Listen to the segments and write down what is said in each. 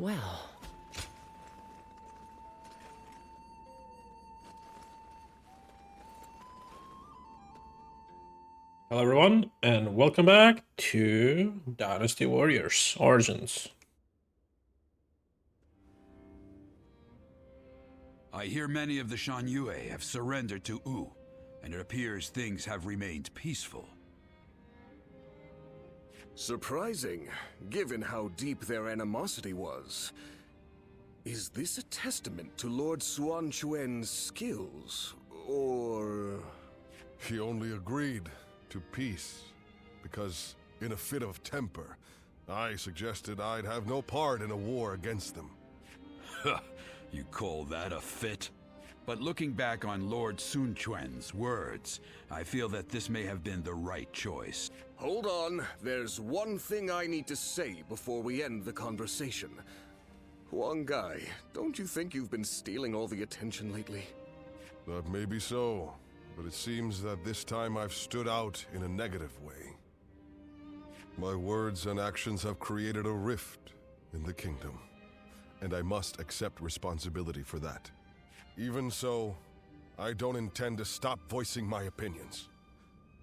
Well. Hello everyone, and welcome back to Dynasty Warriors Origins. I hear many of the Shan Yue have surrendered to Wu, and it appears things have remained peaceful. Surprising, given how deep their animosity was. Is this a testament to Lord Suan Chuan's skills, or...? He only agreed to peace, because in a fit of temper, I suggested I'd have no part in a war against them. You call that a fit? But looking back on Lord Sun Quan's words, I feel that this may have been the right choice. Hold on, there's one thing I need to say before we end the conversation. Huang Gai, don't you think you've been stealing all the attention lately? That may be so, but it seems that this time I've stood out in a negative way. My words and actions have created a rift in the kingdom, and I must accept responsibility for that. Even so, I don't intend to stop voicing my opinions,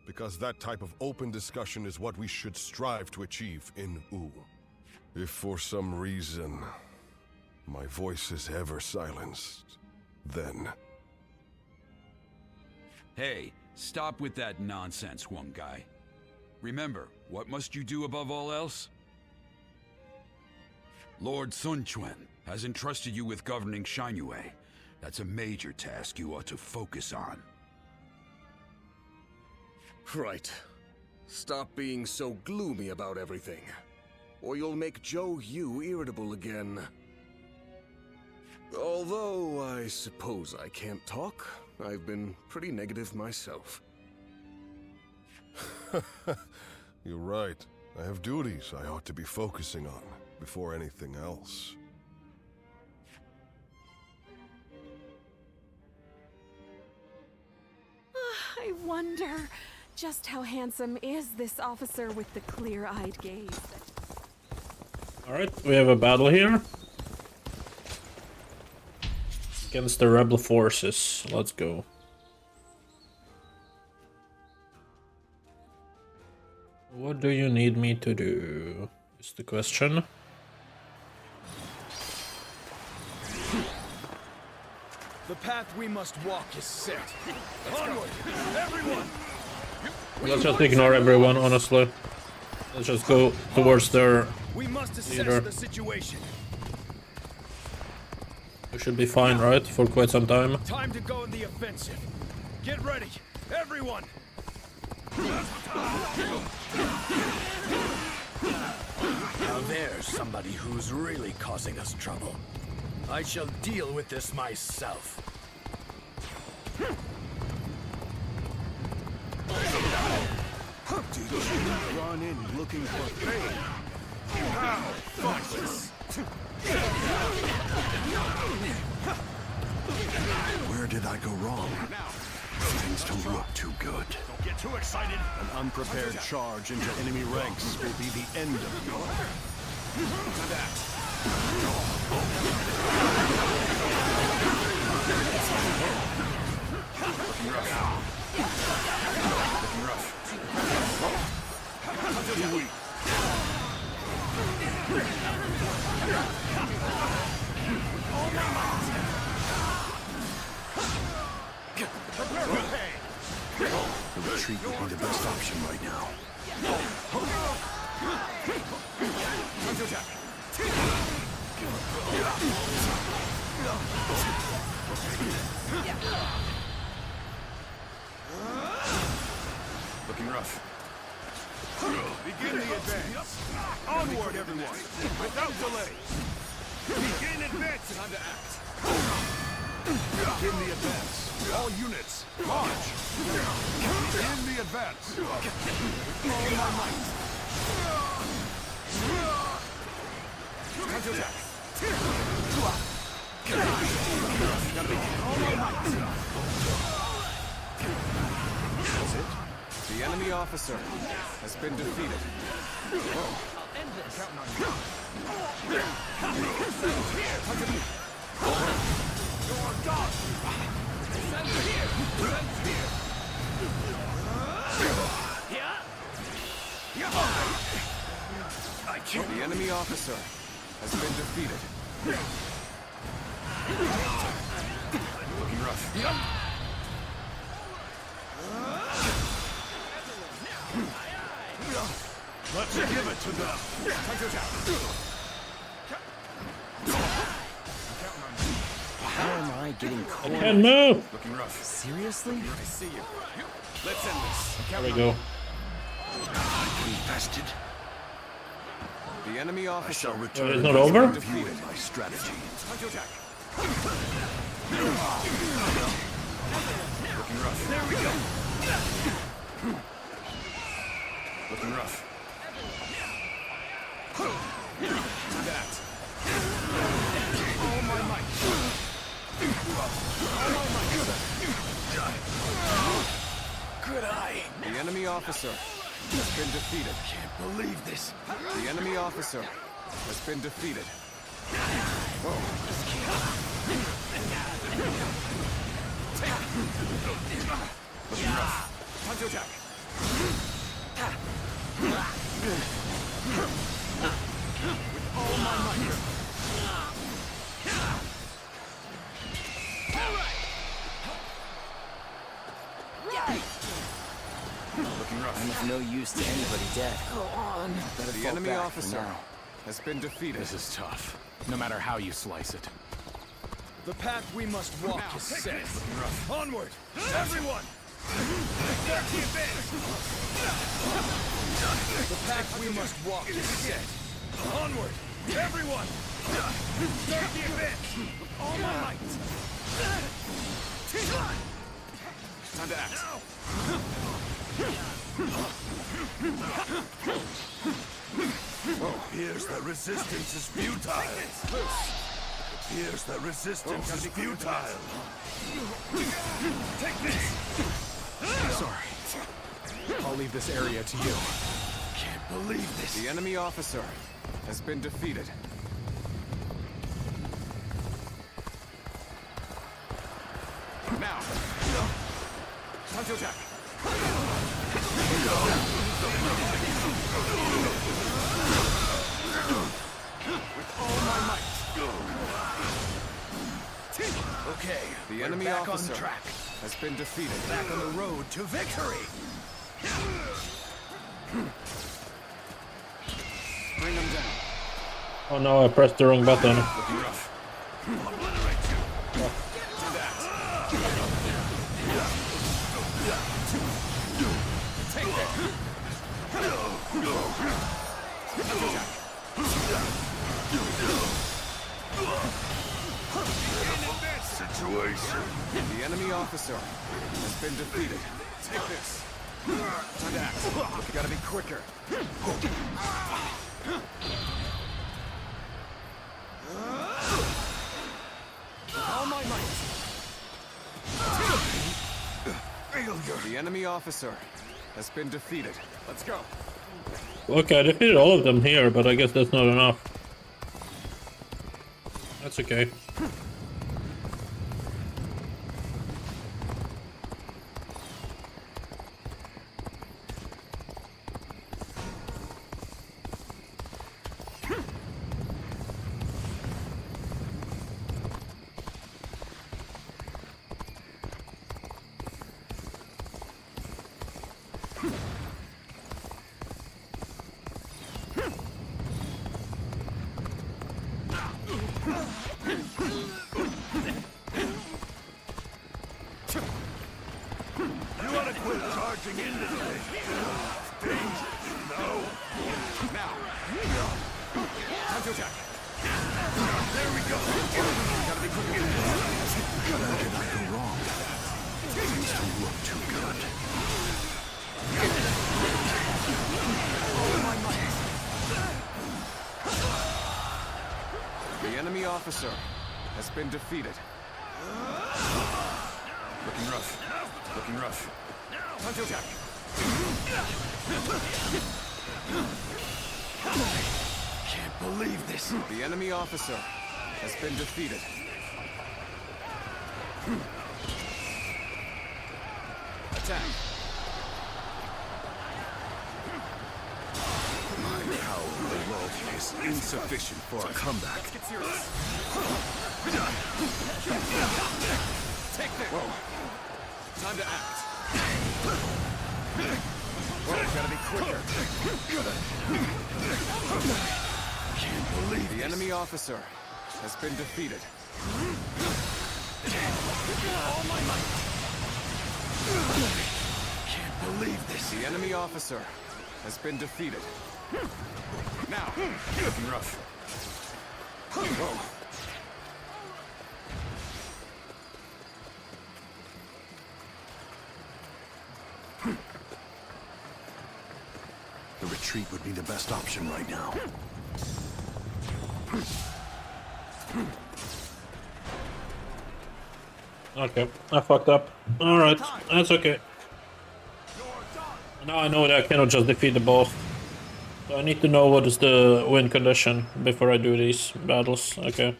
because that type of open discussion is what we should strive to achieve in Wu. If for some reason my voice is ever silenced, then... Hey, stop with that nonsense, Huang Gai. Remember, what must you do above all else? Lord Sun Quan has entrusted you with governing Shangyue. That's a major task you ought to focus on. Right. Stop being so gloomy about everything, or you'll make Zhou Yu irritable again. Although, I suppose I can't talk. I've been pretty negative myself. You're right. I have duties I ought to be focusing on before anything else. I wonder, just how handsome is this officer with the clear-eyed gaze? Alright, we have a battle here. Against the rebel forces. Let's go. What do you need me to do? Is the question. The path we must walk is set. Onward, everyone! Let's just ignore everyone, honestly. Let's just go towards their We must assess leader. the situation. We should be fine, right? For quite some time. Time to go in the offensive. Get ready, everyone! Now there's somebody who's really causing us trouble. I shall deal with this myself. Did you run in looking for pain? How? Fuck this! Where did I go wrong? Things don't look too good. Don't get too excited! An unprepared charge into enemy ranks will be the end of you. Looking rough. Too weak. The retreat would be the best option right now. Time to attack. Looking rough. Begin the advance. Onward, everyone, without delay. Begin advancing. Time to act. Begin the advance. All units, march. Begin the advance. With all my might. Time to attack. Gotta begin. All my might. That's it. The enemy officer has been defeated. Oh. this. Counting on you. You're gone. Send here. Send here. I killed The enemy officer has been defeated. looking rough. Let's give it to them. Time to attack. How am I getting cornered? Can't move. Looking rough. Seriously? I see you. Let's end this. There we go. Infested. The enemy officer Shall Oh, return. it's not over? Defeated my strategy. Time to attack. Looking rough. There we go. Looking rough. To that. All my might. All my might. Good eye. The enemy officer has been defeated. Can't believe this. The enemy officer has been defeated. Looking rough. Time to attack. With all my might. Looking rough. I'm of no use to anybody dead. Go on. Better The fall enemy back for officer now. has been defeated. This is tough, no matter how you slice it. The path we must walk is set. Looking rough. Onward! Everyone! Take the advance! The path we must walk is set. Onward! Everyone! Start the advance! With all my might! Time to act. Appears that resistance is futile. Appears that resistance is futile. Take this! Sorry. I'll leave this area to you. Can't believe this. The enemy officer has been defeated. Now! Time to attack! With all my might! Okay, The we're enemy back officer on track. has been defeated. Back on the road to victory! Bring them down. Oh no, I pressed the wrong button. Looking rough. Obliterate you! To that! Take that! Situation. The enemy officer has been defeated. Take this. Time to act. You gotta be quicker. All my might. Failure. The enemy officer has been defeated. Let's go. Okay, I defeated all of them here, but I guess that's not enough. That's okay. You ought to quit charging into this thing. It's dangerous, you know? Now. Time to attack. There we go. Gotta be quick again. What did I go wrong? Things don't look too good. Oh, my might. The enemy officer has been defeated. Looking rough. Looking rough. Time to attack. Can't believe this. The enemy officer has been defeated. Attack. My power alone is insufficient for a comeback. Let's get serious. Take this. Whoa. Time to act. Whoa, gotta be quicker. Can't believe The enemy officer has been defeated. all my might. Can't believe this. The enemy officer has been defeated. Now, looking rough. Whoa. The retreat would be the best option right now. Okay, I fucked up. Alright, that's okay. Now I know that I cannot just defeat the boss. So I need to know what is the win condition before I do these battles. Okay.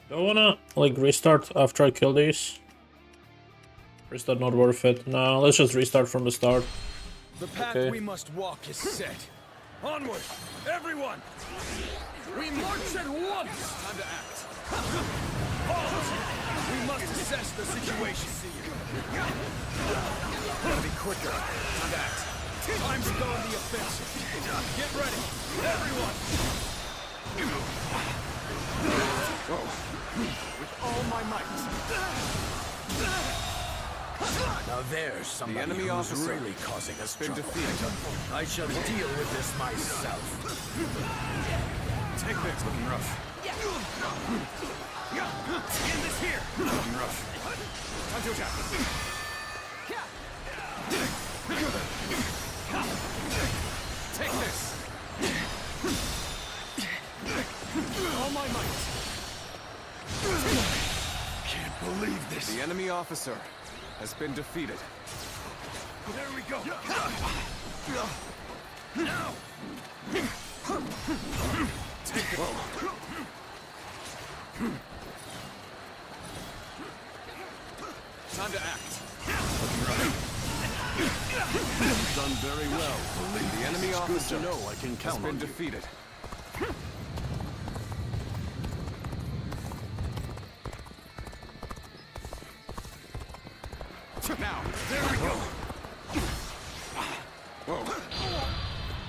Do I wanna like restart after I kill these? Or is that not worth it? No, let's just restart from the start. The path Okay. we must walk is set. Onward, everyone! We march at once! Time to act. Halt! We must assess the situation. Gotta be quicker. Time to act. Time to go on the offensive. Get ready, everyone! Whoa. With all my might. Now there's somebody The enemy who's officer really causing us been trouble. defeated. I shall deal with this myself. Take this. Looking rough. End this here! Looking rough. Time to attack. Take this. All my might. Can't believe this. The enemy officer has been defeated. There we go. Now. Take it. Whoa. Time to act. Done very well. The enemy officer No, I can has count been on you. defeated. Now, there we go. Whoa.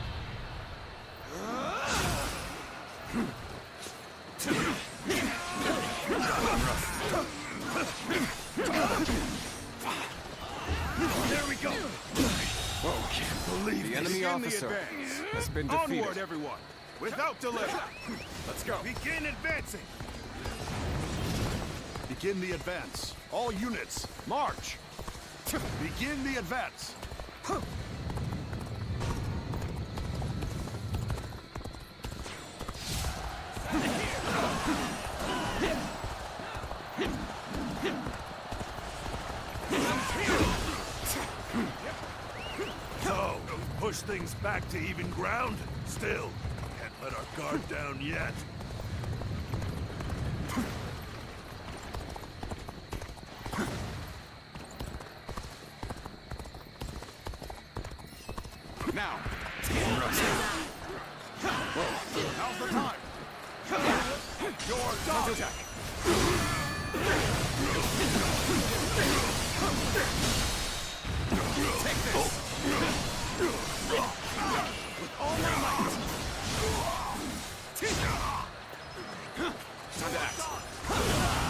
There we go. Whoa. Can't believe The this. enemy Begin the officer advance. has been Onward, defeated. everyone. Without delay. Let's go. Begin advancing. Begin the advance. All units, march. Begin the advance. So, push things back to even ground? Still, can't let our guard down yet. Now. Now's the time. Your Time to dog. attack. Take this. With all my might. Time to act.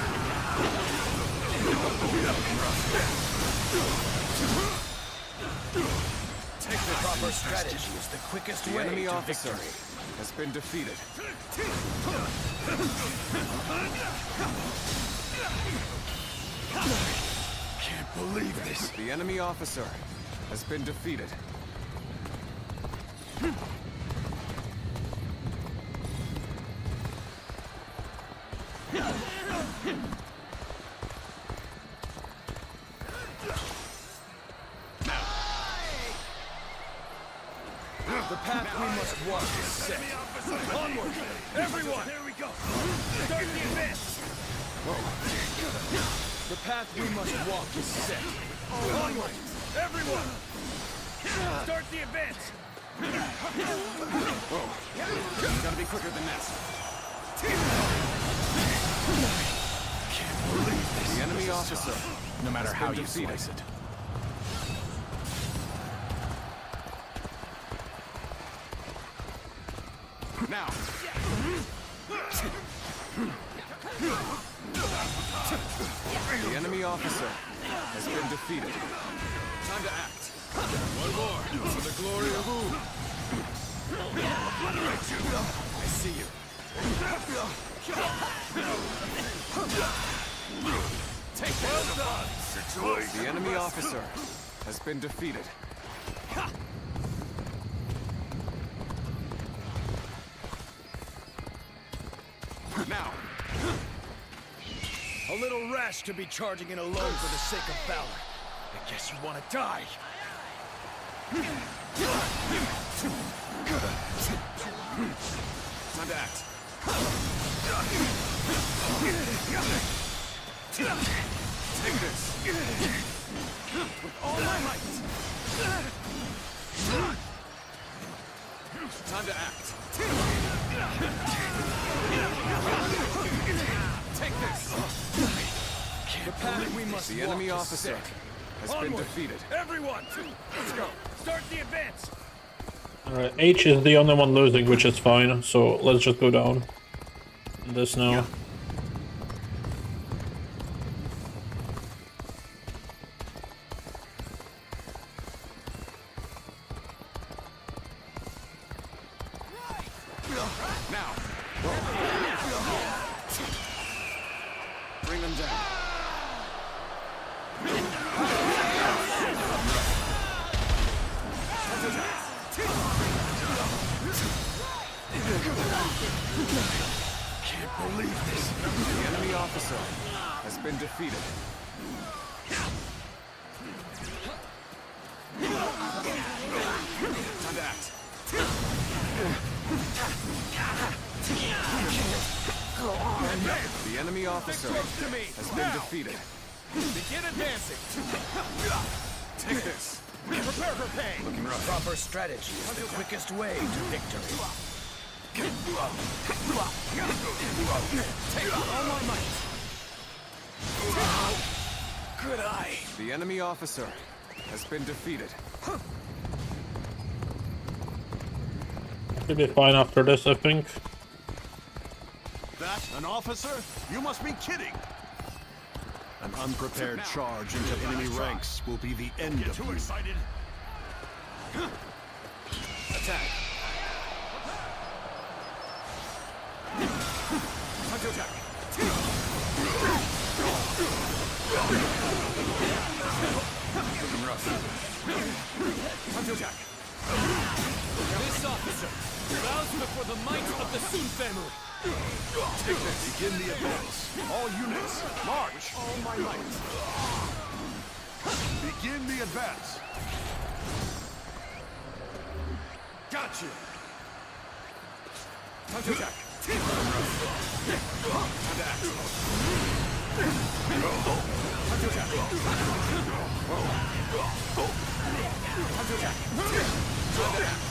Take the Proper strategy is the quickest The way enemy to officer victory. has been defeated. Can't believe this. The enemy officer has been defeated. must walk is set. Onward, everyone! There we go. Start the advance. The path we must walk is set. Onward, everyone! Start the advance. Gotta be quicker than that. Can't believe this. The enemy officer, No matter how you defeated. slice it. Now, The enemy officer has been defeated. time to act. One more, for the glory of Wu. I see you. Take that. The enemy officer has been defeated. Now, A little rash to be charging in alone for the sake of valor. I guess you want to die. time to act. Take this. With all my might. Time to act. Take this. The path we must The walk enemy is officer set. has been Onward, defeated. everyone! Let's go. Start the advance. Alright, H is the only one losing, which is fine, so let's just go down. This now. Now. Bring them down. Can't believe this. The enemy officer has been defeated. Time to act. The enemy officer To me. has been defeated. Begin advancing. Take this. Prepare for pain. Looking rough. Proper strategy is the quickest way to victory. Take all my might. Good eye. The enemy officer has been defeated. Should be fine after this, I think. That an officer? You must be kidding. An unprepared charge into enemy ranks will be the end of you. Too excited. Attack. Time to attack. Looking rough. Time to attack. This officer bows before the might of the Sun family. Take this. Begin the advance. All units, march. All my might. Begin the advance. Got you. Time to attack. Time to act. Time to attack. Time to attack. Time to act.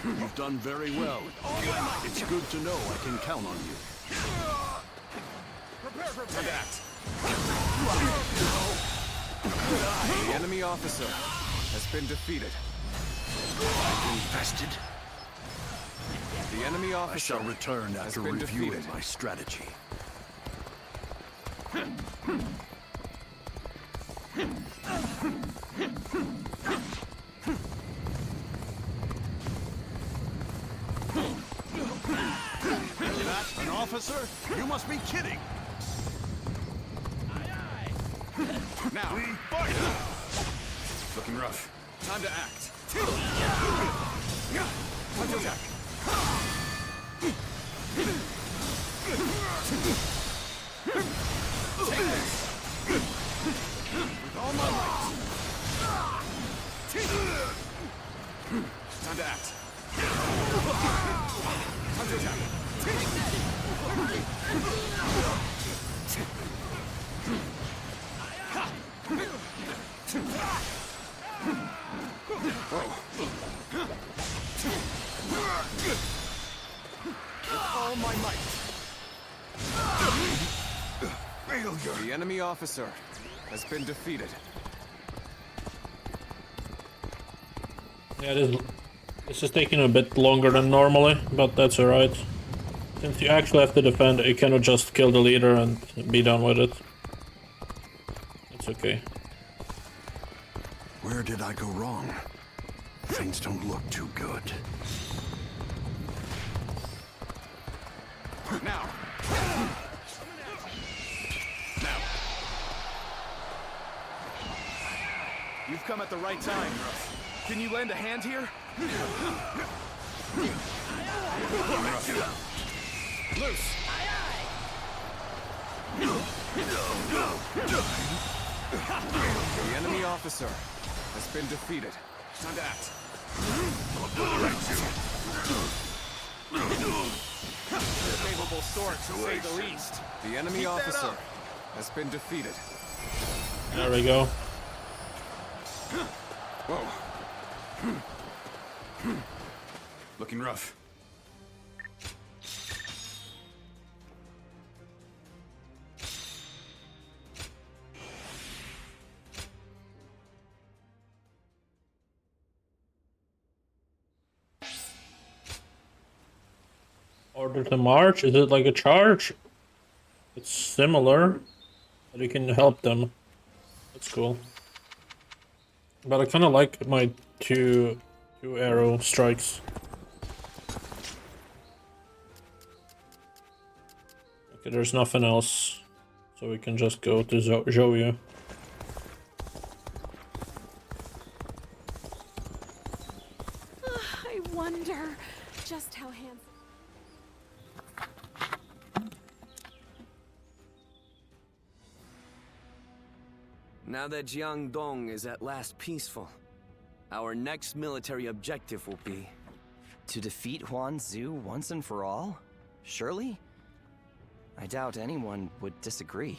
You've done very well. It's good to know I can count on you. Prepare for Time to act. The enemy officer has been defeated. invested. The enemy I officer shall return has after been reviewing defeated. my strategy. That an officer? You must be kidding! Now. We fight! Looking rough. Time to act. Time to attack. Take this. all my might. Time to act. Time to attack. All my might. Failure. The enemy officer has been defeated. Yeah, this is taking a bit longer than normally, but that's alright. Since you actually have to defend, you cannot just kill the leader and be done with it. It's okay. Where did I go wrong? Things don't look too good. Now. You've come at the right time. Can you lend a hand here? Loose. The enemy officer has been defeated. Time to act. A capable sword, to say the least. The enemy officer has been defeated. There we go. Whoa. Looking rough. Order to march? Is it like a charge? It's similar, but you can help them. That's cool. But I kind of like my two arrow strikes. Okay, there's nothing else, so we can just go to Zhou. I wonder just how handsome. Now that Jiangdong is at last peaceful, our next military objective will be... To defeat Huan Zu once and for all? Surely? I doubt anyone would disagree.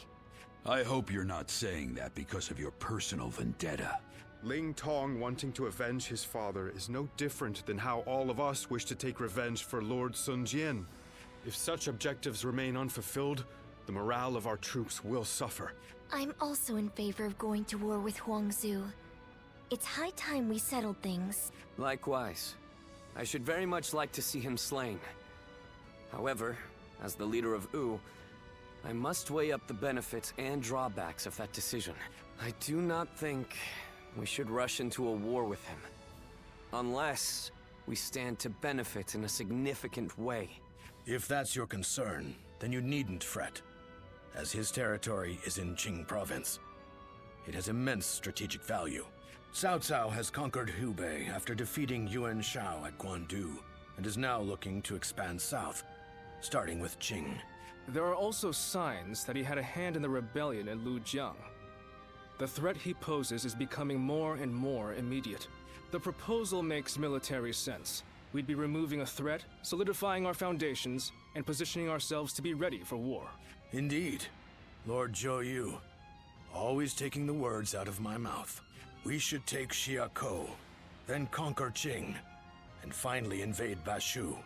I hope you're not saying that because of your personal vendetta. Ling Tong wanting to avenge his father is no different than how all of us wish to take revenge for Lord Sun Jian. If such objectives remain unfulfilled, the morale of our troops will suffer. I'm also in favor of going to war with Huangzu. It's high time we settled things. Likewise. I should very much like to see him slain. However, as the leader of Wu, I must weigh up the benefits and drawbacks of that decision. I do not think we should rush into a war with him. Unless we stand to benefit in a significant way. If that's your concern, then you needn't fret, as his territory is in Qing province. It has immense strategic value. Cao Cao has conquered Hubei after defeating Yuan Shao at Guandu, and is now looking to expand south, starting with Qing. There are also signs that he had a hand in the rebellion in Lujiang. The threat he poses is becoming more and more immediate. The proposal makes military sense. We'd be removing a threat, solidifying our foundations, and positioning ourselves to be ready for war. Indeed. Lord Zhou Yu, always taking the words out of my mouth. We should take Xiakou, then conquer Qing, and finally invade Bashu,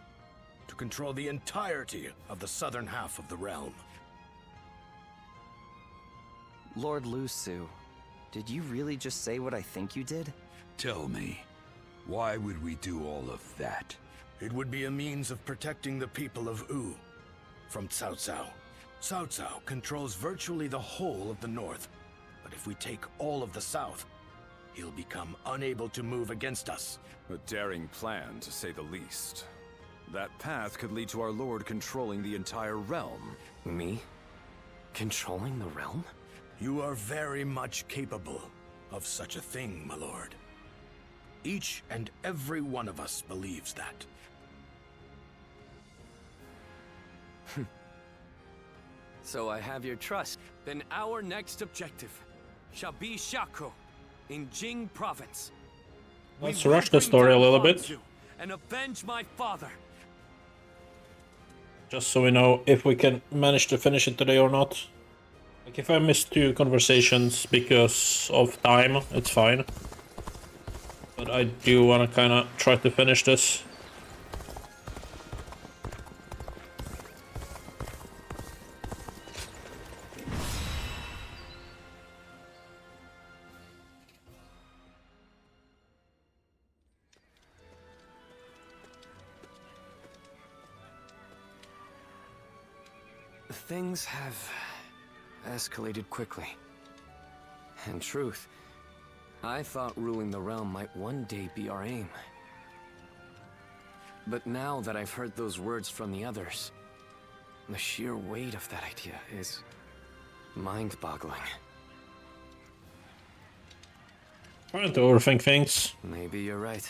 to control the entirety of the southern half of the realm. Lord Lu Su, did you really just say what I think you did? Tell me, why would we do all of that? It would be a means of protecting the people of Wu from Cao Cao. Cao Cao controls virtually the whole of the north, but if we take all of the south, he'll become unable to move against us. A daring plan, to say the least. That path could lead to our lord controlling the entire realm. Me? Controlling the realm? You are very much capable of such a thing, my lord. Each and every one of us believes that. So I have your trust. Then our next objective. shall be Shaku in Jing province. Let's We will rush the bring story a down little Huang bit. Zu and avenge my father. Just so we know if we can manage to finish it today or not. Like, if I miss 2 conversations because of time, it's fine. But I do want to kind of try to finish this. Things have escalated quickly. In truth, I thought ruling the realm might one day be our aim. But now that I've heard those words from the others, the sheer weight of that idea is mind-boggling. Trying to overthink things. Maybe you're right.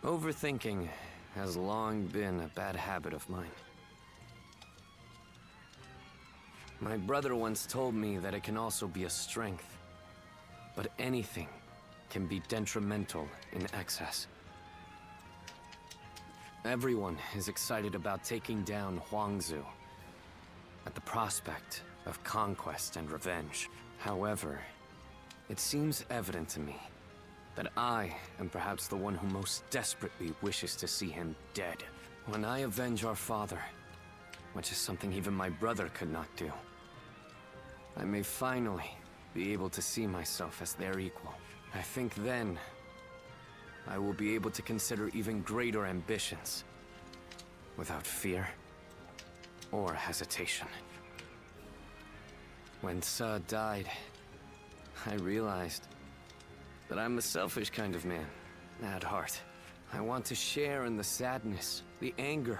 Overthinking has long been a bad habit of mine. My brother once told me that it can also be a strength, but anything can be detrimental in excess. Everyone is excited about taking down Huang Zu at the prospect of conquest and revenge. However, it seems evident to me that I am perhaps the one who most desperately wishes to see him dead. When I avenge our father, which is something even my brother could not do, I may finally be able to see myself as their equal. I think then I will be able to consider even greater ambitions without fear or hesitation. When Sa died, I realized that I'm a selfish kind of man at heart. I want to share in the sadness, the anger,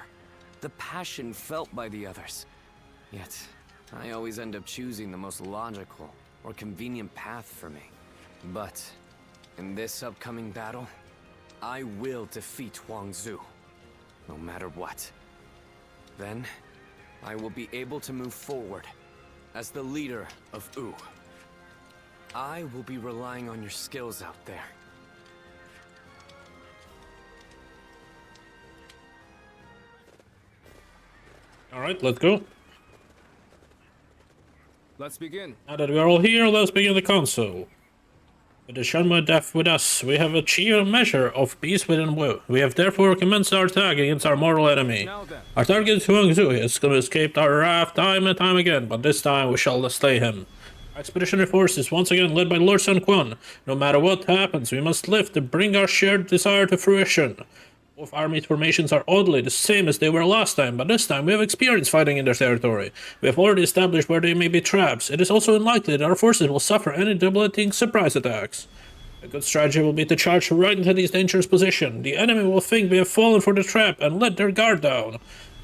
the passion felt by the others. Yet, I always end up choosing the most logical or convenient path for me. But in this upcoming battle, I will defeat Huang Zu, no matter what. Then, I will be able to move forward as the leader of Wu. I will be relying on your skills out there. Alright, let's go. Let's begin. Now that we are all here, let's begin the council. With the Shenmue death with us, we have achieved a measure of peace within Wu. We have therefore commenced our attack against our mortal enemy. Now then. Our target is Huang Zu. He has escaped our wrath time and time again, but this time we shall slay him. Our expeditionary force is once again led by Lord Sun Quan. No matter what happens, we must live to bring our shared desire to fruition. Both armies' formations are oddly the same as they were last time, but this time we have experience fighting in their territory. We have already established where they may be traps. It is also unlikely that our forces will suffer any debilitating surprise attacks. A good strategy will be to charge right into these dangerous positions. The enemy will think we have fallen for the trap and let their guard down.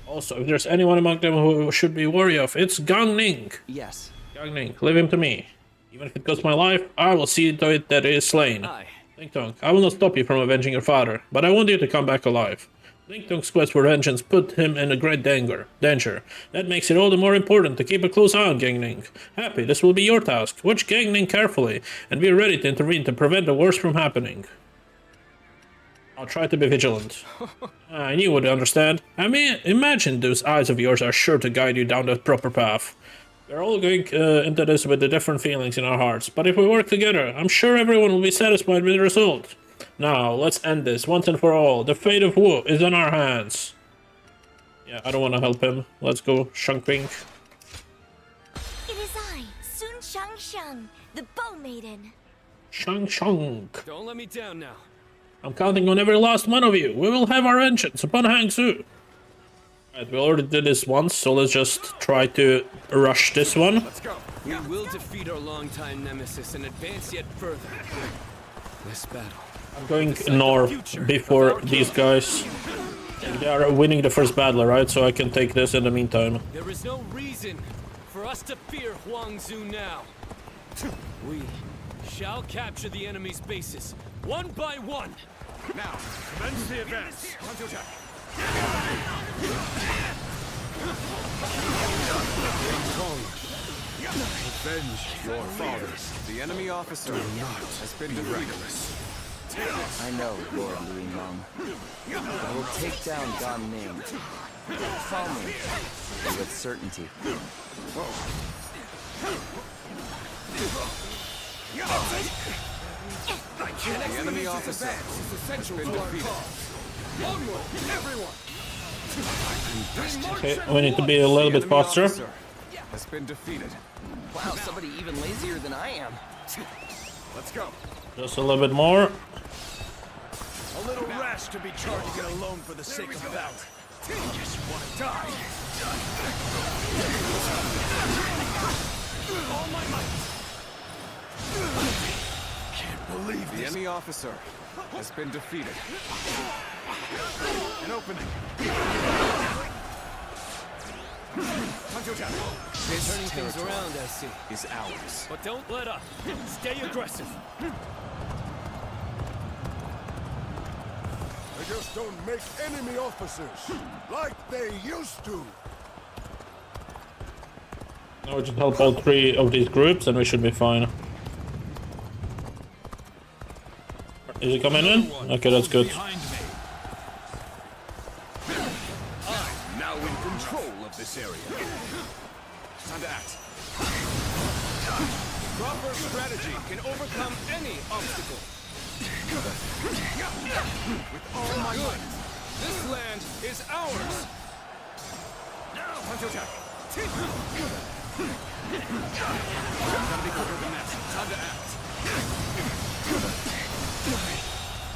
Also, if there's anyone among them who should be wary of, it's Gang Ning. Yes. Gang Ning, leave him to me. Even if it costs my life, I will see to it that he is slain. Aye. Ling Tong, I will not stop you from avenging your father, but I want you to come back alive. Ling Tong's quest for vengeance put him in a great danger. That makes it all the more important to keep a close eye on Gang Ning. Happy, this will be your task. Watch Gang Ning carefully, and be ready to intervene to prevent the worst from happening. I'll try to be vigilant. I knew you would understand. I mean, imagine those eyes of yours are sure to guide you down the proper path. We're all going into this with the different feelings in our hearts, but if we work together, I'm sure everyone will be satisfied with the result. Now, let's end this once and for all. The fate of Wu is on our hands. Yeah, I don't want to help him. Let's go, Shangping. It is I, Sun Shangsheng, the Bow Maiden. Shang. Don't let me down now. I'm counting on every last one of you. We will have our vengeance upon Hangzhou. Right, we already did this once, so let's just try to rush this one. Let's go. We will defeat our longtime nemesis and advance yet further. This battle. I'm going north before these guys. They are winning the first battle, right? So I can take this in the meantime. There is no reason for us to fear Huang Zu now. We shall capture the enemy's bases, one by one. Now, commence the advance. Avenge your father. The enemy officer has been defeated. I know, Lord Louis Meng. I will take down Gan Ning. Calmly, and with certainty. The enemy officer has been defeated. Onward, everyone! Okay, we need to be a little bit faster. Has been defeated. Wow, somebody even lazier than I am. Let's go. Just a little bit more. A little rash to be charging it alone for the sake of that. Just want to die. All my might. Can't believe the enemy officer has been defeated. An opening. Turning things around, I see, is ours. But don't let up. Stay aggressive. They just don't make enemy officers like they used to. Now we just help all 3 of these groups and we should be fine. Is it coming in? Okay, that's good. I'm now in control of this area. Time to act. Proper strategy can overcome any obstacle. With all my might. This land is ours. Time to attack. Gotta be quicker than that. Time to act.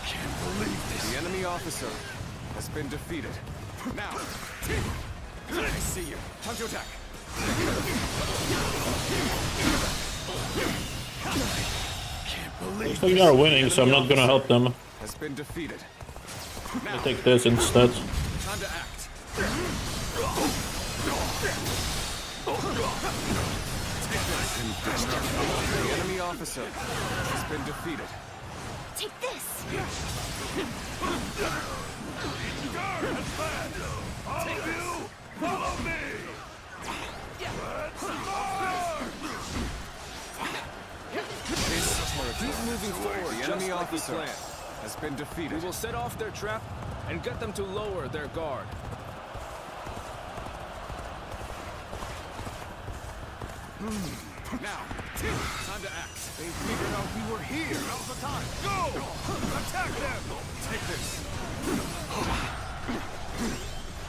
Can't believe this. The enemy officer has been defeated. Now. I see you. Time to attack. Can't believe Looks like they are winning, so I'm not gonna help them. Has been defeated. I'll take this instead. Time to act. The enemy officer has been defeated. Take this! Take you! Follow me! Keep moving forward. The enemy just officer like we planned. has been defeated. We will set off their trap and get them to lower their guard. Now, time to act. They figured out we were here. Now's the time. Go! Attack them! Take this.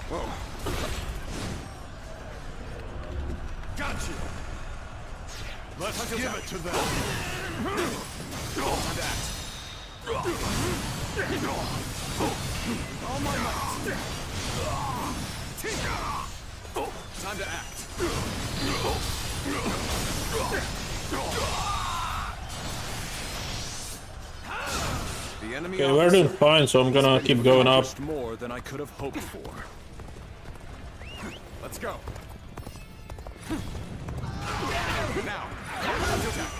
Whoa. Got you. Let's give it to them. Time to act. All my might. Time to act. The enemy Okay, we're doing fine, so I'm gonna keep going up. More than I could have hoped for. Let's go. Now, attack.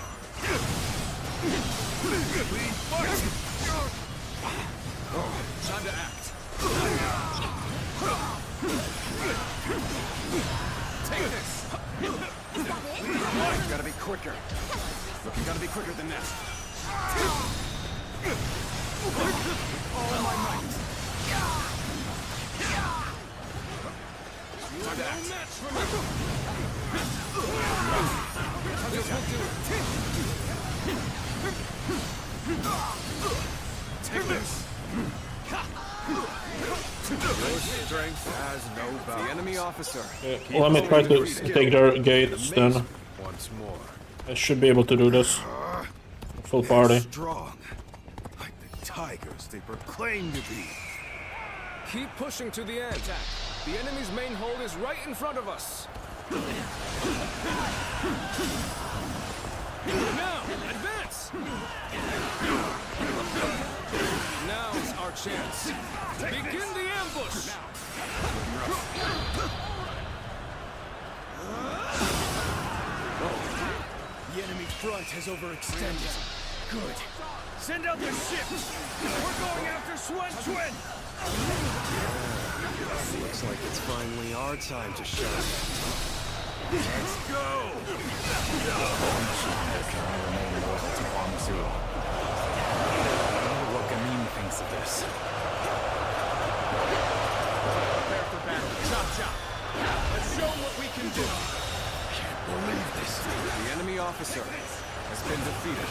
Clean fight. Time to act. Take this. Gotta be quicker. Look, you gotta be quicker than that. All my might. Time to act. Take this. Your strength has no bounds. The enemy officer. Okay, let me try to take their gates then. Once more. I should be able to do this. Full party. Strong. Like the tigers they proclaim to be. Keep pushing to the end. The enemy's main hold is right in front of us. Now, advance! Now's our chance. Begin the ambush! The enemy front has overextended. Good. Send out the ships! We're going after Xuan Chuen! Looks like it's finally our time to shine. Let's go! Can I remain loyal to Huang Zu? I wonder what Gamin thinks of this. Prepare for battle. Chop chop. Let's show 'em what we can do. Can't believe this. The enemy officer has been defeated.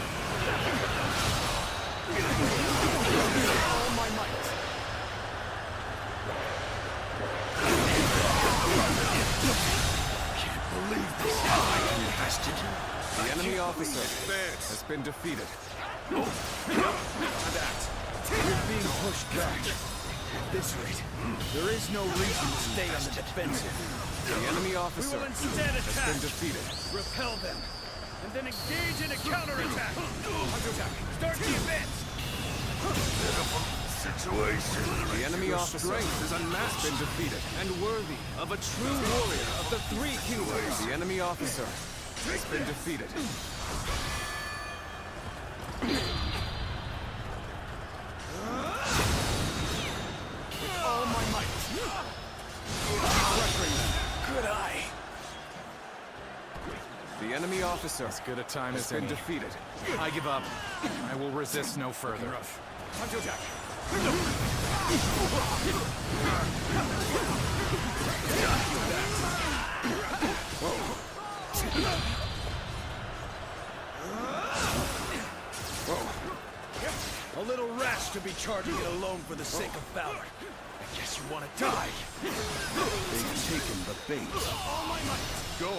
All my might. Can't believe this. I invested. The enemy officer has been defeated. We're being pushed back. At this rate, there is no reason to stay on the defensive. The enemy We officer will instead has been attack. defeated. Repel them. And then engage in a counterattack. Counterattack. Start the advance. The enemy officer has been defeated. And worthy of a true warrior of the three kingdoms. The enemy officer has been defeated. All my might. Pressuring them. Good eye. The enemy officer As good a time has as been any. defeated. I give up. I will resist no further. Counterattack. A little rash to be charging it alone for the sake of valor. I guess you want to die. They've taken the bait. All my might. Go.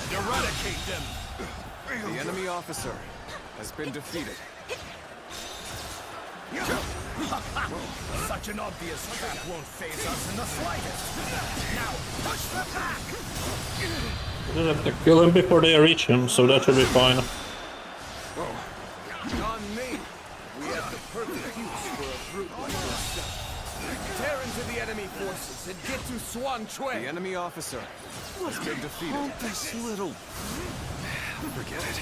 And eradicate them. The enemy officer has been defeated. Such an obvious trap won't faze us in the slightest. Now, push the pack. We just have to kill him before they reach him, so that should be fine. On me. We have the perfect use for a brute like yourself. Tear into the enemy forces and get to Swan The Chuen. enemy officer has been defeated. This little... Forget it.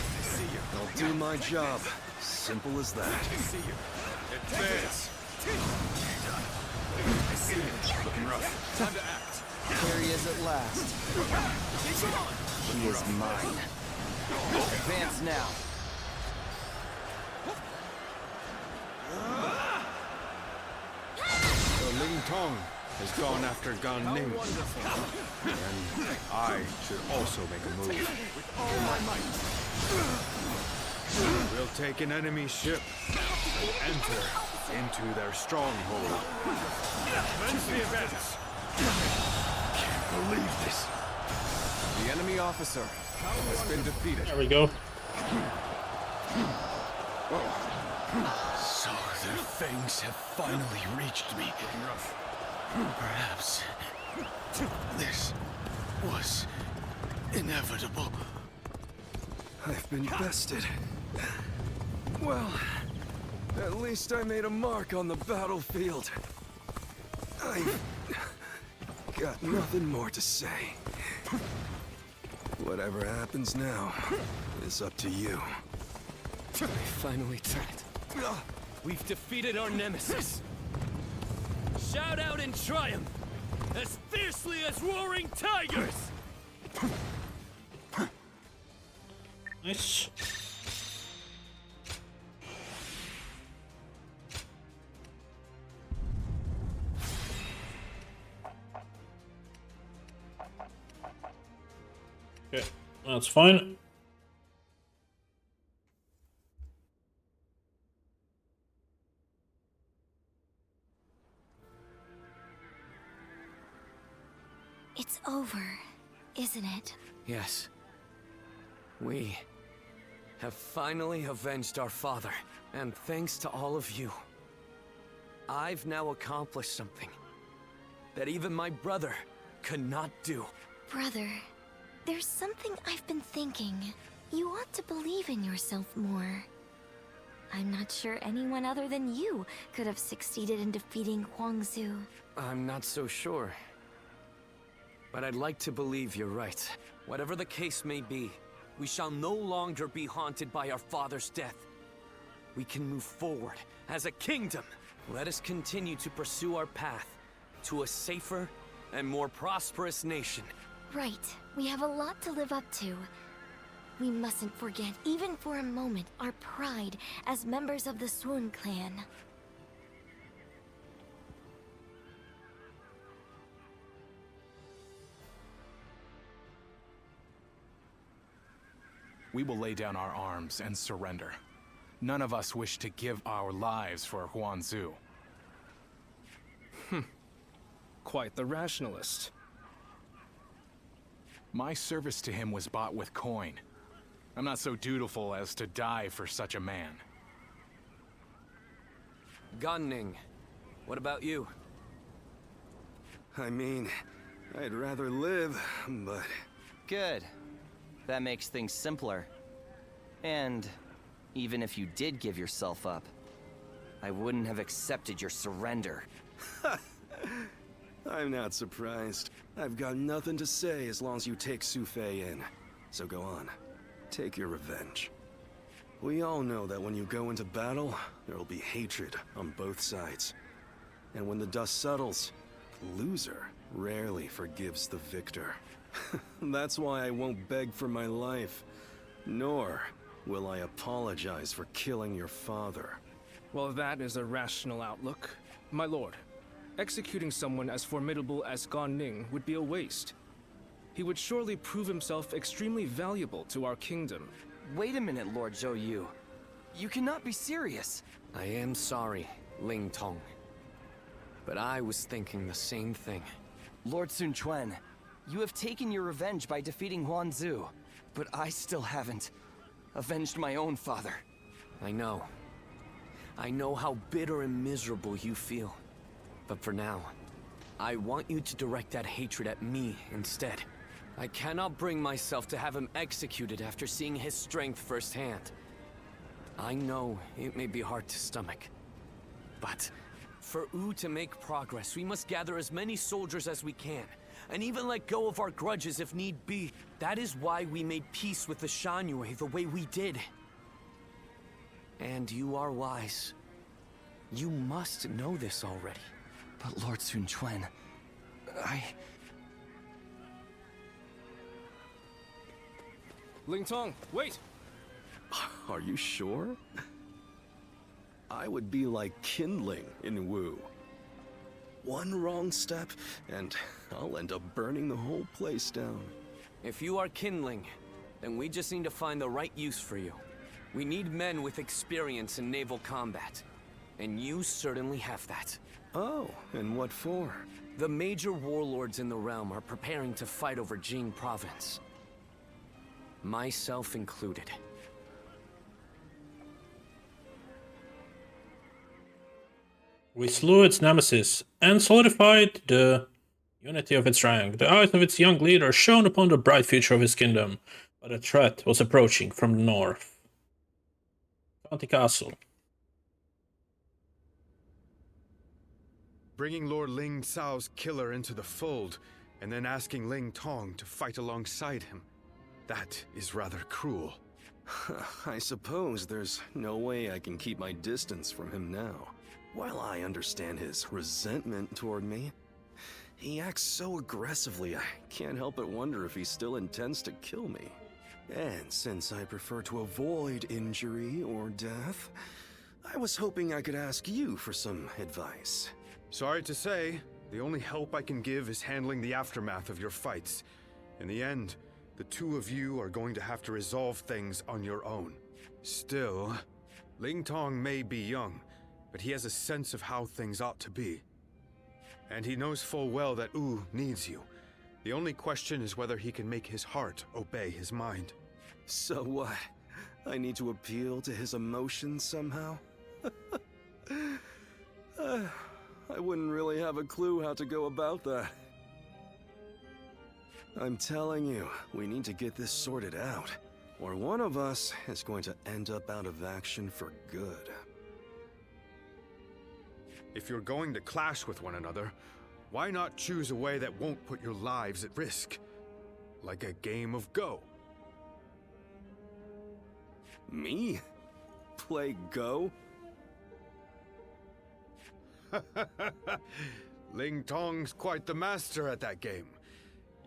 I'll do my job. Simple as that. See you. Advance. I see you. Looking rough. Time to act. Here he is at last. He is mine. Advance now. So Ling Tong has gone after Gan Ning. And I should also make a move. With all my might. We'll take an enemy ship and enter into their stronghold. Commence the advance. Can't believe this. The enemy officer has been defeated. There we go. So their fangs have finally reached me. Perhaps this was inevitable. I've been bested. Well, at least I made a mark on the battlefield. I've got nothing more to say. Whatever happens now is up to you. We finally did it. We've defeated our nemesis. Shout out in triumph, as fiercely as roaring tigers! Nice. Okay, that's fine. It's over, isn't it? Yes. We have finally avenged our father, and thanks to all of you, I've now accomplished something that even my brother could not do. Brother, there's something I've been thinking. You ought to believe in yourself more. I'm not sure anyone other than you could have succeeded in defeating Huang Zu. I'm not so sure. But I'd like to believe you're right. Whatever the case may be, we shall no longer be haunted by our father's death. We can move forward as a kingdom. Let us continue to pursue our path to a safer and more prosperous nation. Right. We have a lot to live up to. We mustn't forget, even for a moment, our pride as members of the Swoon clan. We will lay down our arms and surrender. None of us wish to give our lives for Huanzu. Quite the rationalist. My service to him was bought with coin. I'm not so dutiful as to die for such a man. Gunning, what about you? I mean, I'd rather live, but... Good. That makes things simpler. And even if you did give yourself up, I wouldn't have accepted your surrender. I'm not surprised. I've got nothing to say as long as you take Su Fei in. So go on. Take your revenge. We all know that when you go into battle, there will be hatred on both sides. And when the dust settles, the loser rarely forgives the victor. That's why I won't beg for my life. Nor will I apologize for killing your father. Well, that is a rational outlook. My lord, executing someone as formidable as Gan Ning would be a waste. He would surely prove himself extremely valuable to our kingdom. Wait a minute, Lord Zhou Yu. You cannot be serious. I am sorry, Ling Tong. But I was thinking the same thing. Lord Sun Quan, you have taken your revenge by defeating Huanzu, but I still haven't avenged my own father. I know. I know how bitter and miserable you feel. But for now, I want you to direct that hatred at me instead. I cannot bring myself to have him executed after seeing his strength firsthand. I know it may be hard to stomach. But for Wu to make progress, we must gather as many soldiers as we can, and even let go of our grudges if need be. That is why we made peace with the Shanyue the way we did. And you are wise. You must know this already. But Lord Sun Quan, Ling Tong, wait! Are you sure? I would be like kindling in Wu. One wrong step, and I'll end up burning the whole place down. If you are kindling, then we just need to find the right use for you. We need men with experience in naval combat. And you certainly have that. Oh, and what for? The major warlords in the realm are preparing to fight over Jing province. Myself included. We slew its nemesis and solidified the unity of its rank. The eyes of its young leader shone upon the bright future of his kingdom, but a threat was approaching from the north. County Castle. Bringing Lord Ling Cao's killer into the fold, and then asking Ling Tong to fight alongside him. That is rather cruel. I suppose there's no way I can keep my distance from him now. While I understand his resentment toward me, he acts so aggressively I can't help but wonder if he still intends to kill me. And since I prefer to avoid injury or death, I was hoping I could ask you for some advice. Sorry to say, the only help I can give is handling the aftermath of your fights. In the end, the two of you are going to have to resolve things on your own. Still, Ling Tong may be young, but he has a sense of how things ought to be. And he knows full well that Wu needs you. The only question is whether he can make his heart obey his mind. So what? I need to appeal to his emotions somehow? I wouldn't really have a clue how to go about that. I'm telling you, we need to get this sorted out, or one of us is going to end up out of action for good. If you're going to clash with one another, why not choose a way that won't put your lives at risk? Like a game of Go. Me? Play Go? Ling Tong's quite the master at that game.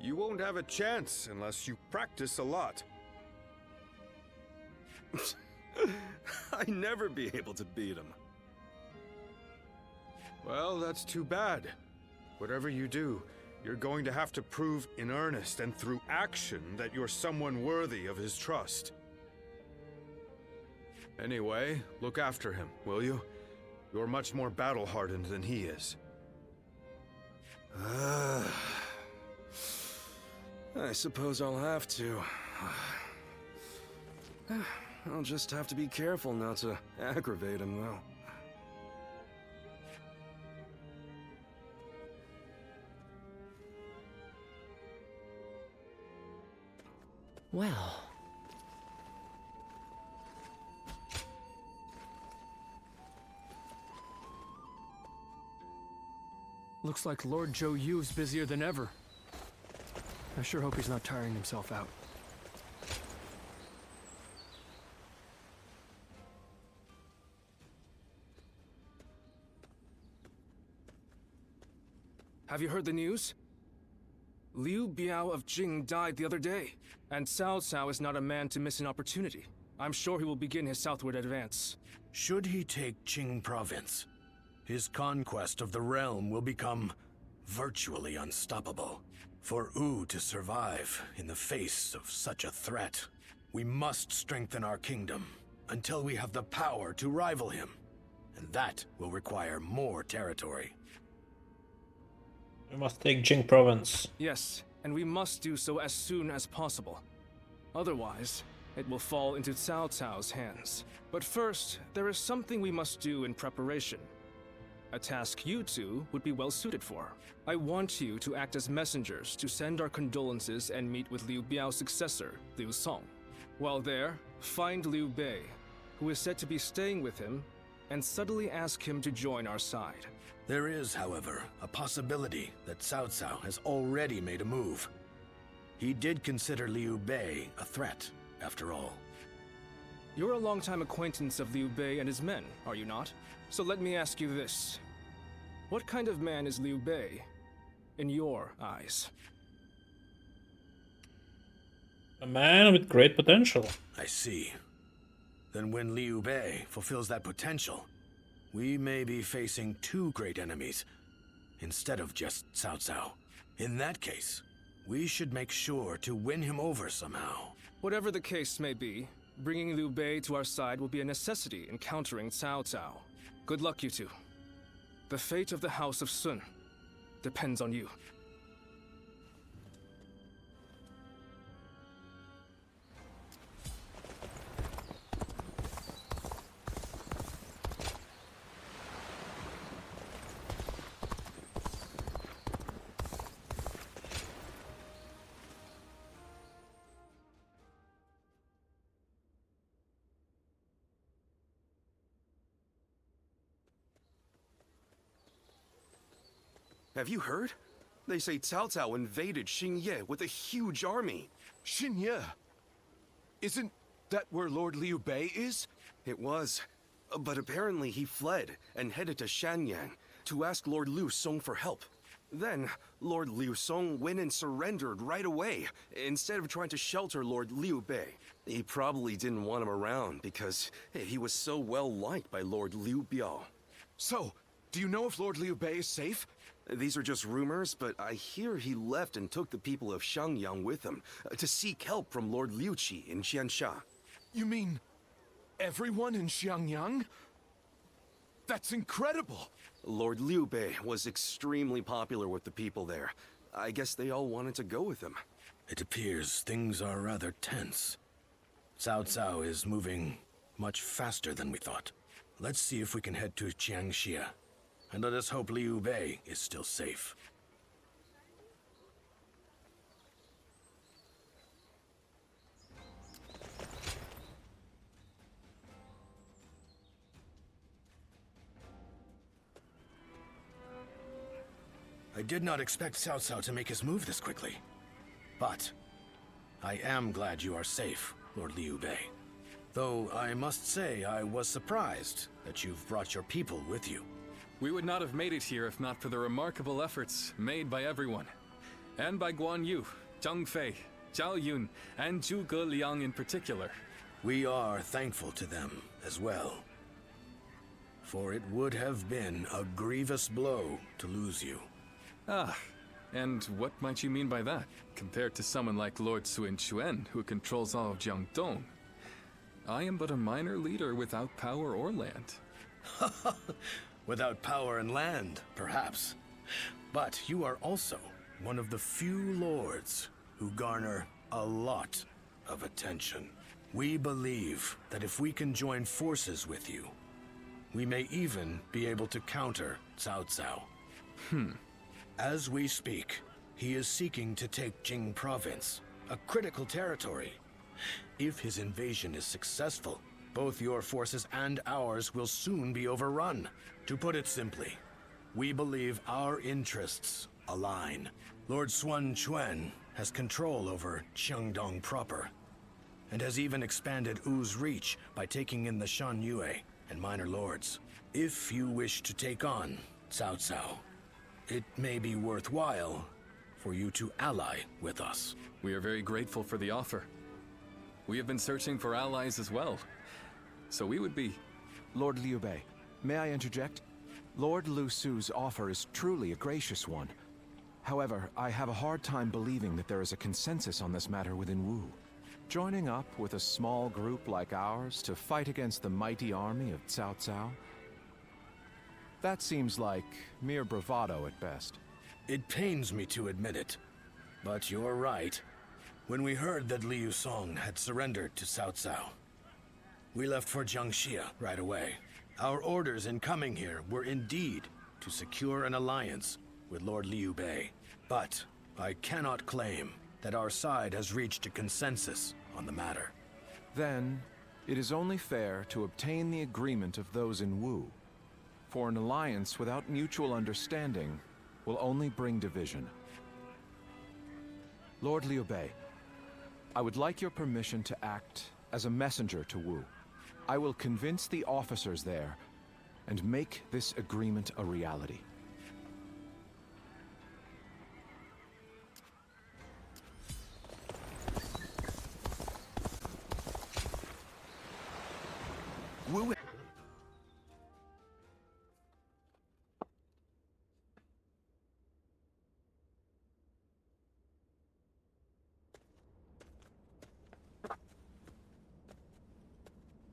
You won't have a chance unless you practice a lot. I'd never be able to beat him. Well, that's too bad. Whatever you do, you're going to have to prove in earnest and through action that you're someone worthy of his trust. Anyway, look after him, will you? You're much more battle-hardened than he is. I suppose I'll have to. I'll just have to be careful not to aggravate him, though. Well. Looks like Lord Zhou Yu's busier than ever. I sure hope he's not tiring himself out. Have you heard the news? Liu Biao of Jing died the other day, and Cao Cao is not a man to miss an opportunity. I'm sure he will begin his southward advance. Should he take Qing province, his conquest of the realm will become virtually unstoppable. For Wu to survive in the face of such a threat, we must strengthen our kingdom until we have the power to rival him. And that will require more territory. We must take Jing province. Yes, and we must do so as soon as possible. Otherwise, it will fall into Cao Cao's hands. But first, there is something we must do in preparation. A task you two would be well suited for. I want you to act as messengers to send our condolences and meet with Liu Biao's successor, Liu Song. While there, find Liu Bei, who is said to be staying with him, and subtly ask him to join our side. There is, however, a possibility that Cao Cao has already made a move. He did consider Liu Bei a threat, after all. You're a longtime acquaintance of Liu Bei and his men, are you not? So let me ask you this. What kind of man is Liu Bei, in your eyes? A man with great potential. I see. Then when Liu Bei fulfills that potential, we may be facing two great enemies, instead of just Cao Cao. In that case, we should make sure to win him over somehow. Whatever the case may be, bringing Liu Bei to our side will be a necessity in countering Cao Cao. Good luck, you two. The fate of the House of Sun depends on you. Have you heard? They say Cao Cao invaded Xingye with a huge army. Xingye? Isn't that where Lord Liu Bei is? It was. But apparently he fled and headed to Shanyang to ask Lord Liu Song for help. Then, Lord Liu Song went and surrendered right away, instead of trying to shelter Lord Liu Bei. He probably didn't want him around because he was so well liked by Lord Liu Biao. So, do you know if Lord Liu Bei is safe? These are just rumors, but I hear he left and took the people of Xiangyang with him to seek help from Lord Liu Qi in Qiansha. You mean everyone in Xiangyang? That's incredible! Lord Liu Bei was extremely popular with the people there. I guess they all wanted to go with him. It appears things are rather tense. Cao Cao is moving much faster than we thought. Let's see if we can head to Jiangxia. And let us hope Liu Bei is still safe. I did not expect Cao Cao to make his move this quickly. But I am glad you are safe, Lord Liu Bei. Though I must say I was surprised that you've brought your people with you. We would not have made it here if not for the remarkable efforts made by everyone. and by Guan Yu, Zhang Fei, Zhao Yun, and Zhuge Liang in particular. We are thankful to them as well. For it would have been a grievous blow to lose you. Ah, and what might you mean by that, compared to someone like Lord Sun Quan, who controls all of Jiangdong? I am but a minor leader without power or land. Without power and land, perhaps. But you are also one of the few lords who garner a lot of attention. We believe that if we can join forces with you, we may even be able to counter Cao Cao. As we speak, he is seeking to take Jing Province, a critical territory. If his invasion is successful, both your forces and ours will soon be overrun. To put it simply, we believe our interests align. Lord Sun Quan has control over Qiangdong proper, and has even expanded Wu's reach by taking in the Shan Yue and minor lords. If you wish to take on Cao Cao, it may be worthwhile for you to ally with us. We are very grateful for the offer. We have been searching for allies as well, so we would be... Lord Liu Bei, may I interject? Lord Lu Su's offer is truly a gracious one. However, I have a hard time believing that there is a consensus on this matter within Wu. Joining up with a small group like ours to fight against the mighty army of Cao Cao? That seems like mere bravado at best. It pains me to admit it, but you're right. When we heard that Liu Song had surrendered to Cao Cao, we left for Jiangxia right away. Our orders in coming here were indeed to secure an alliance with Lord Liu Bei. But I cannot claim that our side has reached a consensus on the matter. Then, it is only fair to obtain the agreement of those in Wu. For an alliance without mutual understanding will only bring division. Lord Liu Bei, I would like your permission to act as a messenger to Wu. I will convince the officers there and make this agreement a reality. Wu.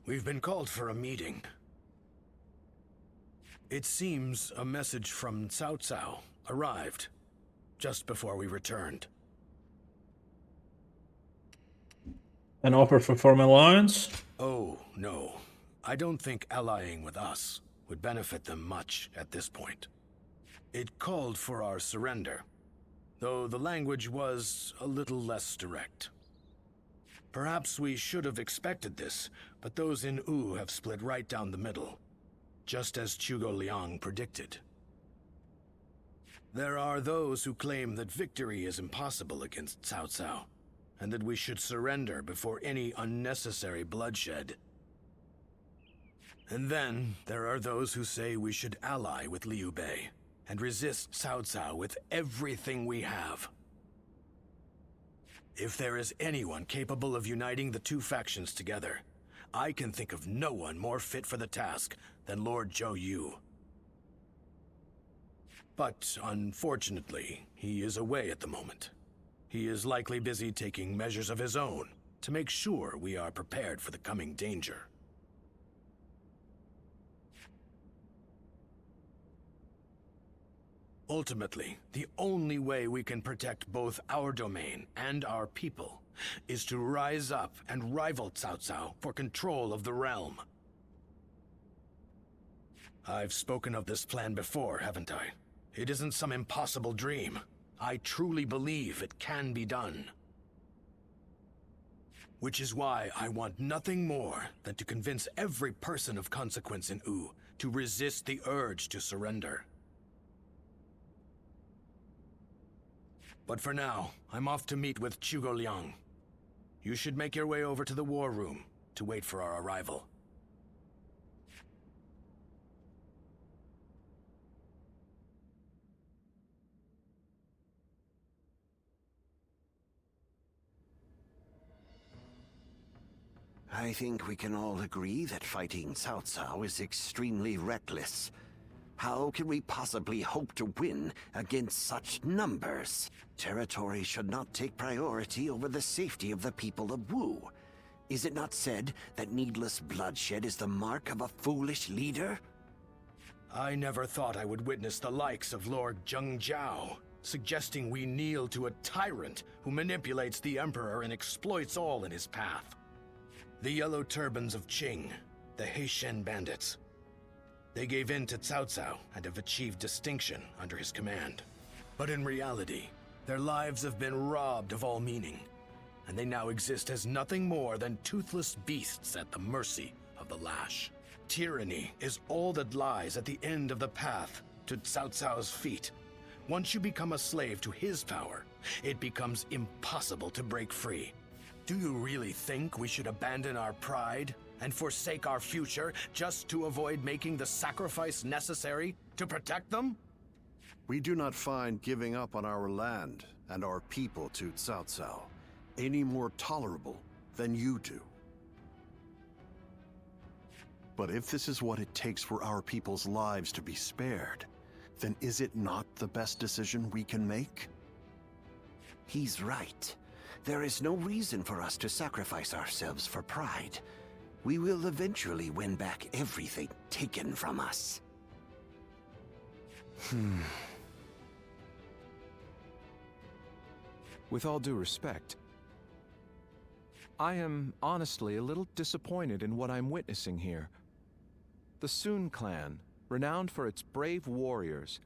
We've been called for a meeting. It seems a message from Cao Cao arrived just before we returned. An offer for forming alliance? Oh, no. I don't think allying with us would benefit them much at this point. It called for our surrender, though the language was a little less direct. Perhaps we should have expected this, but those in Wu have split right down the middle, just as Zhuge Liang predicted. There are those who claim that victory is impossible against Cao Cao, and that we should surrender before any unnecessary bloodshed. And then there are those who say we should ally with Liu Bei and resist Cao Cao with everything we have. If there is anyone capable of uniting the two factions together, I can think of no one more fit for the task than Lord Zhou Yu. But unfortunately, he is away at the moment. He is likely busy taking measures of his own to make sure we are prepared for the coming danger. Ultimately, the only way we can protect both our domain and our people is to rise up and rival Cao Cao for control of the realm. I've spoken of this plan before, haven't I? It isn't some impossible dream. I truly believe it can be done. Which is why I want nothing more than to convince every person of consequence in Wu to resist the urge to surrender. But for now, I'm off to meet with Zhuge Liang. You should make your way over to the war room to wait for our arrival. I think we can all agree that fighting Cao Cao is extremely reckless. How can we possibly hope to win against such numbers? Territory should not take priority over the safety of the people of Wu. Is it not said that needless bloodshed is the mark of a foolish leader? I never thought I would witness the likes of Lord Zhengzhao, suggesting we kneel to a tyrant who manipulates the Emperor and exploits all in his path. The Yellow Turbans of Qing, the Heishen bandits. They gave in to Cao Cao and have achieved distinction under his command. But in reality, their lives have been robbed of all meaning, and they now exist as nothing more than toothless beasts at the mercy of the lash. Tyranny is all that lies at the end of the path to Cao Cao's feet. Once you become a slave to his power, it becomes impossible to break free. Do you really think we should abandon our pride and forsake our future just to avoid making the sacrifice necessary to protect them? We do not find giving up on our land and our people to Cao Cao any more tolerable than you do. But if this is what it takes for our people's lives to be spared, then is it not the best decision we can make? He's right. There is no reason for us to sacrifice ourselves for pride. We will eventually win back everything taken from us. With all due respect, I am honestly a little disappointed in what I'm witnessing here. The Sun clan, renowned for its brave warriors,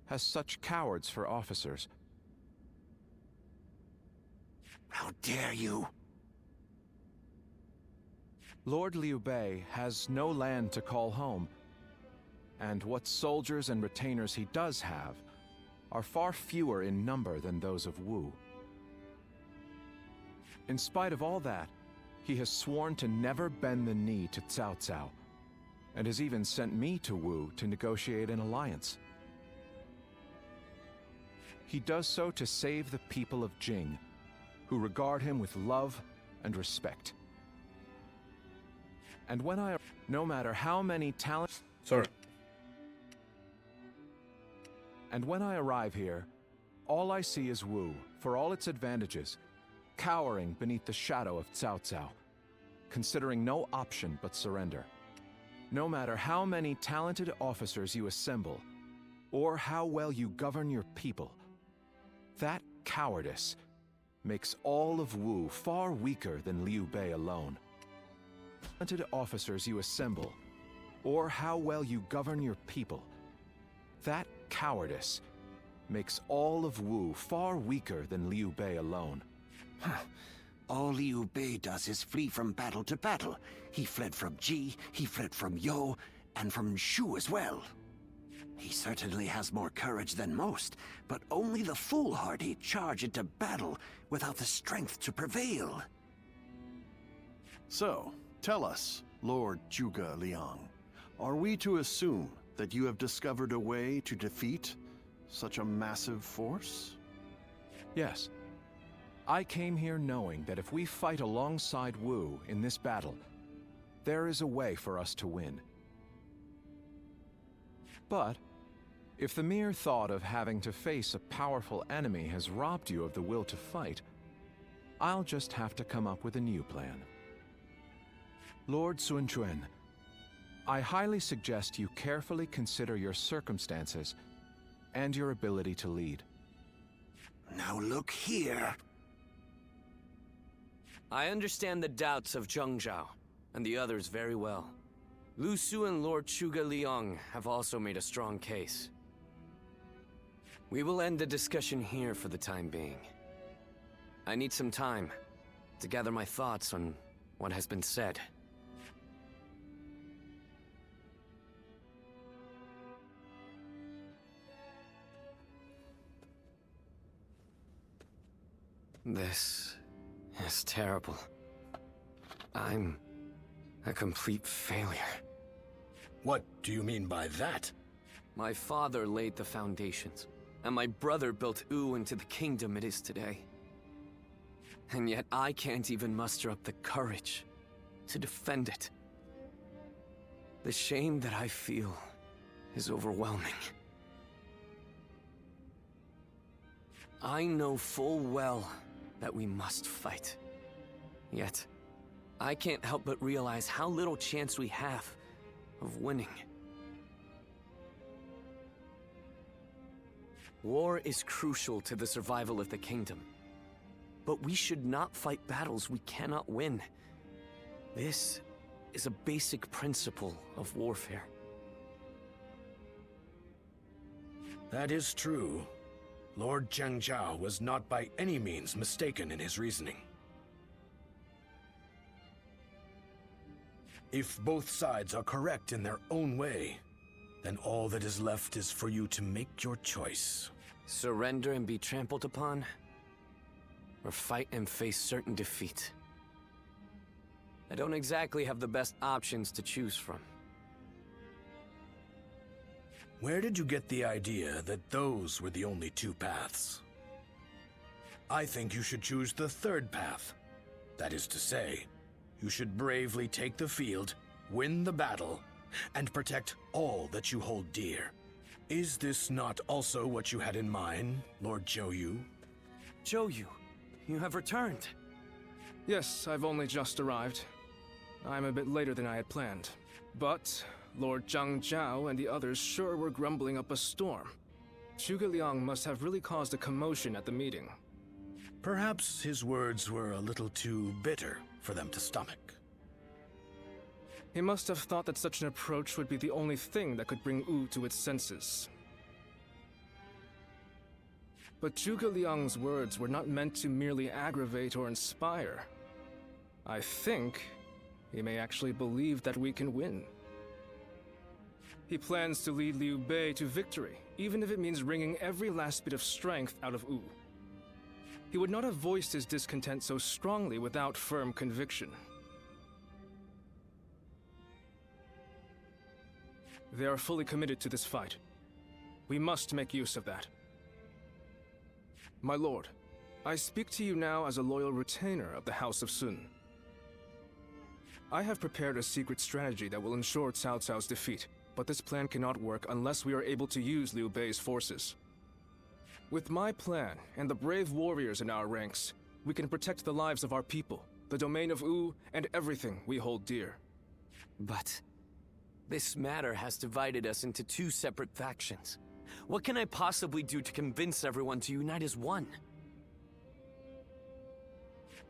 has such cowards for officers. How dare you! Lord Liu Bei has no land to call home, and what soldiers and retainers he does have are far fewer in number than those of Wu. In spite of all that, he has sworn to never bend the knee to Cao Cao, and has even sent me to Wu to negotiate an alliance. He does so to save the people of Jing, who regard him with love and respect. And when no matter how many talents... Sorry. And when I arrive here, all I see is Wu, for all its advantages, cowering beneath the shadow of Cao Cao, considering no option but surrender. No matter how many talented officers you assemble, or how well you govern your people, that cowardice makes all of Wu far weaker than Liu Bei alone. Talented officers you assemble, or how well you govern your people, that cowardice makes all of Wu far weaker than Liu Bei alone. All Liu Bei does is flee from battle to battle. He fled from Ji, he fled from You, and from Shu as well. He certainly has more courage than most, but only the foolhardy charge into battle without the strength to prevail. So, tell us, Lord Zhuge Liang, are we to assume that you have discovered a way to defeat such a massive force? Yes. I came here knowing that if we fight alongside Wu in this battle, there is a way for us to win. But if the mere thought of having to face a powerful enemy has robbed you of the will to fight, I'll just have to come up with a new plan. Lord Sun Quan, I highly suggest you carefully consider your circumstances and your ability to lead. Now look here. I understand the doubts of Zhengzhao and the others very well. Lu Su and Lord Zhuge Liang have also made a strong case. We will end the discussion here for the time being. I need some time to gather my thoughts on what has been said. This is terrible. I'm a complete failure. What do you mean by that? My father laid the foundations, and my brother built Wu into the kingdom it is today. And yet I can't even muster up the courage to defend it. The shame that I feel is overwhelming. I know full well that we must fight. Yet, I can't help but realize how little chance we have of winning. War is crucial to the survival of the kingdom. But we should not fight battles we cannot win. This is a basic principle of warfare. That is true. Lord Zhengzhao was not by any means mistaken in his reasoning. If both sides are correct in their own way, then all that is left is for you to make your choice. Surrender and be trampled upon, or fight and face certain defeat. I don't exactly have the best options to choose from. Where did you get the idea that those were the only two paths? I think you should choose the third path. That is to say, you should bravely take the field, win the battle, and protect all that you hold dear. Is this not also what you had in mind, Lord Zhou? Zhou, you have returned. Yes, I've only just arrived. I'm a bit later than I had planned. But Lord Zhangjiao and the others sure were grumbling up a storm. Zhuge Liang must have really caused a commotion at the meeting. Perhaps his words were a little too bitter for them to stomach. He must have thought that such an approach would be the only thing that could bring Wu to its senses. But Zhuge Liang's words were not meant to merely aggravate or inspire. I think he may actually believe that we can win. He plans to lead Liu Bei to victory, even if it means wringing every last bit of strength out of Wu. He would not have voiced his discontent so strongly without firm conviction. They are fully committed to this fight. We must make use of that. My lord, I speak to you now as a loyal retainer of the House of Sun. I have prepared a secret strategy that will ensure Cao Cao's defeat, but this plan cannot work unless we are able to use Liu Bei's forces. With my plan and the brave warriors in our ranks, we can protect the lives of our people, the domain of Wu, and everything we hold dear. But this matter has divided us into two separate factions. What can I possibly do to convince everyone to unite as one?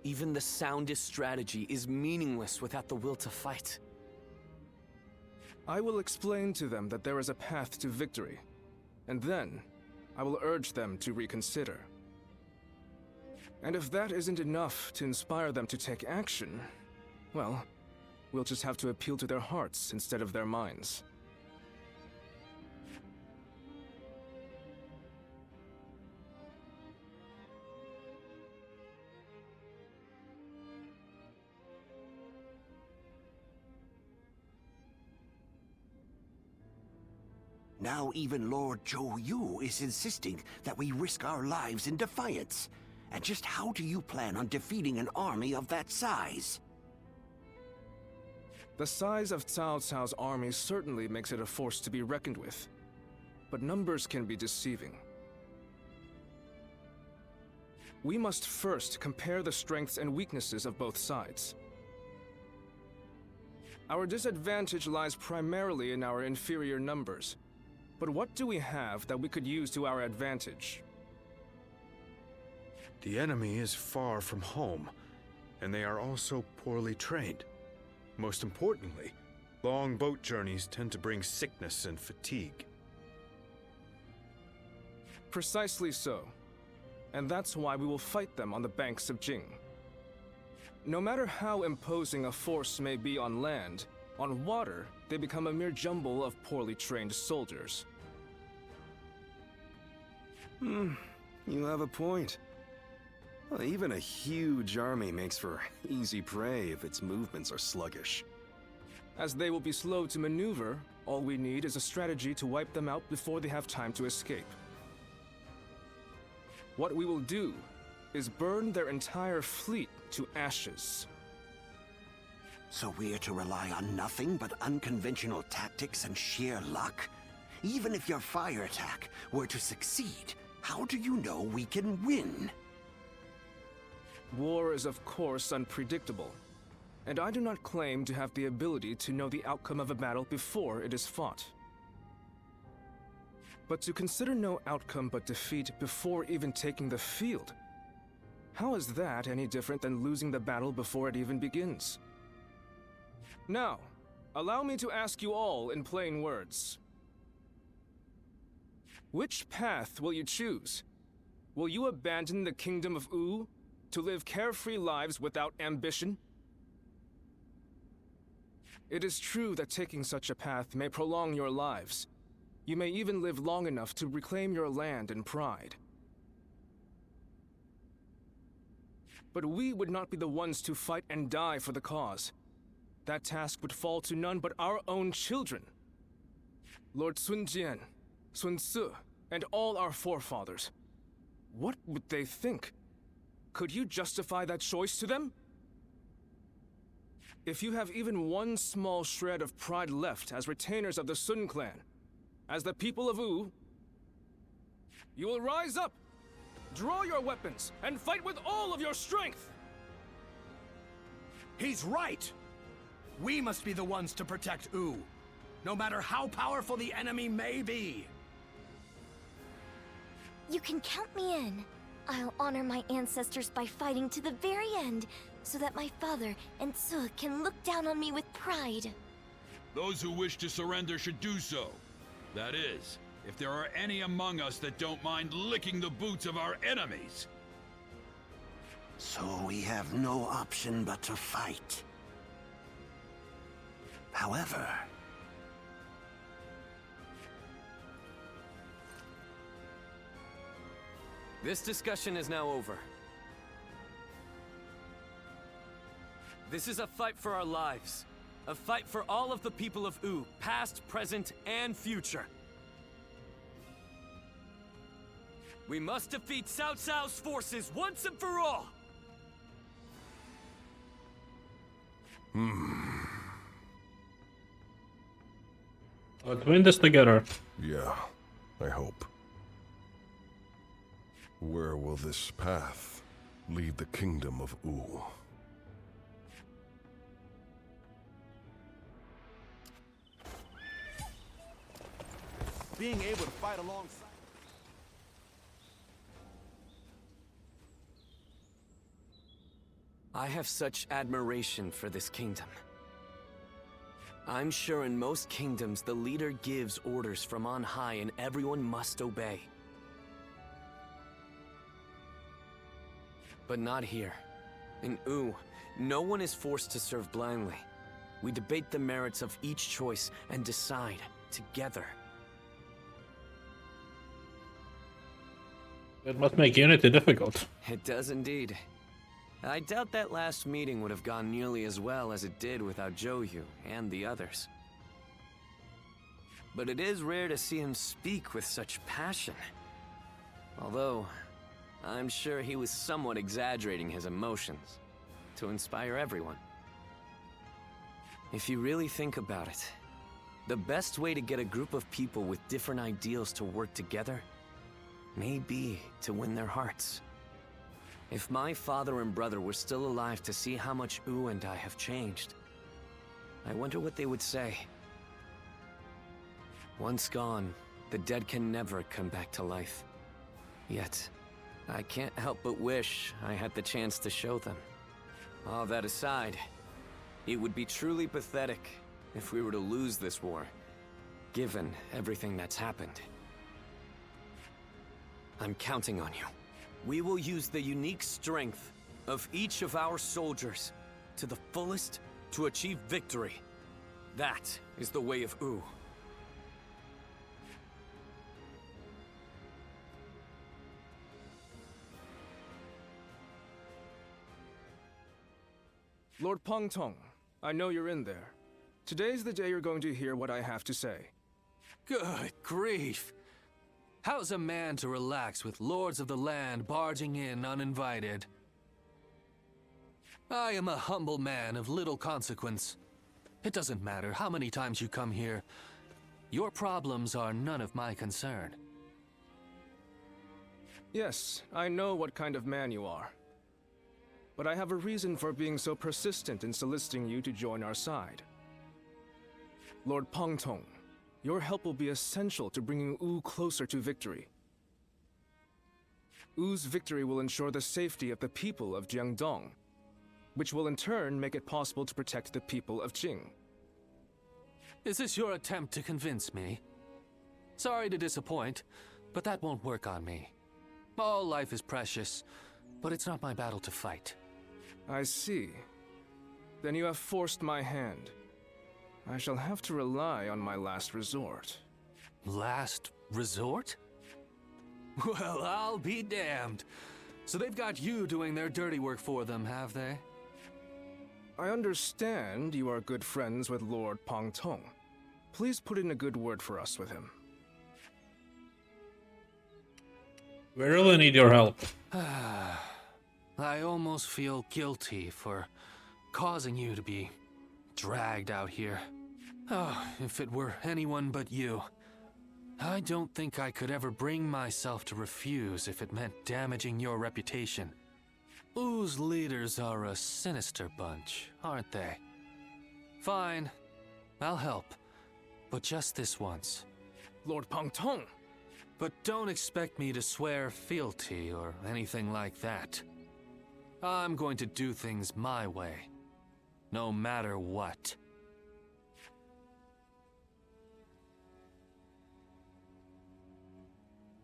Even the soundest strategy is meaningless without the will to fight. I will explain to them that there is a path to victory, and then I will urge them to reconsider. And if that isn't enough to inspire them to take action, well, we'll just have to appeal to their hearts instead of their minds. Now even Lord Zhou Yu is insisting that we risk our lives in defiance. And just how do you plan on defeating an army of that size? The size of Cao Cao's army certainly makes it a force to be reckoned with. But numbers can be deceiving. We must first compare the strengths and weaknesses of both sides. Our disadvantage lies primarily in our inferior numbers. But what do we have that we could use to our advantage? The enemy is far from home, and they are also poorly trained. Most importantly, long boat journeys tend to bring sickness and fatigue. Precisely so. And that's why we will fight them on the banks of Jing. No matter how imposing a force may be on land, on water, they become a mere jumble of poorly trained soldiers. You have a point. Well, even a huge army makes for easy prey if its movements are sluggish. As they will be slow to maneuver, all we need is a strategy to wipe them out before they have time to escape. What we will do is burn their entire fleet to ashes. So we're to rely on nothing but unconventional tactics and sheer luck? Even if your fire attack were to succeed, how do you know we can win? War is of course unpredictable, and I do not claim to have the ability to know the outcome of a battle before it is fought. But to consider no outcome but defeat before even taking the field, how is that any different than losing the battle before it even begins? Now, allow me to ask you all in plain words. Which path will you choose? Will you abandon the kingdom of U to live carefree lives without ambition? It is true that taking such a path may prolong your lives. You may even live long enough to reclaim your land and pride. But we would not be the ones to fight and die for the cause. That task would fall to none but our own children. Lord Sun Jian, Sun Ce, and all our forefathers. What would they think? Could you justify that choice to them? If you have even one small shred of pride left as retainers of the Sun clan, as the people of U, you will rise up, draw your weapons, and fight with all of your strength! He's right! We must be the ones to protect U, no matter how powerful the enemy may be. You can count me in. I'll honor my ancestors by fighting to the very end, so that my father and Ce can look down on me with pride. Those who wish to surrender should do so. That is, if there are any among us that don't mind licking the boots of our enemies. So we have no option but to fight. However... This discussion is now over. This is a fight for our lives. A fight for all of the people of U, past, present, and future. We must defeat Cao Cao's forces once and for all! Let's win this together. Yeah, I hope. Where will this path lead the kingdom of U? Being able to fight alongside... I have such admiration for this kingdom. I'm sure in most kingdoms the leader gives orders from on high and everyone must obey. But not here. In U, no one is forced to serve blindly. We debate the merits of each choice and decide together. It must make unity difficult. It does indeed. I doubt that last meeting would have gone nearly as well as it did without Zhou and the others. But it is rare to see him speak with such passion. Although, I'm sure he was somewhat exaggerating his emotions to inspire everyone. If you really think about it, the best way to get a group of people with different ideals to work together may be to win their hearts. If my father and brother were still alive to see how much U and I have changed, I wonder what they would say. Once gone, the dead can never come back to life. Yet, I can't help but wish I had the chance to show them. All that aside, it would be truly pathetic if we were to lose this war, given everything that's happened. I'm counting on you. We will use the unique strength of each of our soldiers to the fullest to achieve victory. That is the way of U. Lord Pengtong, I know you're in there. Today's the day you're going to hear what I have to say. Good grief! How's a man to relax with lords of the land barging in uninvited? I am a humble man of little consequence. It doesn't matter how many times you come here. Your problems are none of my concern. Yes, I know what kind of man you are. But I have a reason for being so persistent in soliciting you to join our side. Lord Pengtong, your help will be essential to bringing Wu closer to victory. Wu's victory will ensure the safety of the people of Jiangdong, which will in turn make it possible to protect the people of Jing. Is this your attempt to convince me? Sorry to disappoint, but that won't work on me. All life is precious, but it's not my battle to fight. I see. Then you have forced my hand. I shall have to rely on my last resort. Last resort? Well, I'll be damned. So they've got you doing their dirty work for them, have they? I understand you are good friends with Lord Pengtong. Please put in a good word for us with him. We really need your help. I almost feel guilty for causing you to be dragged out here. Oh, if it were anyone but you. I don't think I could ever bring myself to refuse if it meant damaging your reputation. Wu's leaders are a sinister bunch, aren't they? Fine, I'll help. But just this once. Lord Pengtong! But don't expect me to swear fealty or anything like that. I'm going to do things my way, no matter what.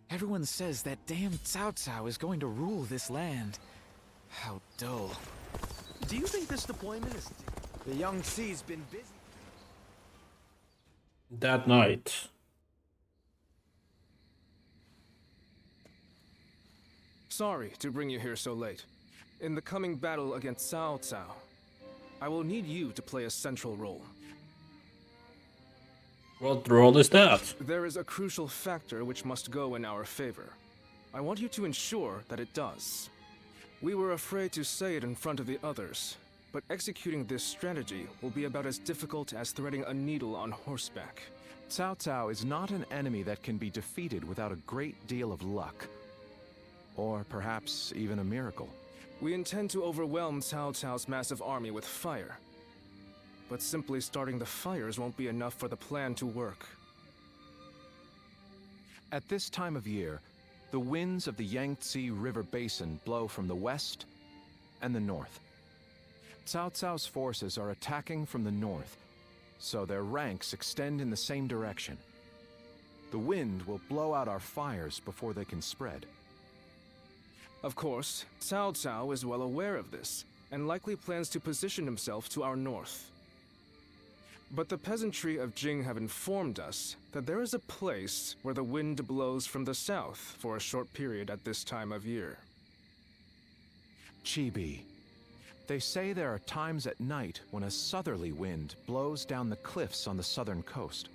Everyone says that damn Cao Cao is going to rule this land. How dull. Do you think this deployment is... The young Xi's been busy. That night. Sorry to bring you here so late. In the coming battle against Cao Cao, I will need you to play a central role. What role is that? There is a crucial factor which must go in our favor. I want you to ensure that it does. We were afraid to say it in front of the others, but executing this strategy will be about as difficult as threading a needle on horseback. Cao Cao is not an enemy that can be defeated without a great deal of luck. Or perhaps even a miracle. We intend to overwhelm Cao Cao's massive army with fire. But simply starting the fires won't be enough for the plan to work. At this time of year, the winds of the Yangtze River Basin blow from the west and the north. Cao Cao's forces are attacking from the north, so their ranks extend in the same direction. The wind will blow out our fires before they can spread. Of course, Cao Cao is well aware of this, and likely plans to position himself to our north. But the peasantry of Jing have informed us that there is a place where the wind blows from the south for a short period at this time of year. Chibi. They say there are times at night when a southerly wind blows down the cliffs on the southern coast.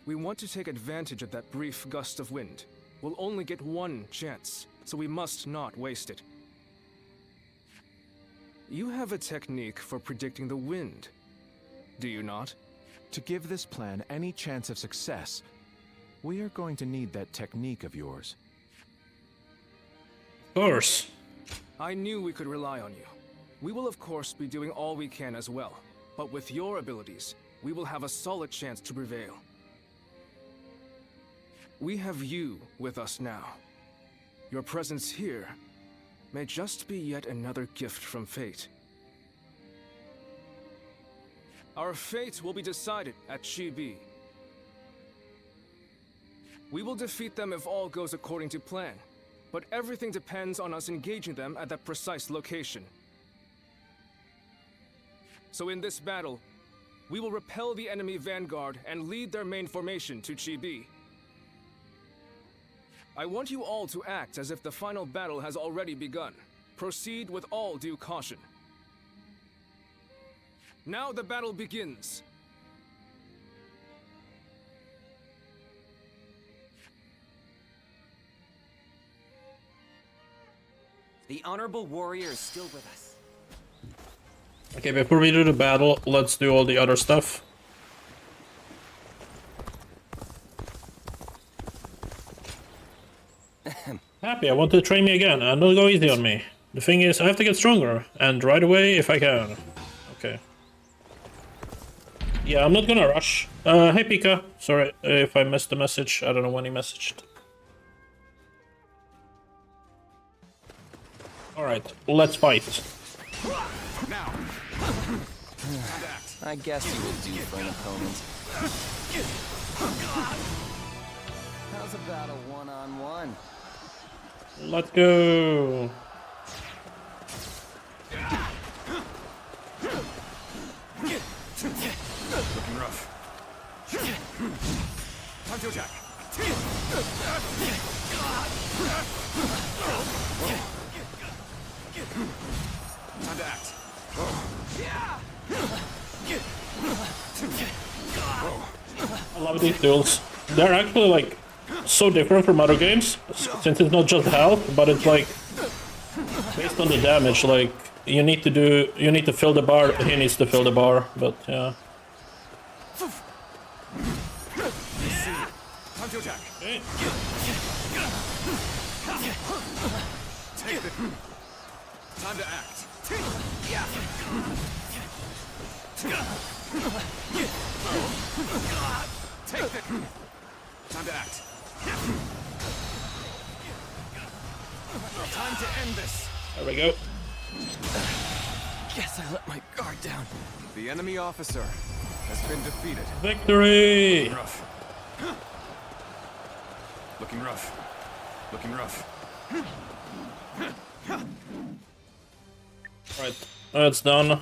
We want to take advantage of that brief gust of wind. We'll only get one chance, so we must not waste it. You have a technique for predicting the wind, do you not? To give this plan any chance of success, we are going to need that technique of yours. Of course. I knew we could rely on you. We will of course be doing all we can as well, but with your abilities, we will have a solid chance to prevail. We have you with us now. Your presence here may just be yet another gift from fate. Our fate will be decided at Chibi. We will defeat them if all goes according to plan, but everything depends on us engaging them at that precise location. So in this battle, we will repel the enemy vanguard and lead their main formation to Chibi. I want you all to act as if the final battle has already begun. Proceed with all due caution. Now the battle begins. The honorable warrior is still with us. Okay, before we do the battle, let's do all the other stuff. Happy, I want to train me again, and don't go easy on me. The thing is, I have to get stronger, and right away if I can. Okay. Yeah, I'm not gonna rush. Hey Pika, sorry if I missed the message. I don't know when he messaged. Alright, let's fight. Now. I guess you would do for an opponent. How's about a one-on-one? Let's go. Looking rough. Time to attack. Time to act. I love these duels. They're actually like so different from other games, since it's not just health, but it's like based on the damage. Like you need to fill the bar. He needs to fill the bar, but yeah. Time to attack. Okay. Take the. Time to act. Take the. Time to act. Time to end this. There we go. Guess I let my guard down. The enemy officer has been defeated. Victory! Rough. Looking rough. Looking rough. Right, that's done.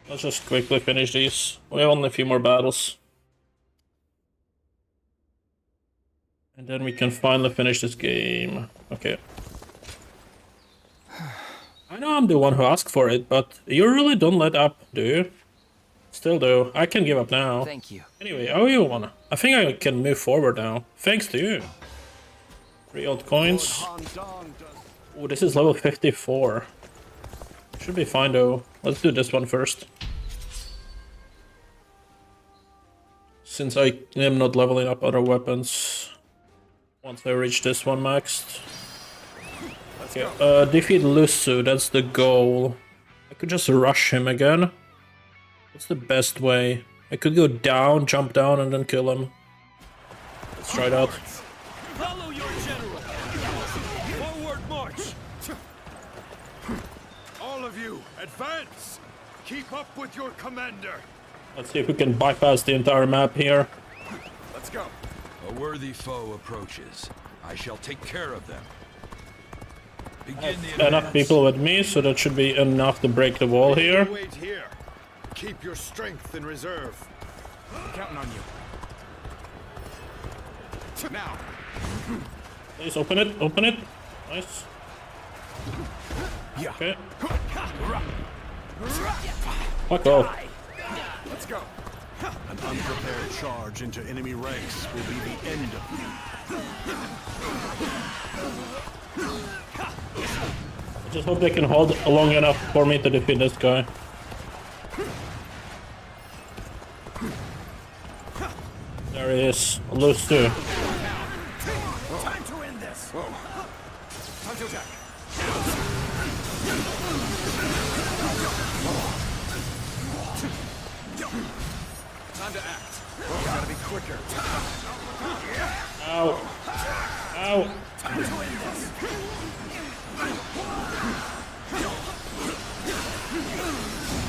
Let's just quickly finish these. We have only a few more battles. And then we can finally finish this game. Okay. I know I'm the one who asked for it, but you really don't let up, do you? Still do. I can give up now. Thank you. Anyway, I owe you one. I think I can move forward now. Thanks to you. 3 old coins. Oh, this is level 54. Should be fine though. Let's do this one first. Since I am not leveling up other weapons. Once I reach this one maxed. Okay, defeat Lusu, that's the goal. I could just rush him again. What's the best way? I could go down, jump down, and then kill him. Let's try that. Follow your general. Forward march. All of you, advance. Keep up with your commander. Let's see if we can bypass the entire map here. Let's go. A worthy foe approaches. I shall take care of them. Begin the Enough people with me, so that should be enough to break the wall here. Wait here. Keep your strength in reserve. I'm counting on you. Now. Please open it, open it. Nice. Yeah. Okay. Fuck off. Let's go. An unprepared charge into enemy ranks will be the end of you. I just hope they can hold long enough for me to defeat this guy. There he is. Lose too. Time to end this. Time to attack. Time to act. Gotta be quicker. Ow. Ow. Time to end this.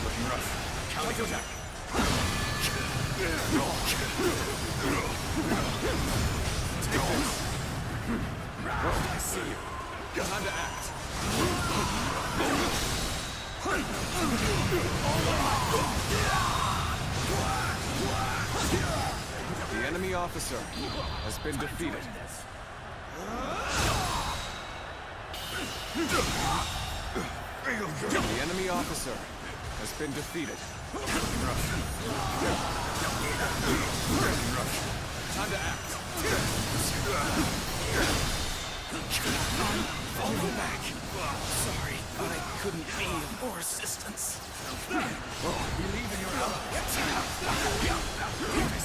Looking rough. Time to attack. Take this. I see you. Time to act. The enemy officer has been defeated. The enemy officer has been defeated. Time to act. Fall back. Sorry, but I couldn't be of more assistance.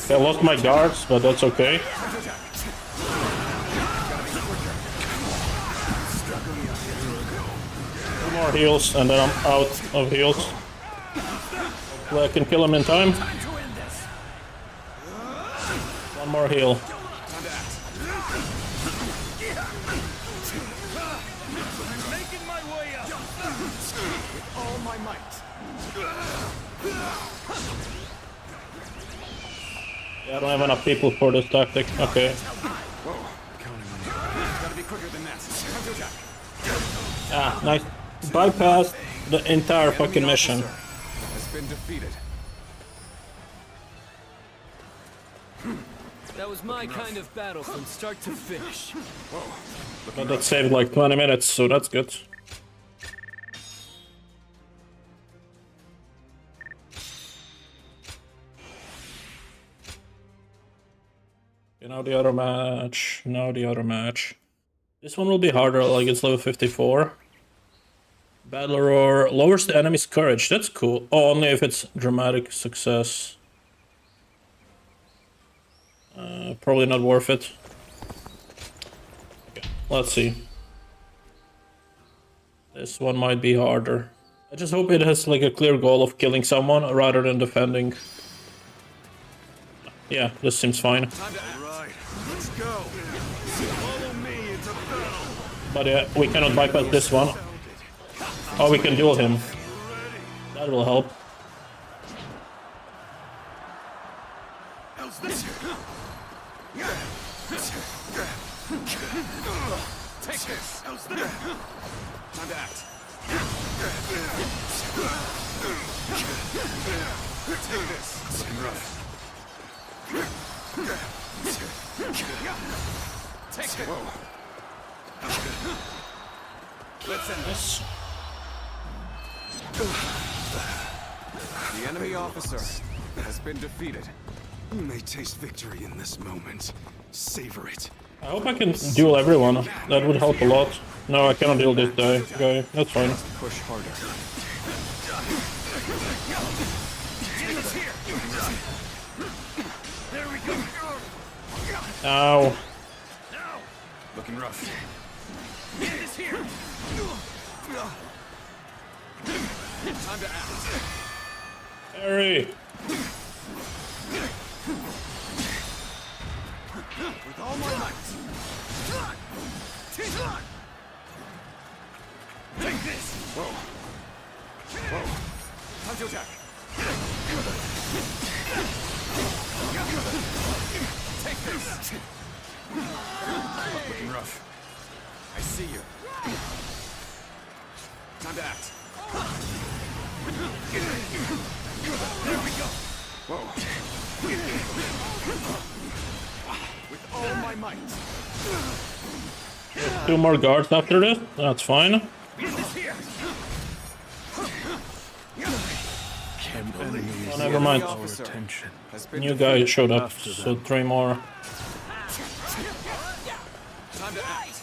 I lost my guards, but that's okay. Two more heals, and then I'm out of heals. Hopefully I can kill him in time. One more heal. Making my way up. With all my might. Yeah, I don't have enough people for this tactic. Okay. Gotta be quicker than that. Ah, nice. Bypassed the entire fucking mission. Has been defeated. That was my kind of battle from start to finish. But that saved like 20 minutes, so that's good. Okay, now the other match. Now the other match. This one will be harder, like it's level 54. Battle Roar lowers the enemy's courage. That's cool. Oh, only if it's dramatic success. Probably not worth it. Okay, let's see. This one might be harder. I just hope it has like a clear goal of killing someone rather than defending. Yeah, this seems fine. Alright, let's go. Follow me into battle. But yeah, we cannot bypass this one. Oh, we can duel him. That will help. How's this? Take this. How's this? Time to act. Take this. Looking rough. Take it. Whoa. Let's end this. The enemy officer has been defeated. You may taste victory in this moment. Savor it. I hope I can duel everyone. That would help a lot. No, I cannot duel this guy. That's fine. Push harder. There we go. Ow. Looking rough. Hand is here. Time to act. Harry. With all my might. Take this. Whoa. Whoa. Time to attack. Take this. Looking rough. I see you. Time to act. There we go. Whoa. With all my might. Two more guards after this. That's fine. Oh, never mind. New guy showed up, so 3 more. Time to act.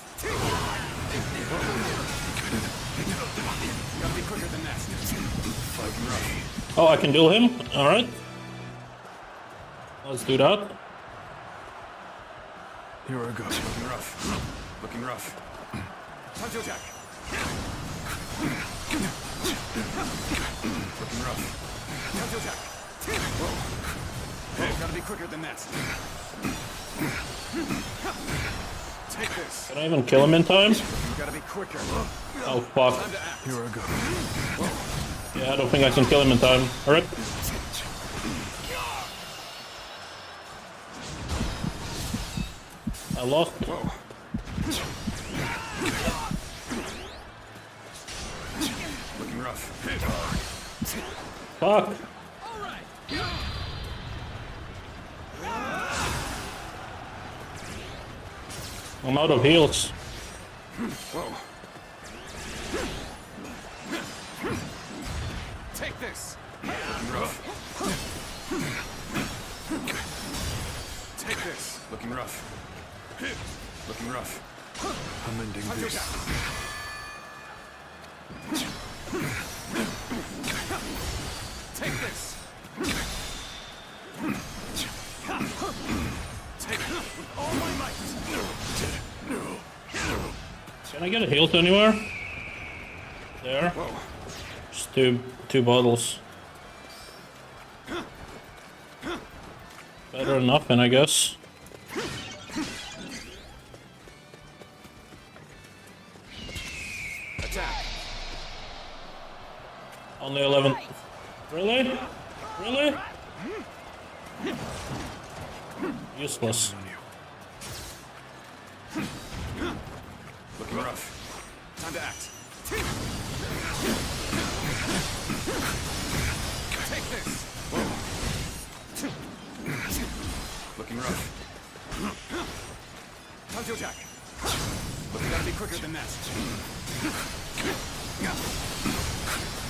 Gotta be quicker than that. Oh, I can duel him? Alright. Let's do that. Here I go. Looking rough. Looking rough. Time to attack. Looking rough. Time to attack. Whoa. Hey, gotta be quicker than that. Take this. Can I even kill him in time? You gotta be quicker. Oh, fuck. Here I go. Yeah, I don't think I can kill him in time. Alright. I lost. Whoa. Looking rough. Fuck. I'm out of heals. Whoa. Take this. Looking rough. Take this. Looking rough. Looking rough. I'm ending this. Take this. Take it with all my might. Can I get a health anywhere? There. Just two bottles. Better than nothing, I guess. Attack. Only 11. Really? Really? Useless. Looking rough. Time to act. Take this. Looking rough. Time to attack. But we gotta be quicker than that.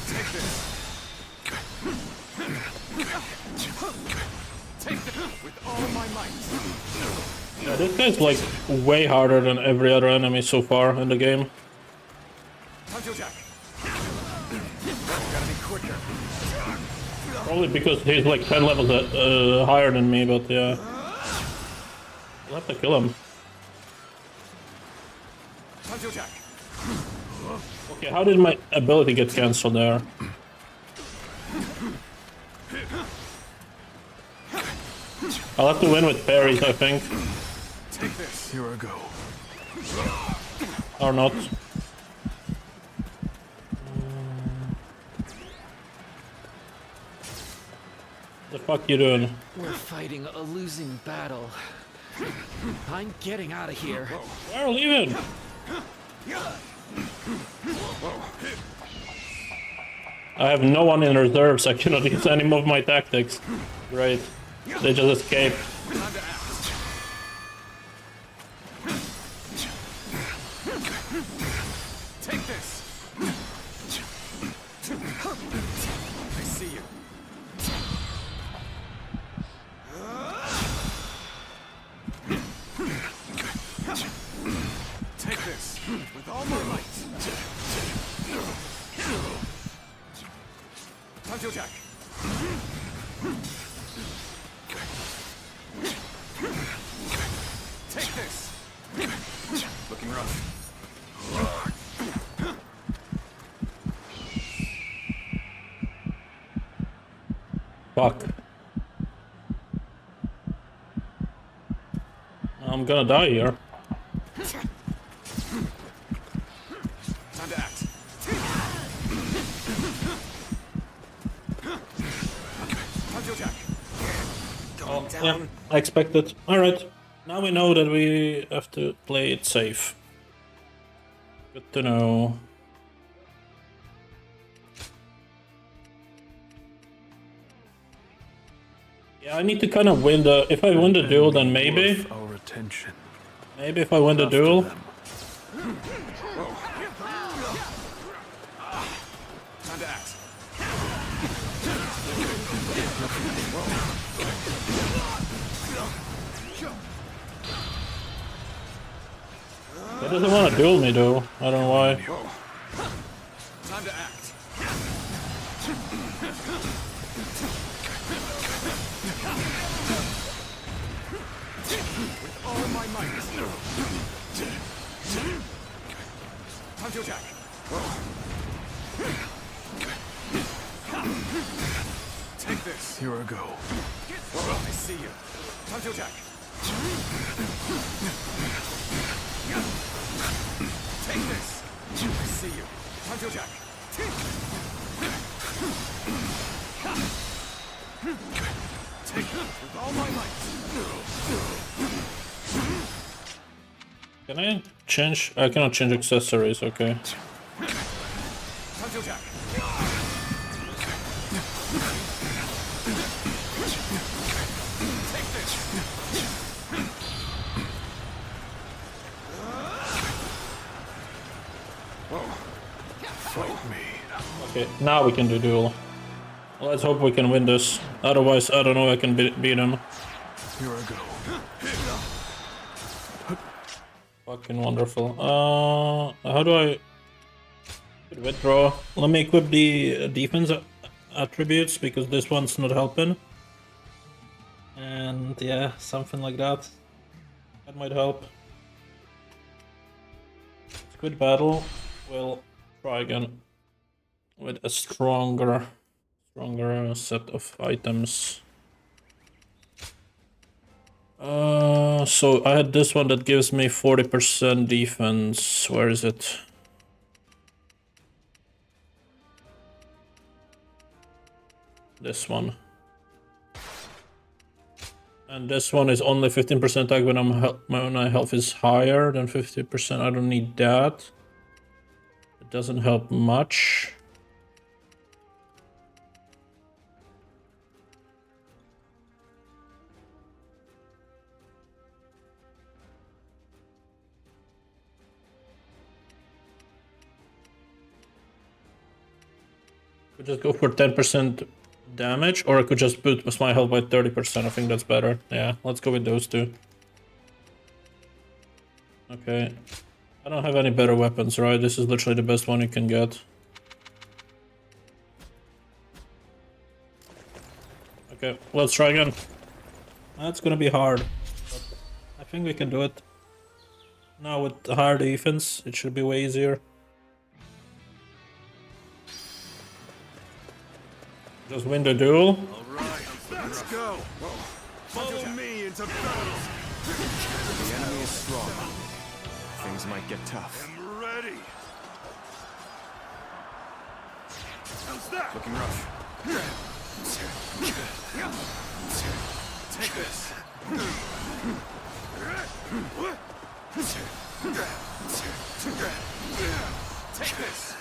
Take this. Take this with all my might. Yeah, this guy's like way harder than every other enemy so far in the game. Time to attack. Gotta be quicker. Probably because he's like 10 levels higher than me, but yeah. I'll have to kill him. Time to attack. Okay, how did my ability get cancelled there? I'll have to win with parries, I think. Take this. Here I go. Or not. The fuck you doing? We're fighting a losing battle. I'm getting out of here. We're leaving. I have no one in reserves. I cannot use any of my tactics. Great. They just escaped. Take this. I see you. Take this with all my might. Time to attack. Take this. Looking rough. Fuck. I'm gonna die here. Time to act. Time to attack. Oh, yeah, I expected. Alright. Now we know that we have to play it safe. Good to know. Yeah, I need to kind of win the... If I win the duel, then maybe... Our attention. Maybe if I win the duel... Time to act. He doesn't want to duel me though. I don't know why. Time to act. With all my might. Time to attack. Take this. Here I go. I see you. Time to attack. Take this. I see you. Time to attack. Take it with all my might. Can I change? I cannot change accessories, okay. Time to attack. Take this. Fight me. Okay, now we can do duel. Let's hope we can win this. Otherwise, I don't know I can beat him. Here I go. Fucking wonderful. How do I withdraw? Let me equip the defense attributes because this one's not helping. And yeah, something like that. That might help. It's good battle. We'll try again with a stronger set of items. So I had this one that gives me 40% defense. Where is it? This one. And this one is only 15% attack when my health is higher than 50%. I don't need that. It doesn't help much. Could just go for 10% damage, or I could just boost my health by 30%. I think that's better. Yeah, let's go with those two. Okay. I don't have any better weapons, right? This is literally the best one you can get. Okay, let's try again. That's gonna be hard, but I think we can do it. Now with the higher defense, it should be way easier. Just win the duel. Alright, let's go. Follow me into battle. The enemy is strong. Things might get tough. I'm ready. How's that? Looking rough. Take this. Take this.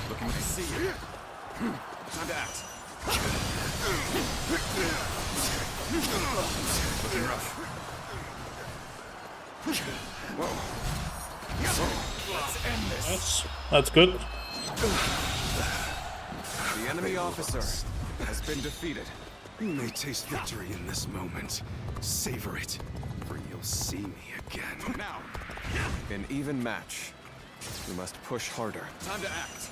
Looking to see you. Time to act. Looking rough. Whoa. Let's end this. That's good. The enemy officer has been defeated. You may taste victory in this moment. Savor it, for you'll see me again. Now, an even match. We must push harder. Time to act.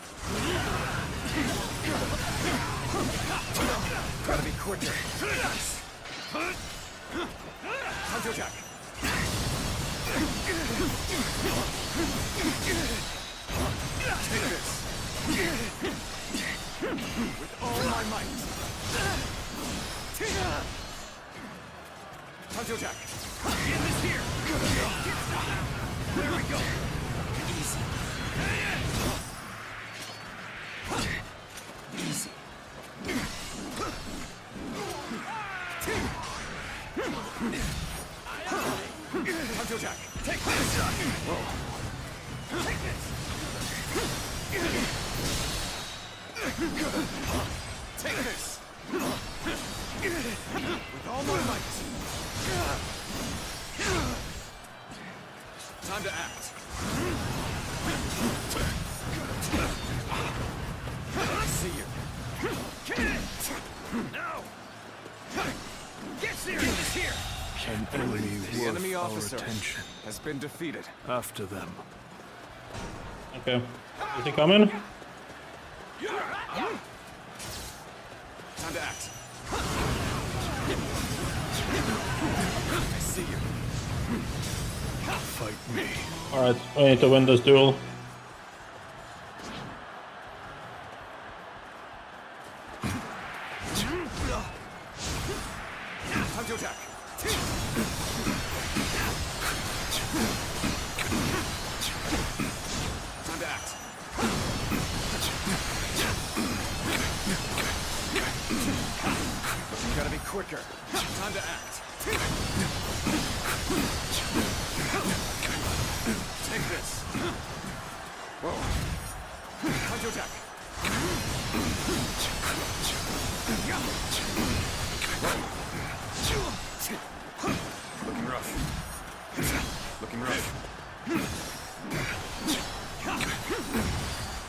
Gotta be quicker. Hunter Jack. Take this. With all my might. Hunter Jack. Get this here. There we go. Easy. Easy. Hunter Jack, take this. Take this. Take this. With all my might. Time to act. I see you. Now. Get serious here. An enemy The worth enemy our officer attention. has been defeated. After them. Okay. Is he coming? Time to act. I see you. Fight me. Alright, we need to win this duel. Hunter Jack. Time to act. You gotta be quicker. Time to act. Take this. Whoa. Hunter Jack. Looking rough. Looking rough.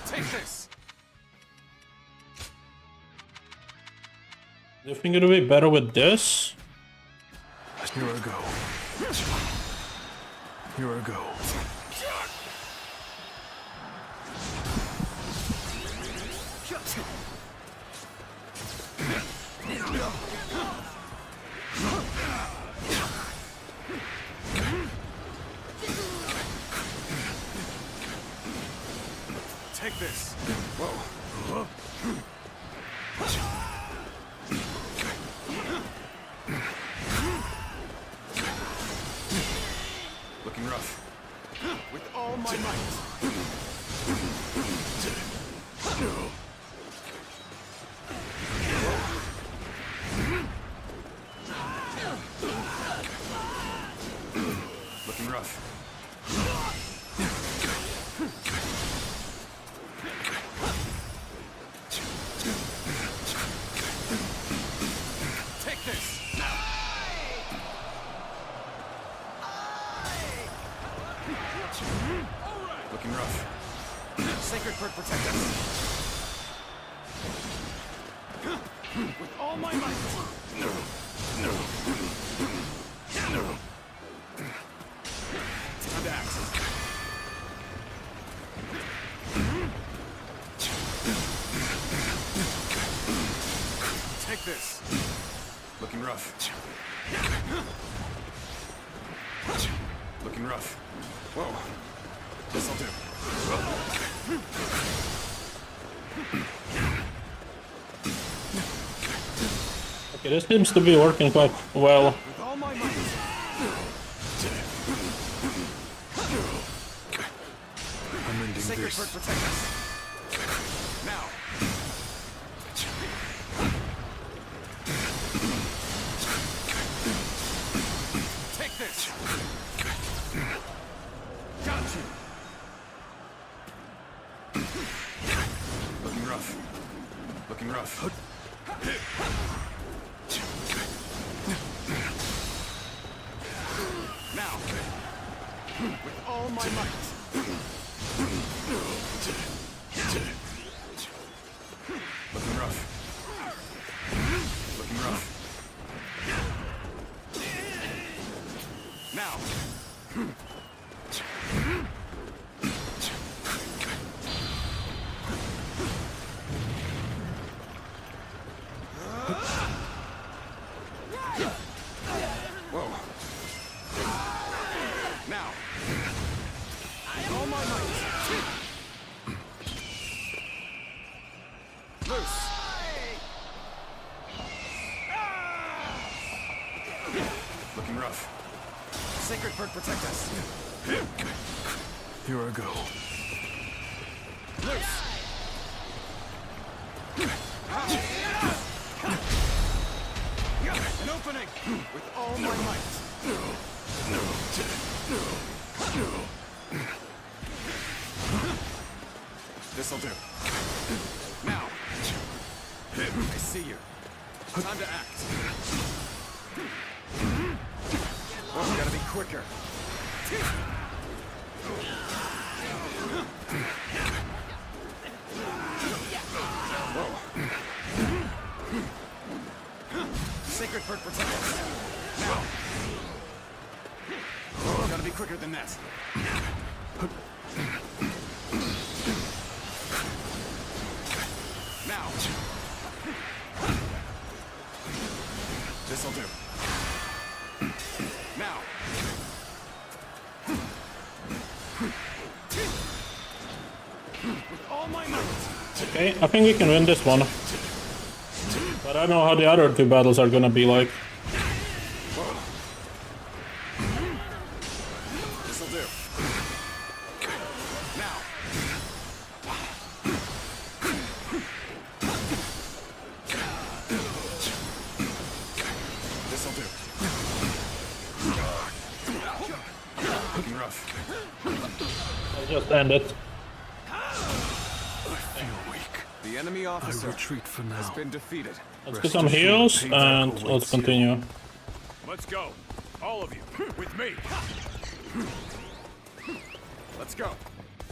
Take this. Do you think it'll be better with this? Here I go. Here I go. Take this. Whoa. Looking rough. With all my might. Looking rough. Take this. Looking rough. Sacred Bird, protect us. With all my might. Time to act. Take this. Looking rough. Looking rough. Whoa. This'll do. Okay, this seems to be working quite well. With all my might. I'm ending Sacred this. Bird, protect us. Now. Take this. Got you. Looking rough. Looking rough. Now. With all my might. Looking rough. Looking rough. Now. Whoa. Now. All my might. Loose. Looking rough. Sacred Bird, protect us. Here I go. Loose. An opening with all my might. This'll do. Now. I see you. Time to act. Oh, gotta be quicker. Whoa. Sacred Bird, protect us. Now. Oh, gotta be quicker than that. Now. This'll do. Now. With all my might. Okay, I think we can win this one. But I don't know how the other two battles are gonna be like. This'll do. Now. This'll do. Looking rough. I'll just end it. The enemy officer retreat for now. has been defeated. Let's get some heals and let's continue. Let's go. All of you, with me. Let's go.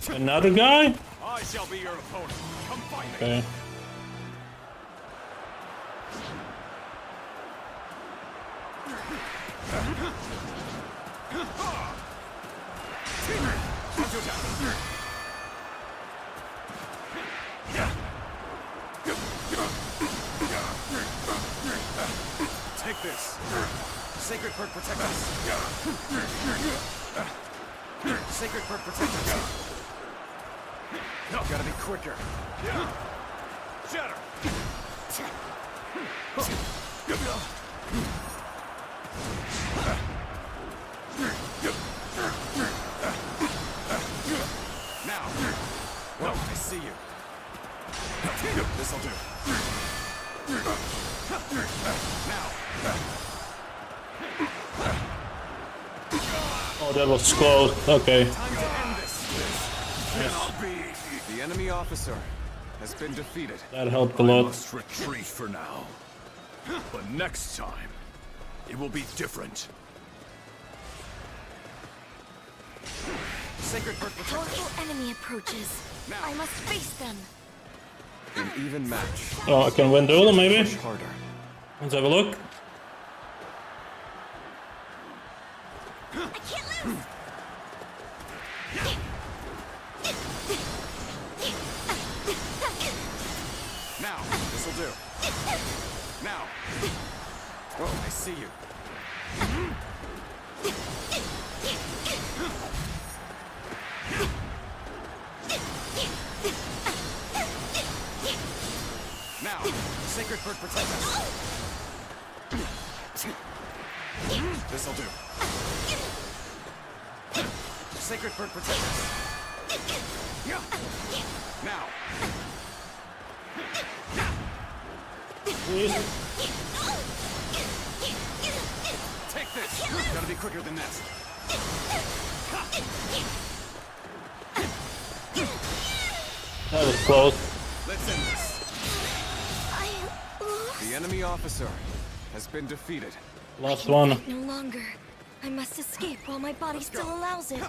Another guy? I shall be your opponent. Come fight me. Okay. Take this. Sacred Bird, protect us. Sacred Bird, protect us. Gotta be quicker. Shatter. Now. Whoa, I see you. This'll do. Now. Oh, that was close. Okay. Time to end this. Cannot be. The enemy officer has been defeated. That helped a I lot. must retreat for now. But next time, it will be different. Sacred Bird, protect us. Powerful enemy approaches. I must face them. An even match. Oh, I can win duel maybe? Push harder. Let's have a look. I can't lose. Now, this'll do. Now. Whoa, I see you. Now, Sacred Bird, protect us. This'll do. Sacred Bird, protect us. Now. Take this. Gotta be quicker than that. That was close. Let's end this. The enemy officer has been defeated. Last one. No longer. I must escape while my body still allows it.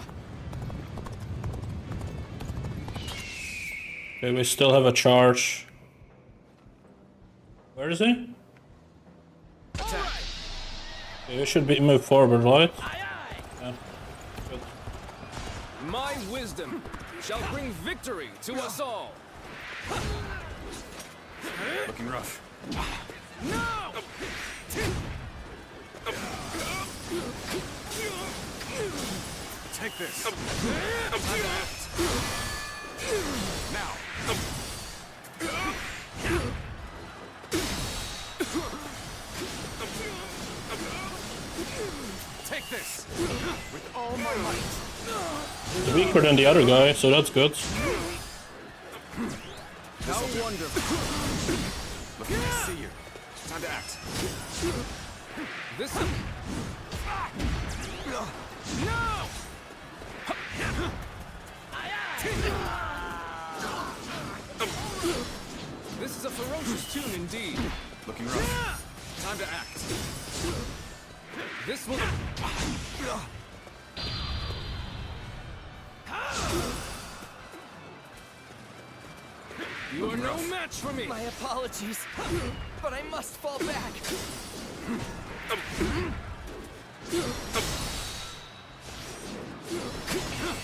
Okay, we still have a charge. Where is he? Okay, we should be move forward, right? Yeah. Good. My wisdom shall bring victory to us all. Looking rough. No! Take this. Now. Take this with all my might. He's weaker than the other guy, so that's good. How wonderful. Look, I see you. Time to act. This. No! This is a ferocious tune indeed. Looking rough. Time to act. This will. You are no match for me. My apologies, but I must fall back.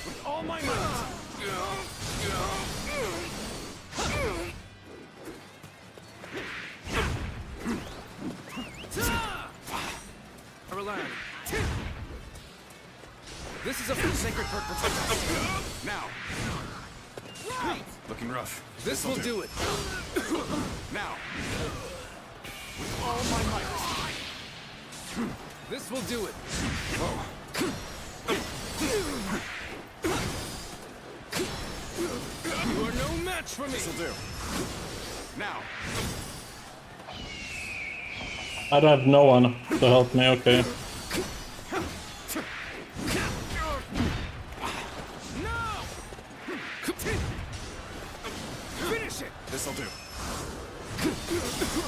With all my might. This is a Sacred Bird, protect us. Now. Looking rough. This will do it. Now. With all my might. This will do it. Whoa. You are no match for me. This'll do. Now. I don't have no one to help me, okay. Finish it. This'll do.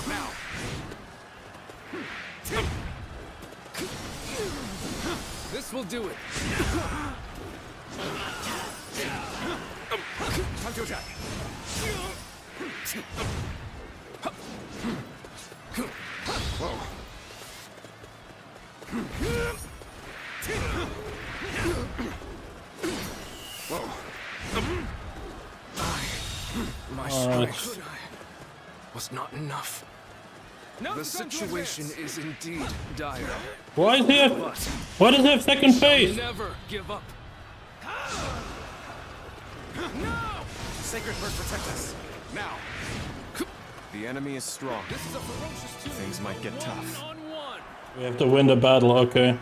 Now. This will do it. Time to attack. Whoa. Whoa. My Alright. strength was not enough. The situation is indeed dire. Why does he have? Why does he have second phase? Never give up. No! Sacred Bird, protect us. Now. The enemy is strong. Things might get tough. We have to win the battle. Okay.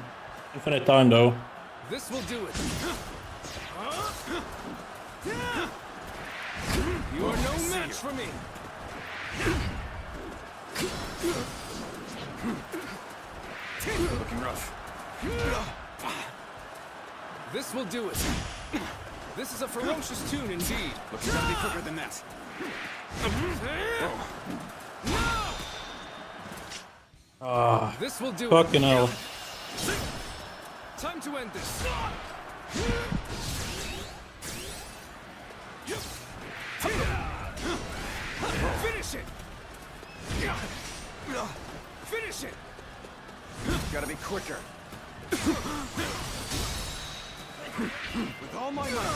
Infinite time though. This will do it. You are no match for me. Looking rough. This will do it. This is a ferocious tune indeed. Looks gotta be quicker than that. Ah. This will do Fucking hell. Time to end this. Finish it. Finish it. Gotta be quicker. With all my might.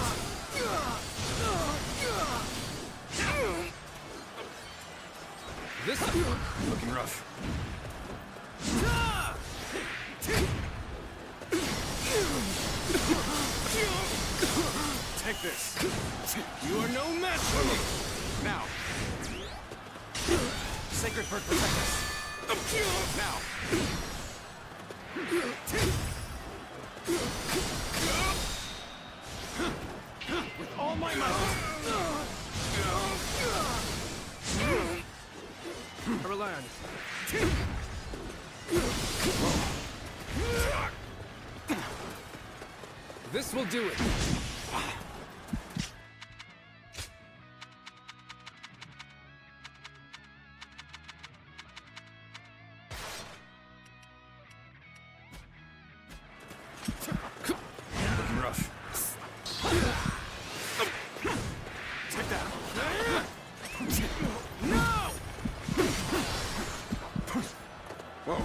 This looking rough. Take this. You are no match for me. Now. Sacred Bird, protect us. Now. With all my might. I rely on you. This will do it. Looking rough. Take that. No! Whoa.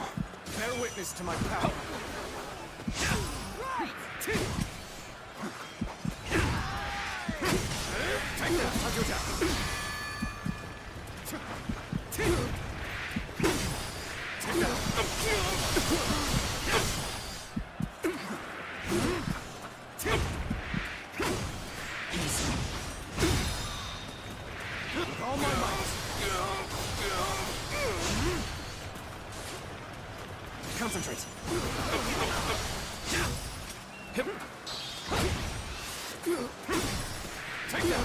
Bear witness to my power. Take that. Touch your down. Take that. Easy. With all my might. Concentrate. Hip. Take that.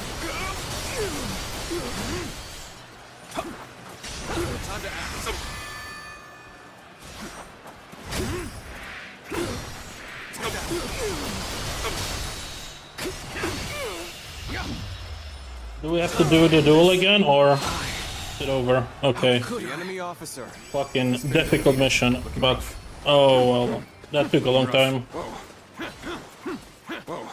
Time to act. Take that. Do we have to do the duel again or is it over? Okay. The enemy officer. Fucking difficult mission, but oh well, that took a long time. Whoa. Whoa.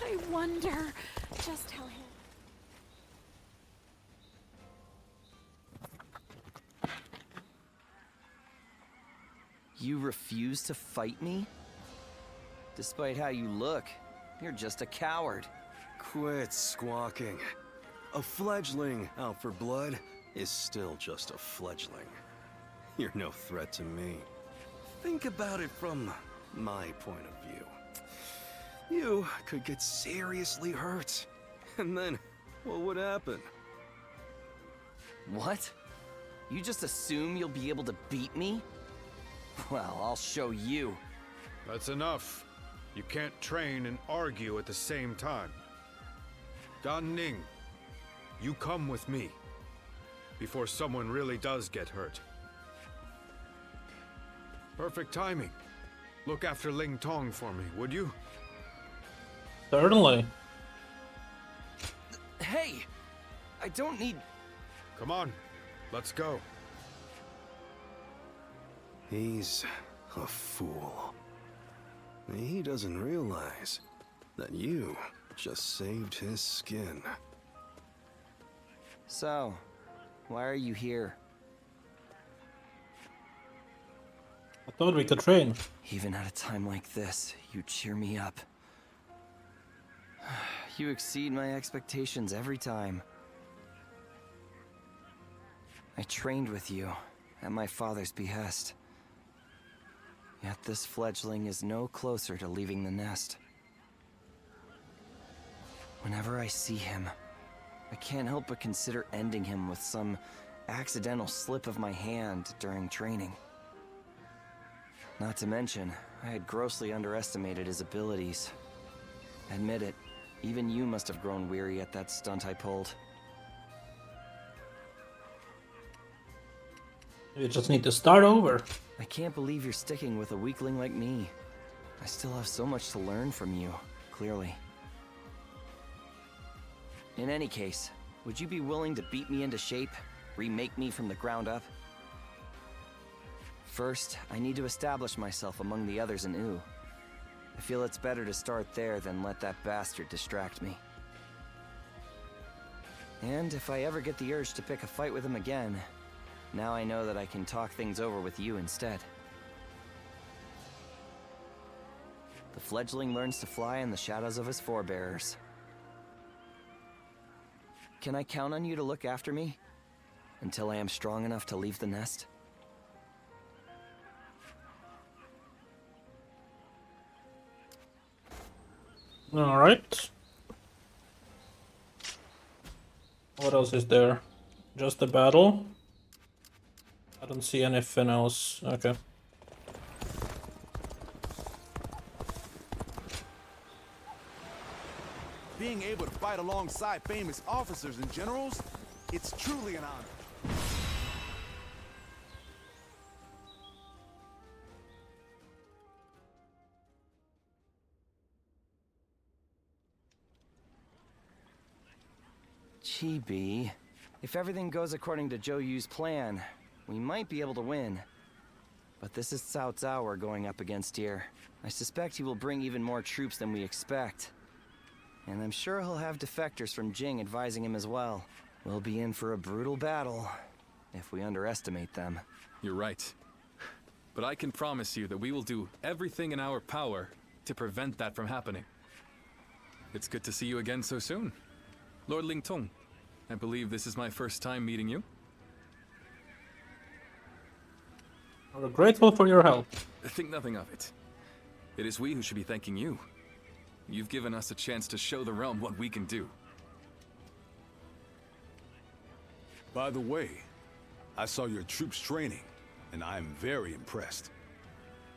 I wonder just how. You refuse to fight me? Despite how you look, you're just a coward. Quit squawking. A fledgling out for blood is still just a fledgling. You're no threat to me. Think about it from my point of view. You could get seriously hurt, and then what would happen? What? You just assume you'll be able to beat me? Well, I'll show you. That's enough. You can't train and argue at the same time. Dan Ning, you come with me before someone really does get hurt. Perfect timing. Look after Ling Tong for me, would you? Certainly. Hey! I don't need... Come on, let's go. He's a fool. He doesn't realize that you just saved his skin. So, why are you here? I thought we could train. Even at a time like this, you cheer me up. You exceed my expectations every time. I trained with you, at my father's behest. Yet this fledgling is no closer to leaving the nest. Whenever I see him, I can't help but consider ending him with some accidental slip of my hand during training. Not to mention, I had grossly underestimated his abilities. Admit it, even you must have grown weary at that stunt I pulled. You just need to start over. I can't believe you're sticking with a weakling like me. I still have so much to learn from you, clearly. In any case, would you be willing to beat me into shape? Remake me from the ground up? First, I need to establish myself among the others in U. I feel it's better to start there than let that bastard distract me. And if I ever get the urge to pick a fight with him again, now I know that I can talk things over with you instead. The fledgling learns to fly in the shadows of his forebears. Can I count on you to look after me? Until I am strong enough to leave the nest? Alright. What else is there? Just the battle? I don't see anything else. Okay. Being able to fight alongside famous officers and generals, it's truly an honor. Chibi, if everything goes according to Zhou Yu's plan, we might be able to win. But this is Cao Cao we're going up against here. I suspect he will bring even more troops than we expect. And I'm sure he'll have defectors from Jing advising him as well. We'll be in for a brutal battle, if we underestimate them. You're right. But I can promise you that we will do everything in our power to prevent that from happening. It's good to see you again so soon. Lord Lingtong, I believe this is my first time meeting you. We're grateful for your help. Think nothing of it. It is we who should be thanking you. You've given us a chance to show the realm what we can do. By the way, I saw your troops training, and I am very impressed.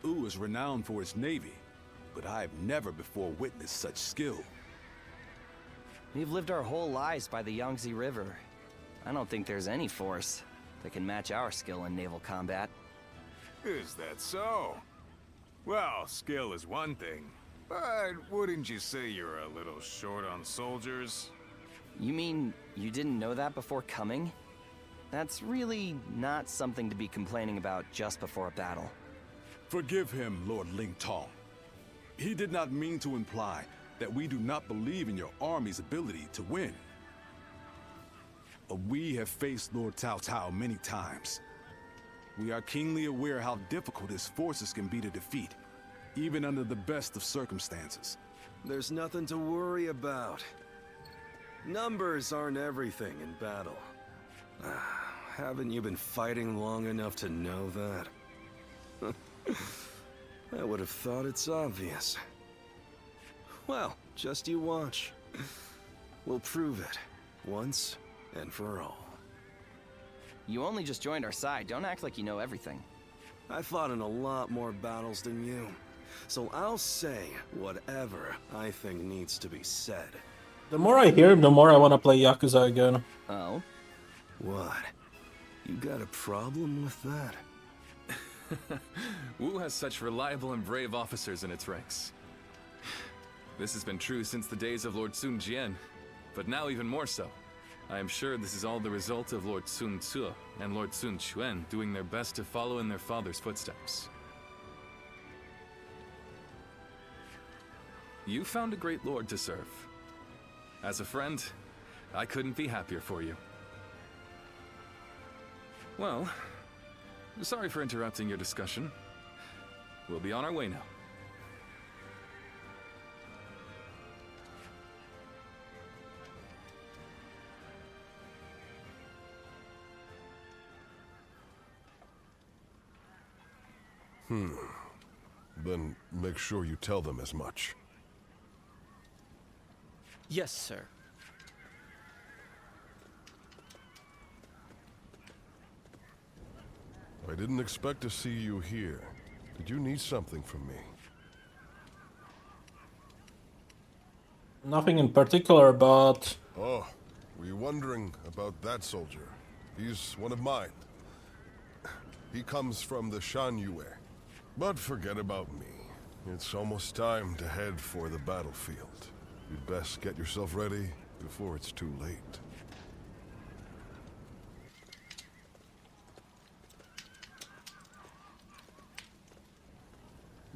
U is renowned for its navy, but I have never before witnessed such skill. We've lived our whole lives by the Yangtze River. I don't think there's any force that can match our skill in naval combat. Is that so? Well, skill is one thing, but wouldn't you say you're a little short on soldiers? You mean you didn't know that before coming? That's really not something to be complaining about just before a battle. Forgive him, Lord Lingtong. He did not mean to imply that we do not believe in your army's ability to win. We have faced Lord Cao Cao many times. We are keenly aware how difficult his forces can be to defeat, even under the best of circumstances. There's nothing to worry about. Numbers aren't everything in battle. Haven't you been fighting long enough to know that? I would have thought it's obvious. Well, just you watch. We'll prove it, once and for all. You only just joined our side. Don't act like you know everything. I fought in a lot more battles than you, so I'll say whatever I think needs to be said. The more I hear him, the more I want to play Yakuza again. Oh? What? You got a problem with that? Wu has such reliable and brave officers in its ranks. This has been true since the days of Lord Sun Jian, but now even more so. I am sure this is all the result of Lord Sun Ce and Lord Sun Quan doing their best to follow in their father's footsteps. You found a great lord to serve. As a friend, I couldn't be happier for you. Well, sorry for interrupting your discussion. We'll be on our way now. Then make sure you tell them as much. Yes, sir. I didn't expect to see you here. Did you need something from me? Nothing in particular, but... Oh, were you wondering about that soldier? He's one of mine. He comes from the Shan Yue. But forget about me. It's almost time to head for the battlefield. You'd best get yourself ready before it's too late.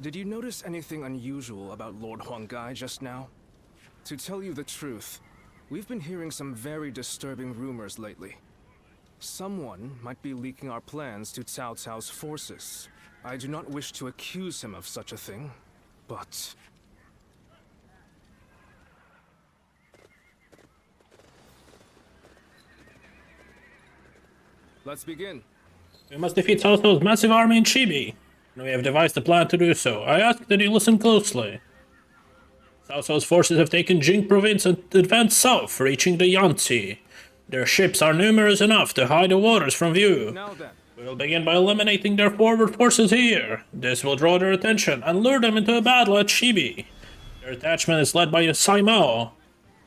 Did you notice anything unusual about Lord Huanggai just now? To tell you the truth, we've been hearing some very disturbing rumors lately. Someone might be leaking our plans to Cao Cao's forces. I do not wish to accuse him of such a thing, but... Let's begin. We must defeat Cao Cao's massive army in Chibi. And we have devised a plan to do so. I ask that you listen closely. Cao Cao's forces have taken Jing province and advanced south, reaching the Yangtze. Their ships are numerous enough to hide the waters from view. Now then. We will begin by eliminating their forward forces here. This will draw their attention and lure them into a battle at Chibi. Their detachment is led by Sai Mao,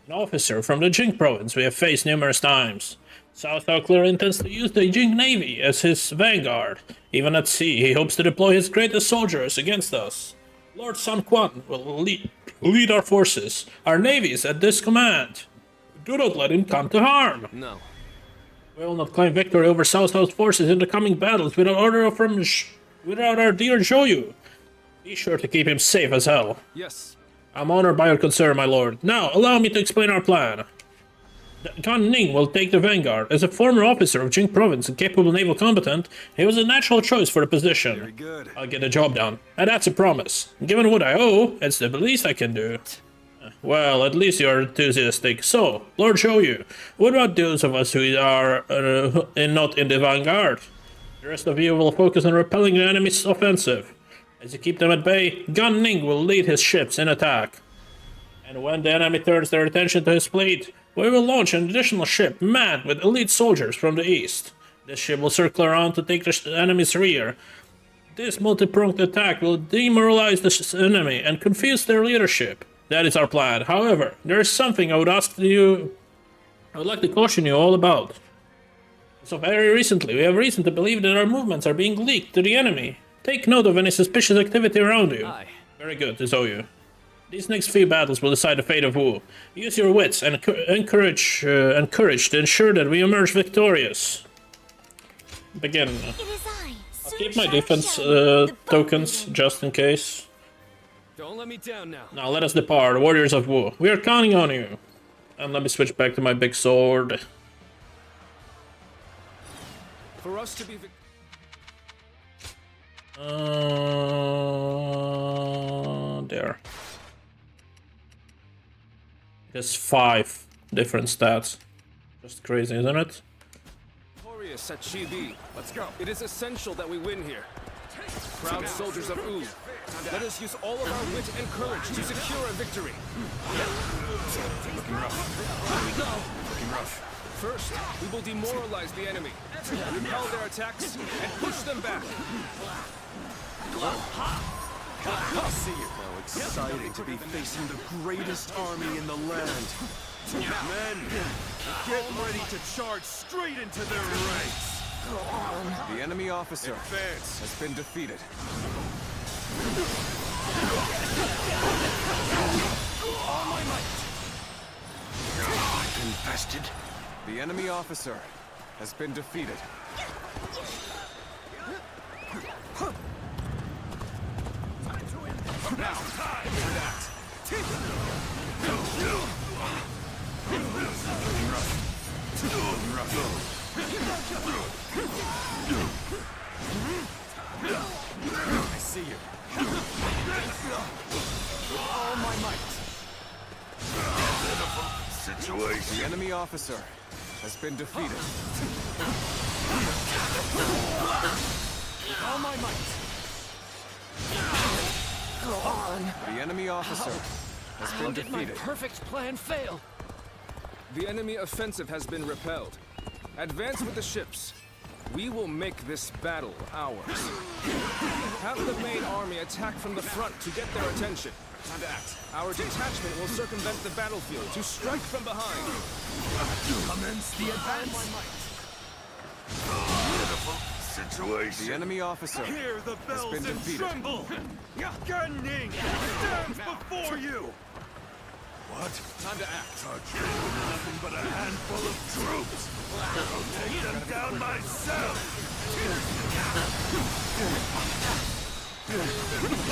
an officer from the Jing province we have faced numerous times. Cao Cao clearly intends to use the Jing Navy as his vanguard. Even at sea, he hopes to deploy his greatest soldiers against us. Lord Sun Quan will lead our forces. Our navy is at this command. Do not let him come to harm. No. We will not claim victory over Cao Cao's forces in the coming battles without without our dear Zhou. Be sure to keep him safe as hell. Yes. I'm honored by your concern, my lord. Now, allow me to explain our plan. Gan Ning will take the vanguard. As a former officer of Jing province and capable naval combatant, he was a natural choice for the position. Very good. I'll get the job done, and that's a promise. Given what I owe, it's the least I can do. Well, at least you are enthusiastic. So, Lord Zhou, what about those of us who are not in the vanguard? The rest of you will focus on repelling the enemy's offensive. As you keep them at bay, Gan Ning will lead his ships in attack. And when the enemy turns their attention to his fleet, we will launch an additional ship manned with elite soldiers from the east. This ship will circle around to take the enemy's rear. This multi-pronged attack will demoralize the enemy and confuse their leadership. That is our plan. However, there is something I would like to caution you all about. So very recently, we have reason to believe that our movements are being leaked to the enemy. Take note of any suspicious activity around you. Aye. Very good, Zhou. These next few battles will decide the fate of Wu. Use your wits and courage to ensure that we emerge victorious. Begin. I'll keep my defense tokens just in case. Don't let me down now. Now let us depart, warriors of Wu. We are counting on you. And let me switch back to my big sword. For us to be there. It has 5 different stats. Just crazy, isn't it? victorious at Chibi. Let's go. It is essential that we win here. Proud soldiers of Wu, let us use all of our wit and courage to secure a victory. Looking rough. Here we go. Looking rough. First, we will demoralize the enemy, repel their attacks, and push them back. I see it. How exciting to be facing the greatest army in the land. Men, get ready to charge straight into their ranks. The enemy officer has been defeated. All my might. Infested. The enemy officer has been defeated. Now, time for that. I see you. All my might. Situation. The enemy officer has been defeated. All my might. Go on. The enemy officer has been Did my defeated. perfect plan fail? The enemy offensive has been repelled. Advance with the ships. We will make this battle ours. Have the main army attack from the front to get their attention. Time to act. Our detachment will circumvent the battlefield to strike from behind. Commence the advance. The enemy officer Hear the has bells been and defeated. tremble. Gunning stands before you. What? Time to act. Nothing but a handful of troops. I'll take them down myself.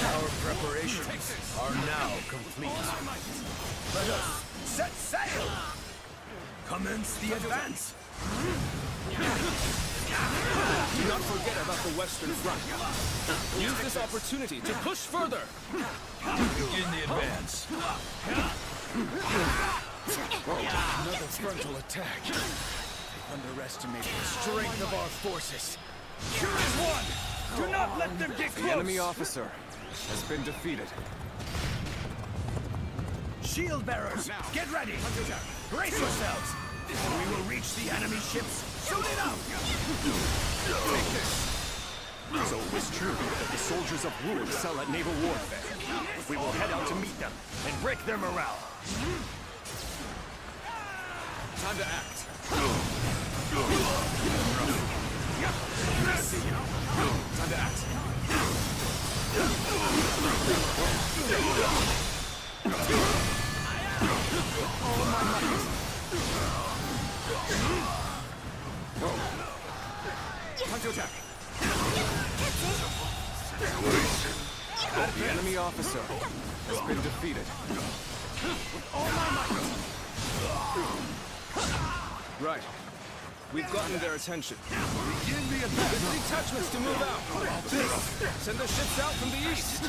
Our preparations are now complete. Let us set sail. Commence the advance. Do not forget about the Western Front. Use this opportunity to push further. Begin the advance. Another frontal attack. They underestimated the strength of our forces. Here is one. Do not let them get close. The enemy officer has been defeated. Shield bearers, get ready. Brace yourselves. We will reach the enemy ships. Shoot it up. Take this. It's always true that the soldiers of Wu excel at naval warfare. We will head out to meet them and break their morale. Time to act. Time to act. All my might. Time to attack. The enemy officer has been defeated. All my might. Right. We've gotten their attention. Begin the advance. Get the detachments to move out. Send the ships out from the east.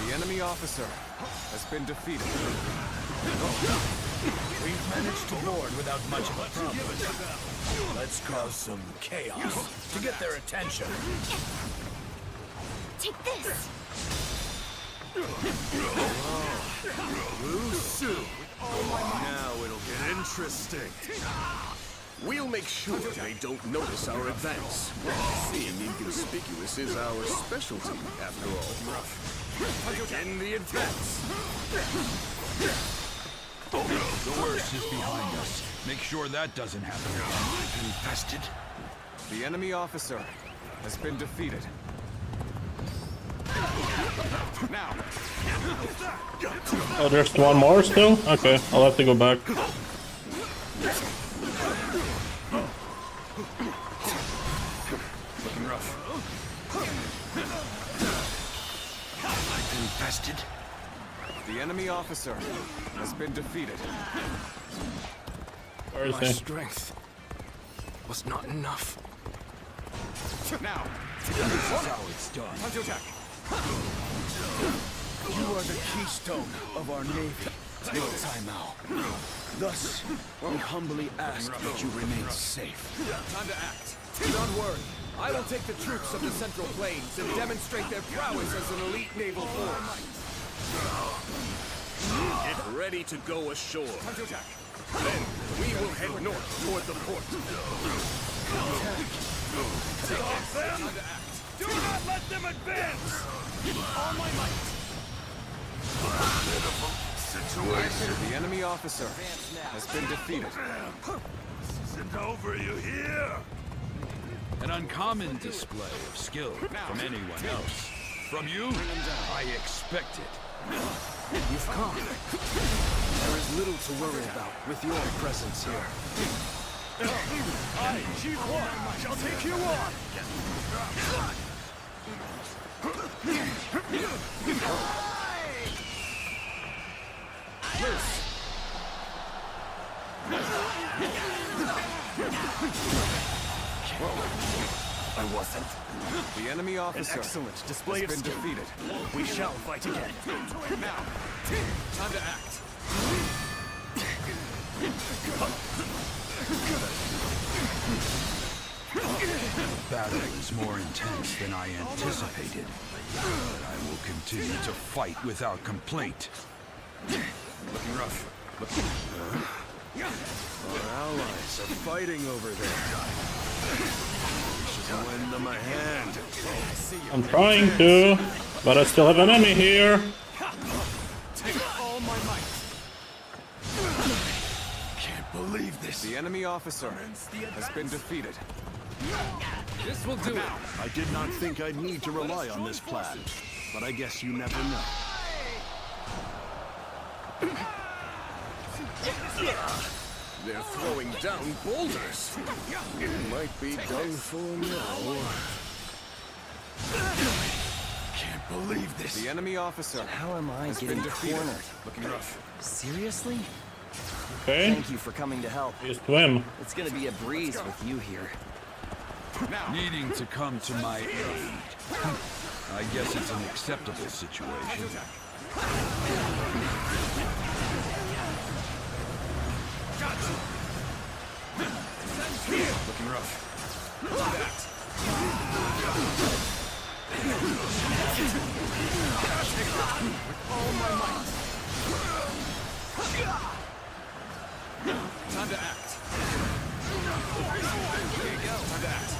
The enemy officer has been defeated. We've managed to board without much of a problem. Let's cause some chaos to get their attention. Take this. Wu Su. Now it'll get interesting. We'll make sure they don't notice our advance. Being inconspicuous is our specialty, after all. Begin the advance. The worst is behind us. Make sure that doesn't happen again. Infested. The enemy officer has been defeated. Now. Oh, there's one more still? Okay, I'll have to go back. Looking rough. Infested. The enemy officer has been defeated. Where is My he? strength was not enough. Now. This is how it's done. Time to attack. You are the keystone of our navy. Take time now. Thus, we humbly ask that you remain safe. Time to act. Don't worry. I will take the troops of the Central Plains and demonstrate their prowess as an elite naval force. Get ready to go ashore. Time to attack. Then we will head north toward the port. Stop them. Do not let them advance. All my might. The enemy officer has been defeated. This isn't over, you hear? An uncommon display of skill from anyone else. From you, I expect it. You've come. There is little to worry about with your presence here. I, Chief One, shall take you on. I wasn't. The enemy officer. An excellent display of has been skill. defeated. We shall fight again. Now, time to act. The battle is more intense than I anticipated. But I will continue to fight without complaint. Looking rough. Our allies are fighting over there. We should lend them a hand. I'm trying to, but I still have an enemy here. Take all my might. Can't believe this. The enemy officer has been defeated. This will do it. I did not think I'd need to rely on this plan, but I guess you never know. They're throwing down boulders. It might be done for now. Can't believe this. The enemy officer. How am I has getting been defeated. cornered? Looking rough. Seriously? Okay. Thank you for coming to help. Here's Twim. It's gonna be a breeze with you here. Needing to come to my aid. I guess it's an acceptable situation. Looking rough. All my might. Time to act. Here you go. Time to act.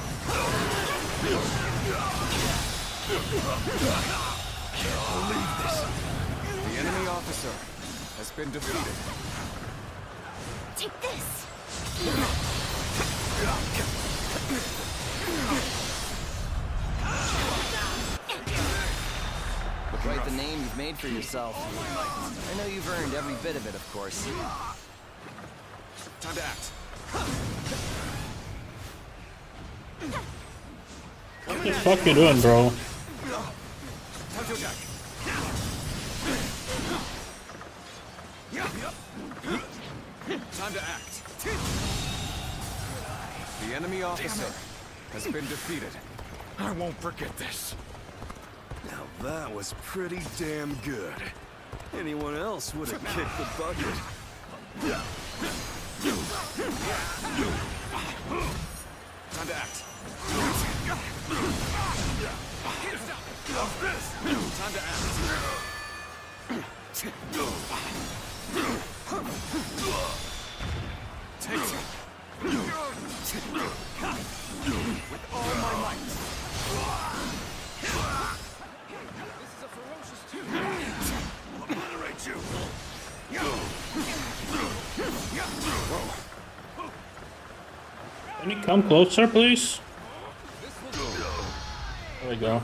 Can't believe this. The enemy officer has been defeated. Take this! Quite the name you've made for yourself. I know you've earned every bit of it, of course. Time to act. What the fuck you doing, bro? Time to attack. Time to act. The enemy officer has been defeated. I won't forget this. Now that was pretty damn good. Anyone else would have kicked the bucket. Time to act. Time to act. Take it. With all my might. This is a ferocious tune. I'll obliterate you. Can you come closer, please? There we go.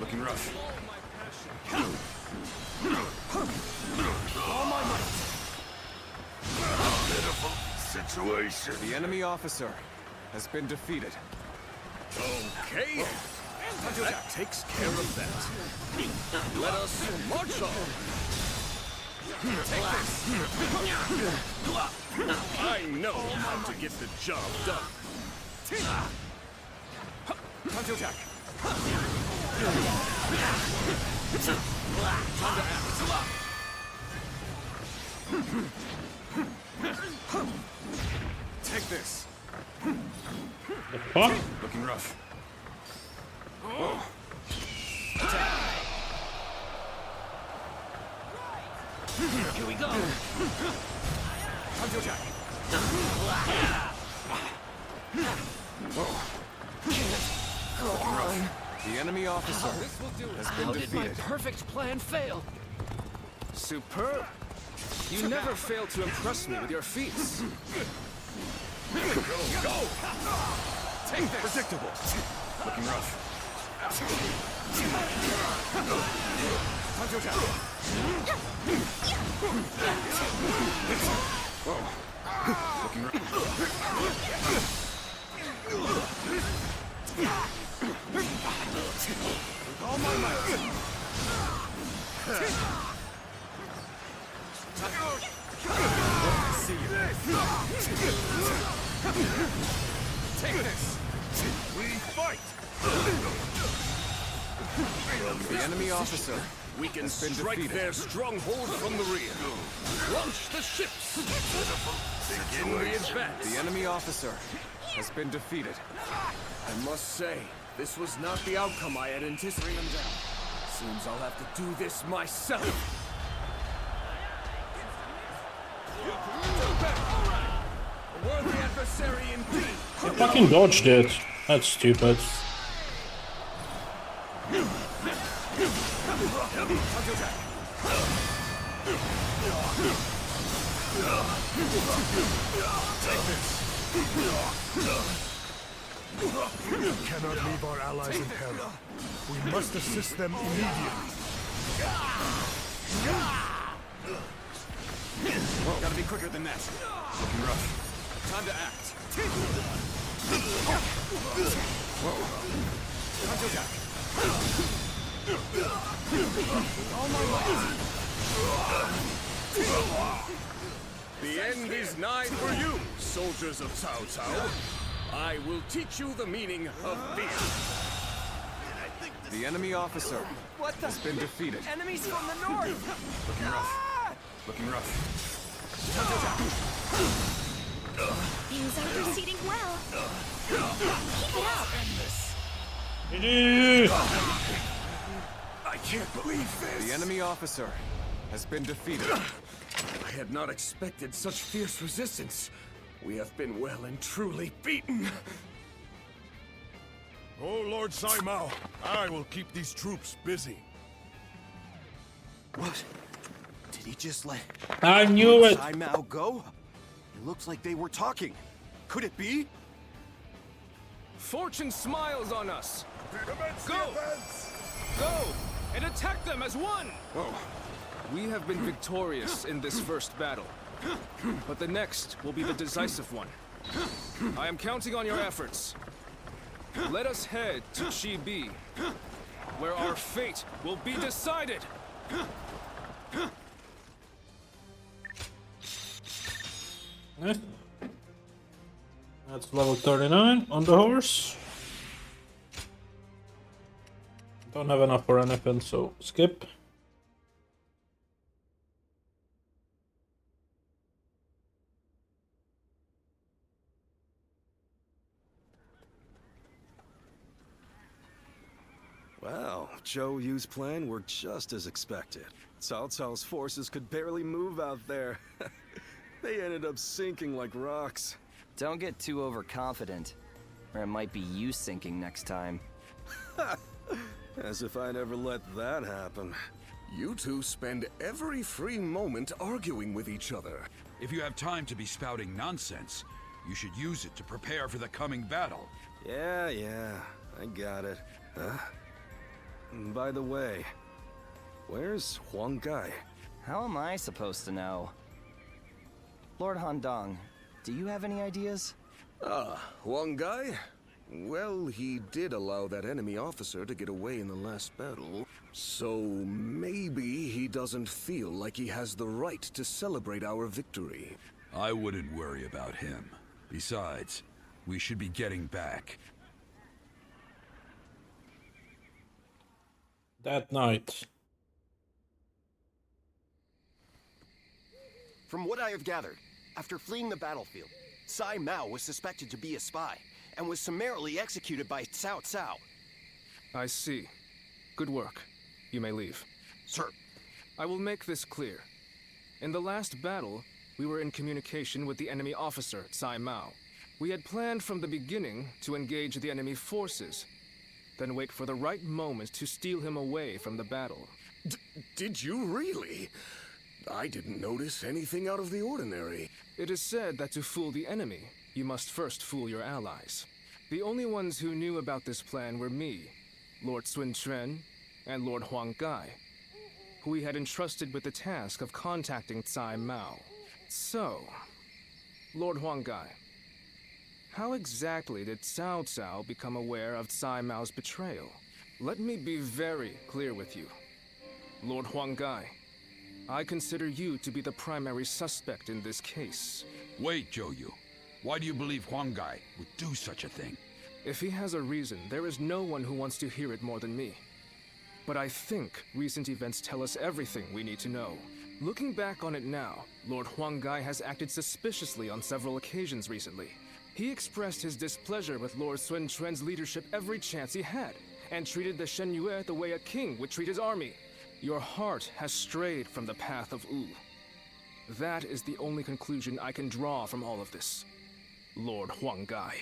Looking rough. All my might. Pitiful situation. The enemy officer has been defeated. Okay. That takes care of that. Let us march on. I know how to get the job done. Time to attack. Take this. The fuck? Looking rough. Here we go. Time to attack. Go on. The enemy officer has been How did my defeated. perfect plan fail? Superb. You never fail to impress me with your feats. Go! Take this! Predictable. Looking rough. Time to attack. Whoa. Looking rough. With all my might. We fight! The enemy officer. We can has been strike defeated. their stronghold from the rear. Launch the ships! Begin the advance! The enemy officer has been defeated. I must say, this was not the outcome I had anticipated. Seems I'll have to do this myself. A worthy adversary indeed. I fucking dodged it. That's stupid. We cannot leave our allies in peril. We must assist them immediately. Whoa, gotta be quicker than that. Looking rough. Time to act. Whoa. Time to attack. All my might. The end is nigh for you, soldiers of Cao Cao. I will teach you the meaning of fear. The enemy officer has been defeated. Enemies from the north! Looking rough. Looking rough. Things are proceeding well. Keep it up. I can't believe this. The enemy officer has been defeated. I had not expected such fierce resistance. We have been well and truly beaten. Oh, Lord Sai Mao, I will keep these troops busy. What? Did he just let I knew it. Sai Mao go? It looks like they were talking. Could it be? Fortune smiles on us. Go! Go! And attack them as one! Whoa. We have been victorious in this first battle, but the next will be the decisive one. I am counting on your efforts. Let us head to Chibi, where our fate will be decided! Eh. That's level 39 on the horse. Don't have enough for anything, so skip. Well, Zhou Yu's plan worked just as expected. Cao Cao's forces could barely move out there. They ended up sinking like rocks. Don't get too overconfident, or it might be you sinking next time. As if I'd ever let that happen. You two spend every free moment arguing with each other. If you have time to be spouting nonsense, you should use it to prepare for the coming battle. Yeah, I got it. Huh? By the way, where's Huang Gai? How am I supposed to know? Lord Handong, do you have any ideas? Huang Gai? Well, he did allow that enemy officer to get away in the last battle. So maybe he doesn't feel like he has the right to celebrate our victory. I wouldn't worry about him. Besides, we should be getting back. That night. From what I have gathered, after fleeing the battlefield, Sai Mao was suspected to be a spy and was summarily executed by Cao Cao. I see. Good work. You may leave. Sir. I will make this clear. In the last battle, we were in communication with the enemy officer, Sai Mao. We had planned from the beginning to engage the enemy forces, then wait for the right moment to steal him away from the battle. Did you really? I didn't notice anything out of the ordinary. It is said that to fool the enemy, you must first fool your allies. The only ones who knew about this plan were me, Lord Sun Quan, and Lord Huang Gai, who we had entrusted with the task of contacting Sai Mao. So, Lord Huang Gai, how exactly did Cao Cao become aware of Sai Mao's betrayal? Let me be very clear with you. Lord Huang Gai, I consider you to be the primary suspect in this case. Wait, Zhou Yu. Why do you believe Huang Gai would do such a thing? If he has a reason, there is no one who wants to hear it more than me. But I think recent events tell us everything we need to know. Looking back on it now, Lord Huanggai has acted suspiciously on several occasions recently. He expressed his displeasure with Lord Sun Quan's leadership every chance he had, and treated the Shen Yue the way a king would treat his army. Your heart has strayed from the path of Wu. That is the only conclusion I can draw from all of this, Lord Huanggai.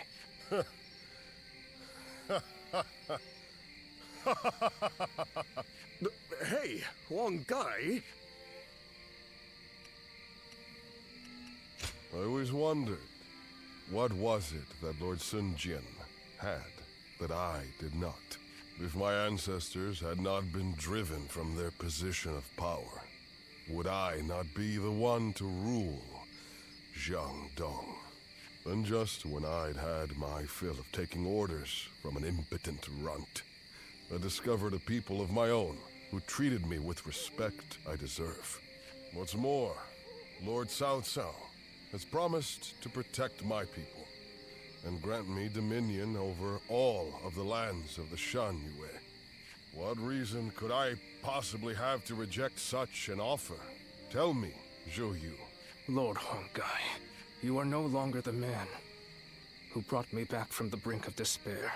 Hey, Huanggai? I always wondered, what was it that Lord Sun Jian had that I did not? If my ancestors had not been driven from their position of power, would I not be the one to rule Jiangdong? And just when I'd had my fill of taking orders from an impotent runt, I discovered a people of my own who treated me with respect I deserve. What's more, Lord Cao Cao has promised to protect my people and grant me dominion over all of the lands of the Shan Yue. What reason could I possibly have to reject such an offer? Tell me, Zhou Yu. Lord Huanggai, you are no longer the man who brought me back from the brink of despair.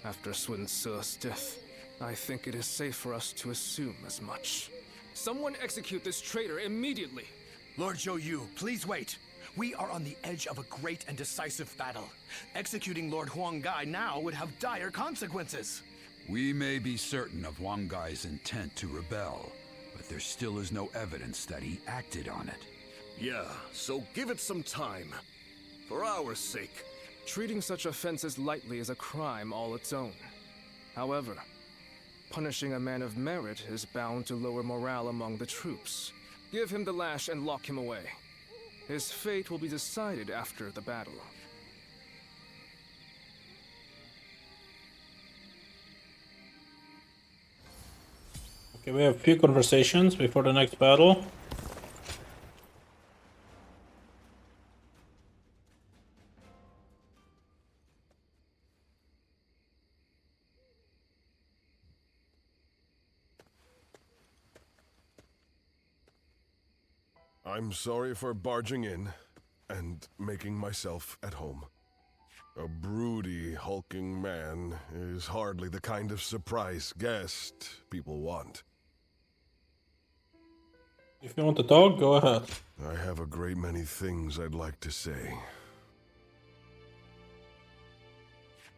After Sun Ce's death, I think it is safe for us to assume as much. Someone execute this traitor immediately! Lord Zhou Yu, please wait. We are on the edge of a great and decisive battle. Executing Lord Huanggai now would have dire consequences. We may be certain of Huanggai's intent to rebel, but there still is no evidence that he acted on it. Yeah, so give it some time. For our sake. Treating such offenses lightly is a crime all its own. However, punishing a man of merit is bound to lower morale among the troops. Give him the lash and lock him away. His fate will be decided after the battle. Okay, we have a few conversations before the next battle. I'm sorry for barging in and making myself at home. A broody, hulking man is hardly the kind of surprise guest people want. If you want to talk, go ahead. I have a great many things I'd like to say.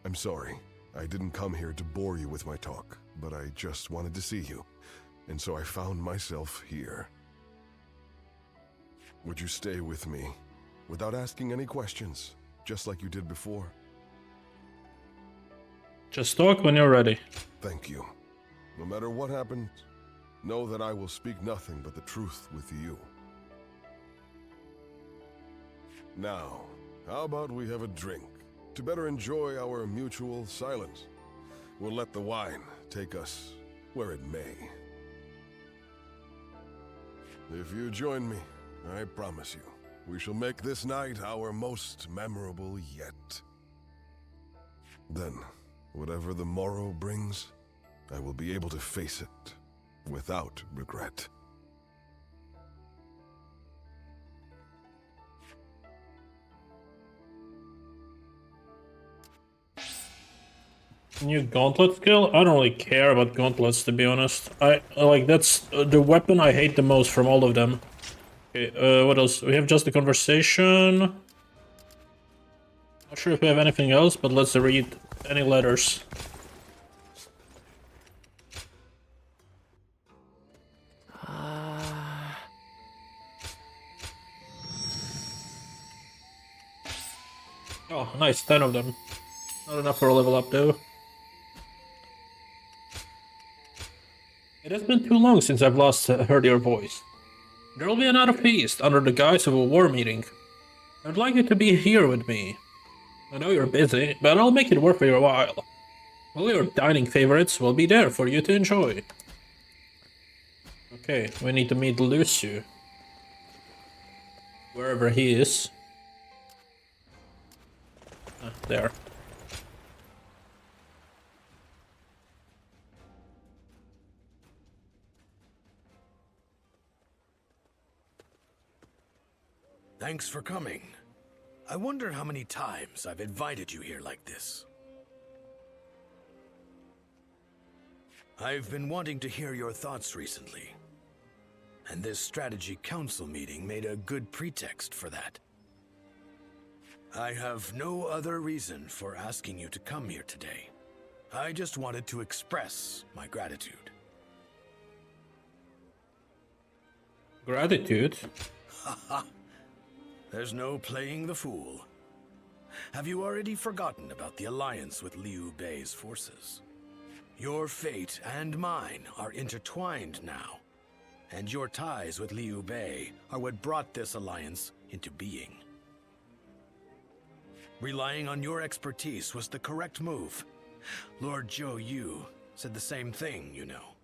I'm sorry. I didn't come here to bore you with my talk, but I just wanted to see you, and so I found myself here. Would you stay with me, without asking any questions, just like you did before? Just talk when you're ready. Thank you. No matter what happens, know that I will speak nothing but the truth with you. Now, how about we have a drink, to better enjoy our mutual silence? We'll let the wine take us where it may. If you join me, I promise you, we shall make this night our most memorable yet. Then, whatever the morrow brings, I will be able to face it without regret. New gauntlet skill? I don't really care about gauntlets, to be honest. I like, that's the weapon I hate the most from all of them. Okay, what else? We have just the conversation. Not sure if we have anything else, but let's read any letters. Oh, nice, 10 of them. Not enough for a level up, though. It has been too long since I've last heard your voice. There will be another feast under the guise of a war meeting. I'd like you to be here with me. I know you're busy, but I'll make it worth your while. All your dining favorites will be there for you to enjoy. Okay, we need to meet Lucio. Wherever he is. There. Thanks for coming. I wonder how many times I've invited you here like this. I've been wanting to hear your thoughts recently, and this strategy council meeting made a good pretext for that. I have no other reason for asking you to come here today. I just wanted to express my gratitude. Gratitude? Haha. There's no playing the fool. Have you already forgotten about the alliance with Liu Bei's forces? Your fate and mine are intertwined now, and your ties with Liu Bei are what brought this alliance into being. Relying on your expertise was the correct move. Lord Zhou Yu said the same thing, you know.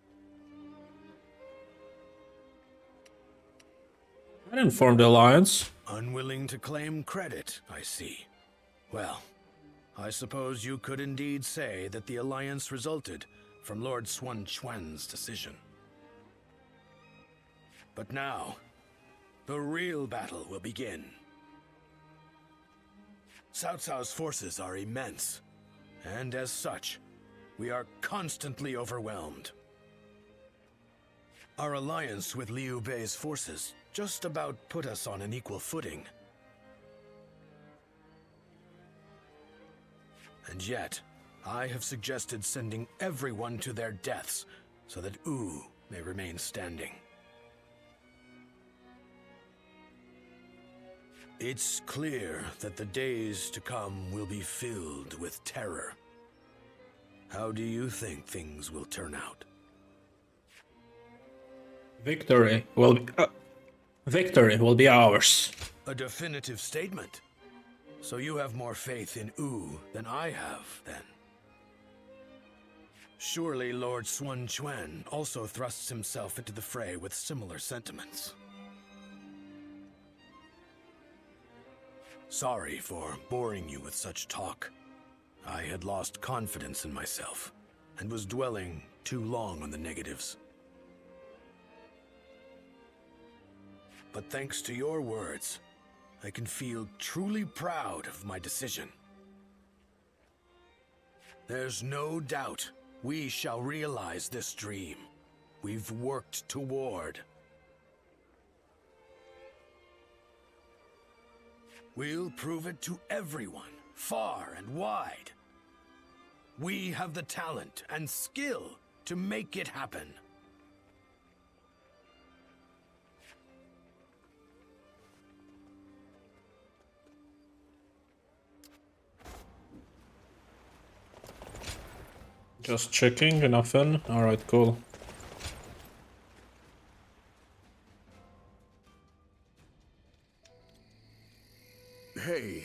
I didn't form the alliance. Unwilling to claim credit, I see. Well, I suppose you could indeed say that the alliance resulted from Lord Sun Quan's decision. But now, the real battle will begin. Cao Cao's forces are immense, and as such, we are constantly overwhelmed. Our alliance with Liu Bei's forces just about put us on an equal footing. And yet, I have suggested sending everyone to their deaths so that Wu may remain standing. It's clear that the days to come will be filled with terror. How do you think things will turn out? Victory will be ours. A definitive statement. So you have more faith in Wu than I have, then. Surely Lord Sun Quan also thrusts himself into the fray with similar sentiments. Sorry for boring you with such talk. I had lost confidence in myself, and was dwelling too long on the negatives. But thanks to your words, I can feel truly proud of my decision. There's no doubt we shall realize this dream we've worked toward. We'll prove it to everyone, far and wide. We have the talent and skill to make it happen. Just checking, nothing. Alright, cool. Hey,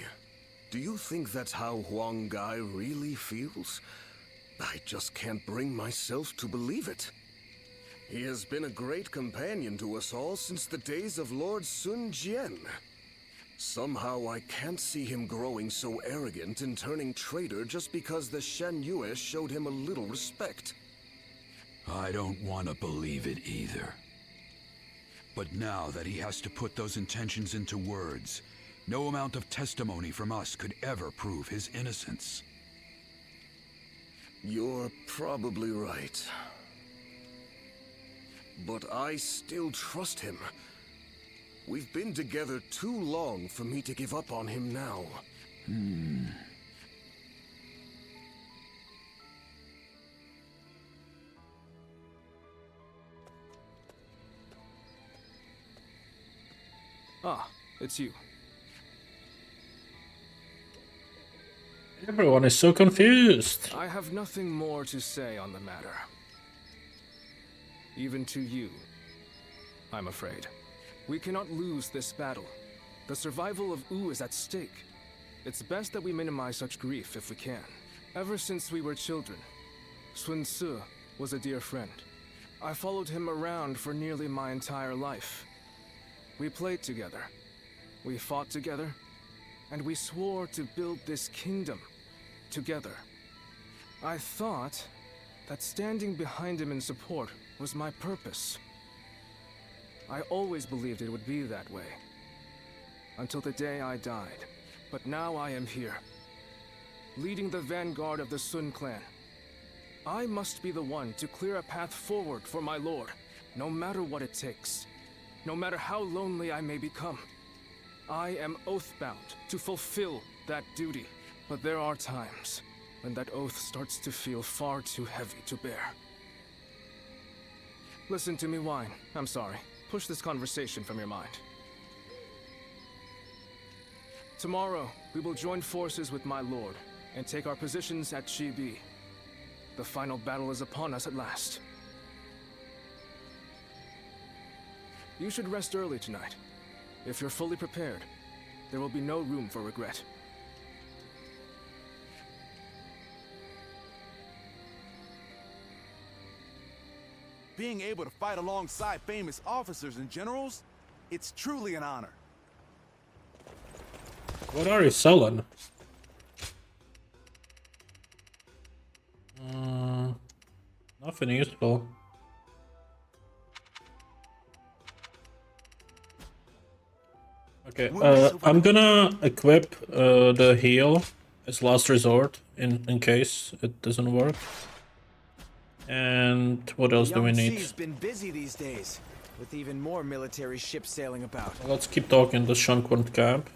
do you think that's how Huang Gai really feels? I just can't bring myself to believe it. He has been a great companion to us all since the days of Lord Sun Jian. Somehow I can't see him growing so arrogant and turning traitor just because the Shen Yue showed him a little respect. I don't want to believe it either. But now that he has to put those intentions into words, no amount of testimony from us could ever prove his innocence. You're probably right. But I still trust him. We've been together too long for me to give up on him now. Ah, it's you. Everyone is so confused. I have nothing more to say on the matter. Even to you, I'm afraid. We cannot lose this battle. The survival of Wu is at stake. It's best that we minimize such grief if we can. Ever since we were children, Sun Tzu was a dear friend. I followed him around for nearly my entire life. We played together. We fought together. And we swore to build this kingdom together. I thought that standing behind him in support was my purpose. I always believed it would be that way. until the day I died. But now I am here, leading the vanguard of the Sun clan. I must be the one to clear a path forward for my lord, no matter what it takes. No matter how lonely I may become. I am oath-bound to fulfill that duty. But there are times when that oath starts to feel far too heavy to bear. Listen to me whine. I'm sorry. Push this conversation from your mind. Tomorrow, we will join forces with my lord and take our positions at Chibi. The final battle is upon us at last. You should rest early tonight. If you're fully prepared, there will be no room for regret. Being able to fight alongside famous officers and generals, it's truly an honor. What are you selling? Nothing useful. Okay, I'm gonna equip the heal as last resort in case it doesn't work. And what else do we need? Sea's been busy these days, with even more military ships sailing about. Let's keep talking the Shankwant camp.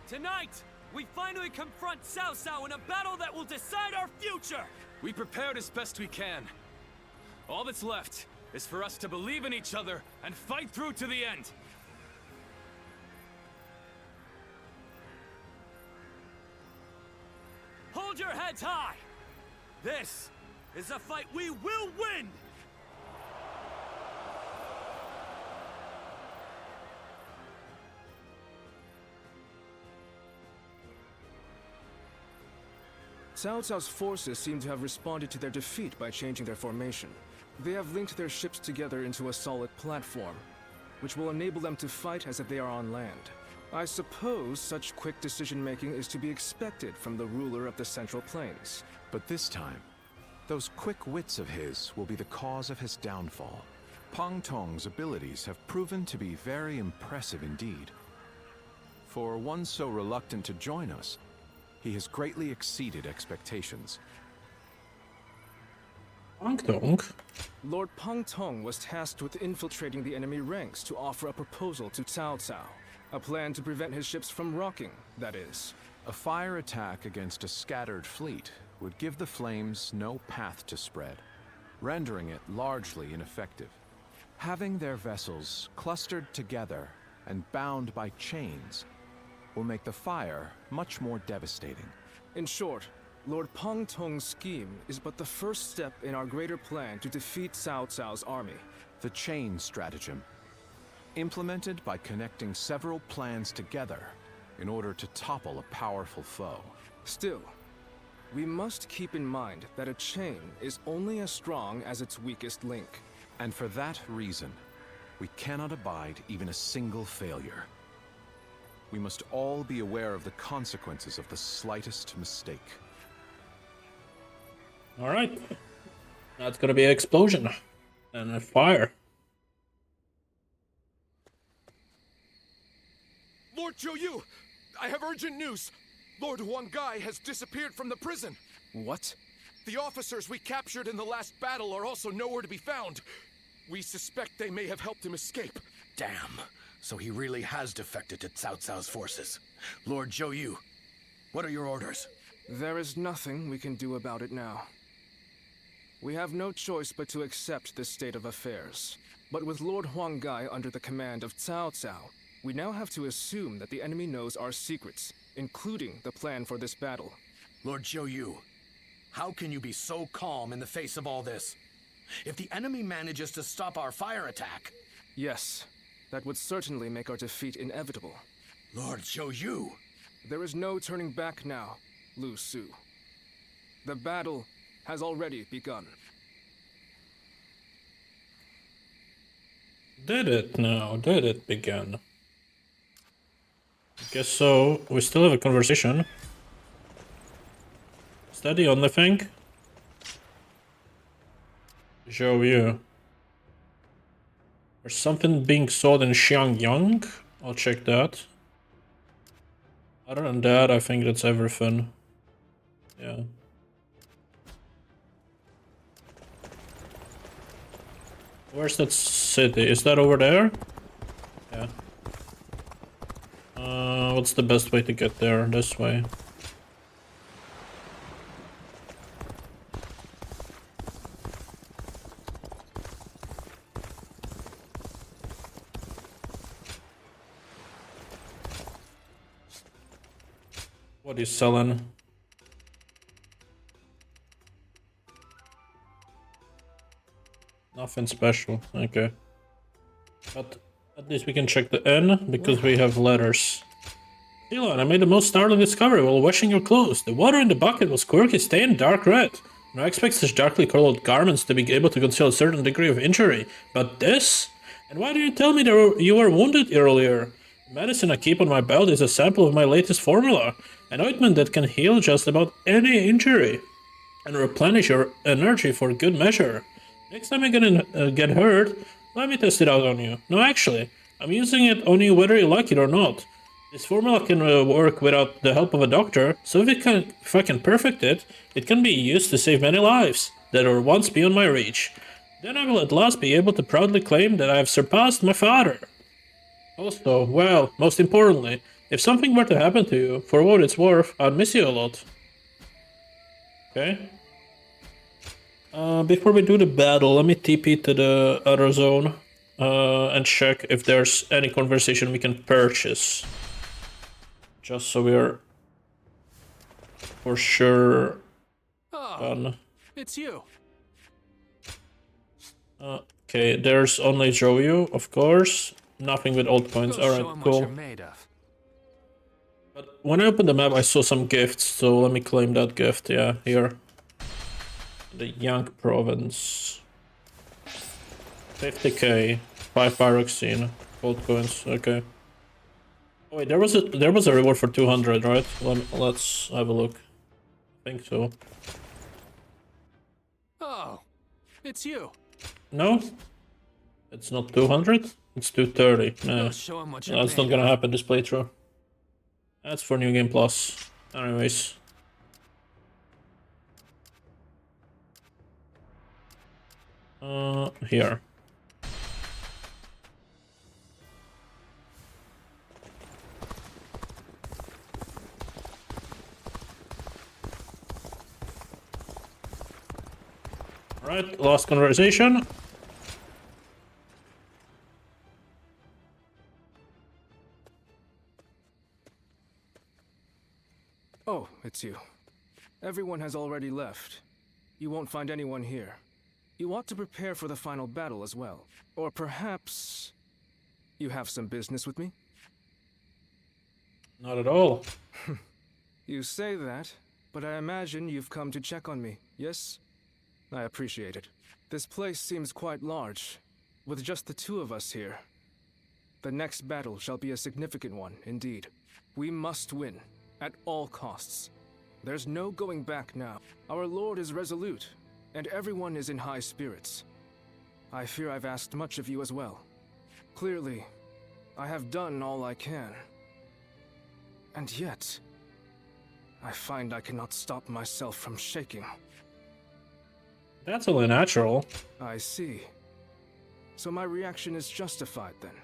Tonight, we finally confront Cao Cao in a battle that will decide our future! We prepared as best we can. All that's left is for us to believe in each other and fight through to the end. Hold your heads high! This is a fight we will win! Cao Cao's forces seem to have responded to their defeat by changing their formation. They have linked their ships together into a solid platform, which will enable them to fight as if they are on land. I suppose such quick decision-making is to be expected from the ruler of the Central Plains. But this time, those quick wits of his will be the cause of his downfall. Pang Tong's abilities have proven to be very impressive indeed. For one so reluctant to join us, he has greatly exceeded expectations. Pang Tong? Lord Pang Tong was tasked with infiltrating the enemy ranks to offer a proposal to Cao Cao. A plan to prevent his ships from rocking, that is. A fire attack against a scattered fleet would give the flames no path to spread, rendering it largely ineffective. Having their vessels clustered together and bound by chains will make the fire much more devastating. In short, Lord Pang Tong's scheme is but the first step in our greater plan to defeat Cao Cao's army. The chain stratagem, implemented by connecting several plans together in order to topple a powerful foe. Still, we must keep in mind that a chain is only as strong as its weakest link. And for that reason, we cannot abide even a single failure. We must all be aware of the consequences of the slightest mistake. Alright. That's gonna be an explosion. And a fire. Lord Zhou, I have urgent news. Lord Huanggai has disappeared from the prison. What? The officers we captured in the last battle are also nowhere to be found. We suspect they may have helped him escape. Damn. So he really has defected to Cao Cao's forces. Lord Zhou, what are your orders? There is nothing we can do about it now. We have no choice but to accept this state of affairs. But with Lord Huanggai under the command of Cao Cao, we now have to assume that the enemy knows our secrets, including the plan for this battle. Lord Zhou, how can you be so calm in the face of all this? If the enemy manages to stop our fire attack... Yes, that would certainly make our defeat inevitable. Lord Zhou! There is no turning back now, Lu Su. The battle has already begun. Did it now? Did it begin? I guess so. We still have a conversation. Is that the only thing? Show you. There's something being sold in Xiangyang. I'll check that. Other than that, I think that's everything. Yeah. Where's that city? Is that over there? Yeah. What's the best way to get there? This way. What are you selling? Nothing special, okay. But at least we can check the inn, because we have letters. Elon, I made the most startling discovery while washing your clothes. The water in the bucket was quirky stained dark red. I expect such darkly colored garments to be able to conceal a certain degree of injury. But this? And why didn't you tell me you were wounded earlier? The medicine I keep on my belt is a sample of my latest formula. An ointment that can heal just about any injury. And replenish your energy for good measure. Next time I get hurt, let me test it out on you. No, actually, I'm using it on you whether you like it or not. This formula can work without the help of a doctor, so if I can perfect it, it can be used to save many lives that were once beyond my reach. Then I will at last be able to proudly claim that I have surpassed my father. Also, well, most importantly, if something were to happen to you, for what it's worth, I'd miss you a lot. Okay. Before we do the battle, let me TP to the other zone and check if there's any conversation we can purchase. Just so we're for sure done. It's you. Okay, there's only Joyu, of course. Nothing with old coins. Alright, cool. But when I opened the map, I saw some gifts, so let me claim that gift. Yeah, here. The Yang province. 50k, 5 pyroxene, gold coins. Okay. Oh, wait, there was a reward for 200, right? Let's have a look. I think so. Oh, it's you. No, it's not 200. It's 230. Nah, Show 'em what you're that's not made gonna of. happen this playthrough. That's for New Game Plus. Anyways. Here. Alright, last conversation. Oh, it's you. Everyone has already left. You won't find anyone here. You ought to prepare for the final battle as well. Or perhaps... you have some business with me? Not at all. You say that, but I imagine you've come to check on me, yes? I appreciate it. This place seems quite large, with just the two of us here. The next battle shall be a significant one, indeed. We must win, at all costs. There's no going back now. Our lord is resolute, and everyone is in high spirits. I fear I've asked much of you as well. Clearly, I have done all I can. And yet, I find I cannot stop myself from shaking. That's only natural. I see. So my reaction is justified then.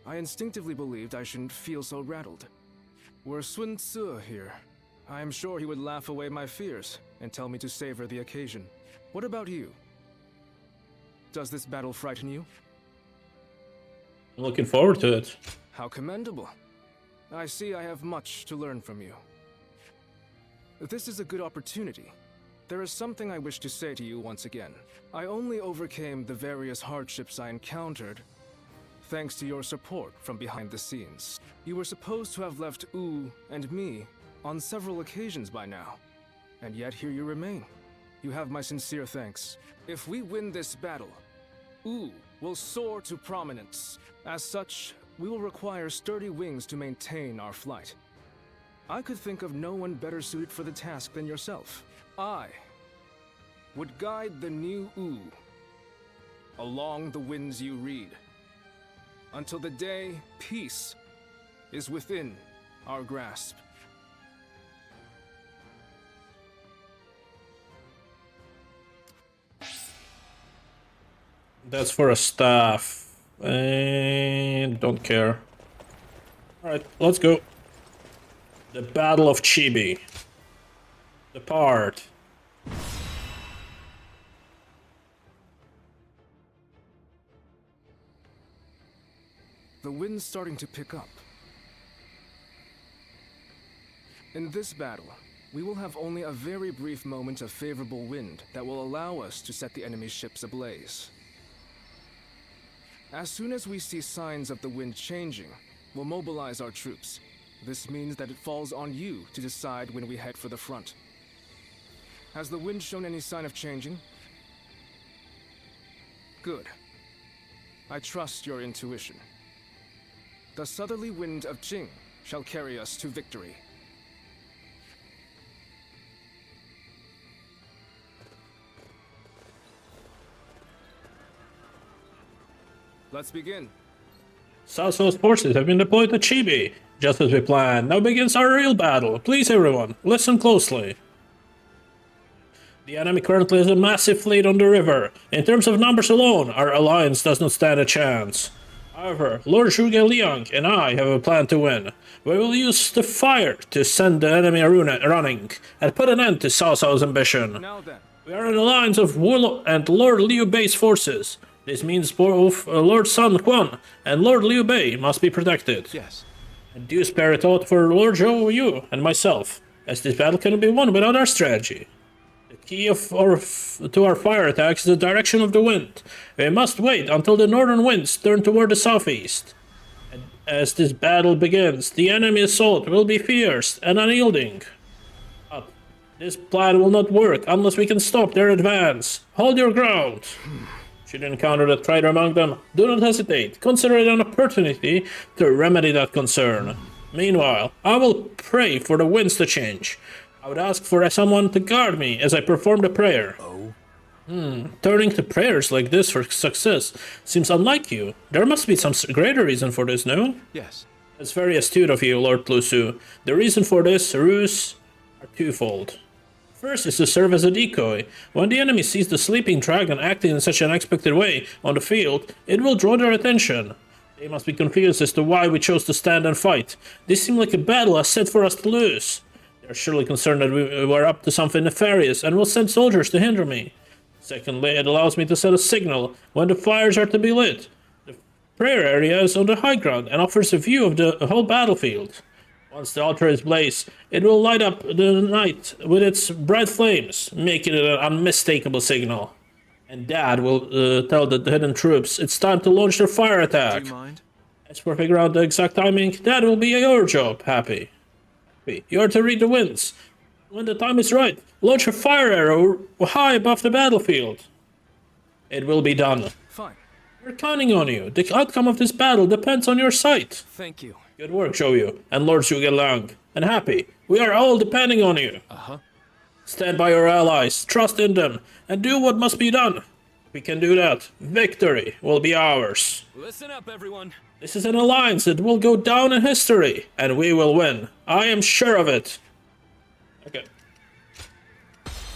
I instinctively believed I shouldn't feel so rattled. Were Sun Tzu here, I am sure he would laugh away my fears and tell me to savor the occasion. What about you? Does this battle frighten you? I'm looking forward to it. How commendable. I see I have much to learn from you. This is a good opportunity. There is something I wish to say to you once again. I only overcame the various hardships I encountered thanks to your support from behind the scenes. You were supposed to have left Wu and me on several occasions by now, and yet here you remain. You have my sincere thanks. If we win this battle, Wu will soar to prominence. As such, we will require sturdy wings to maintain our flight. I could think of no one better suited for the task than yourself. I would guide the new Wu along the winds you read, until the day peace is within our grasp. That's for a staff. And don't care. Alright, let's go. The Battle of Chibi. Depart. The wind's starting to pick up. In this battle, we will have only a very brief moment of favorable wind that will allow us to set the enemy's ships ablaze. As soon as we see signs of the wind changing, we'll mobilize our troops. This means that it falls on you to decide when we head for the front. Has the wind shown any sign of changing? Good. I trust your intuition. The southerly wind of Qing shall carry us to victory. Let's begin. Cao Cao's forces have been deployed to Chibi, just as we planned. Now begins our real battle. Please everyone, listen closely. The enemy currently has a massive fleet on the river. In terms of numbers alone, our alliance does not stand a chance. However, Lord Zhuge Liang and I have a plan to win. We will use the fire to send the enemy running and put an end to Cao Cao's ambition. Now then. We are an alliance of Wu and Lord Liu Bei's forces. This means both Lord Sun Quan and Lord Liu Bei must be protected. Yes. And due spare a thought for Lord Zhou Yu and myself, as this battle cannot be won without our strategy. The key to our fire attacks is the direction of the wind. We must wait until the northern winds turn toward the southeast. And as this battle begins, the enemy assault will be fierce and unyielding. But this plan will not work unless we can stop their advance. Hold your ground. Should you encounter a traitor among them, do not hesitate. Consider it an opportunity to remedy that concern. Meanwhile, I will pray for the winds to change. I would ask for someone to guard me as I perform the prayer. Oh? Turning to prayers like this for success seems unlike you. There must be some greater reason for this, no? Yes. That's very astute of you, Lord Lu Su. The reason for this ruse are twofold. First is to serve as a decoy. When the enemy sees the sleeping dragon acting in such an unexpected way on the field, it will draw their attention. They must be confused as to why we chose to stand and fight. This seemed like a battle set for us to lose. They are surely concerned that we were up to something nefarious and will send soldiers to hinder me. Secondly, it allows me to set a signal when the fires are to be lit. The prayer area is on the high ground and offers a view of the whole battlefield. Once the altar is blazed, it will light up the night with its bright flames, making it an unmistakable signal. And that will tell the hidden troops it's time to launch their fire attack. Do you mind? As for figuring out the exact timing, that will be your job, Happy. You are to read the winds. When the time is right, launch a fire arrow high above the battlefield. It will be done. Fine. We're counting on you. The outcome of this battle depends on your sight. Thank you. Good work, Shoyu, and Lord Zhuge and Happy. We are all depending on you. Stand by your allies, trust in them, and do what must be done. We can do that. Victory will be ours. Listen up, everyone. This is an alliance that will go down in history, and we will win. I am sure of it. Okay.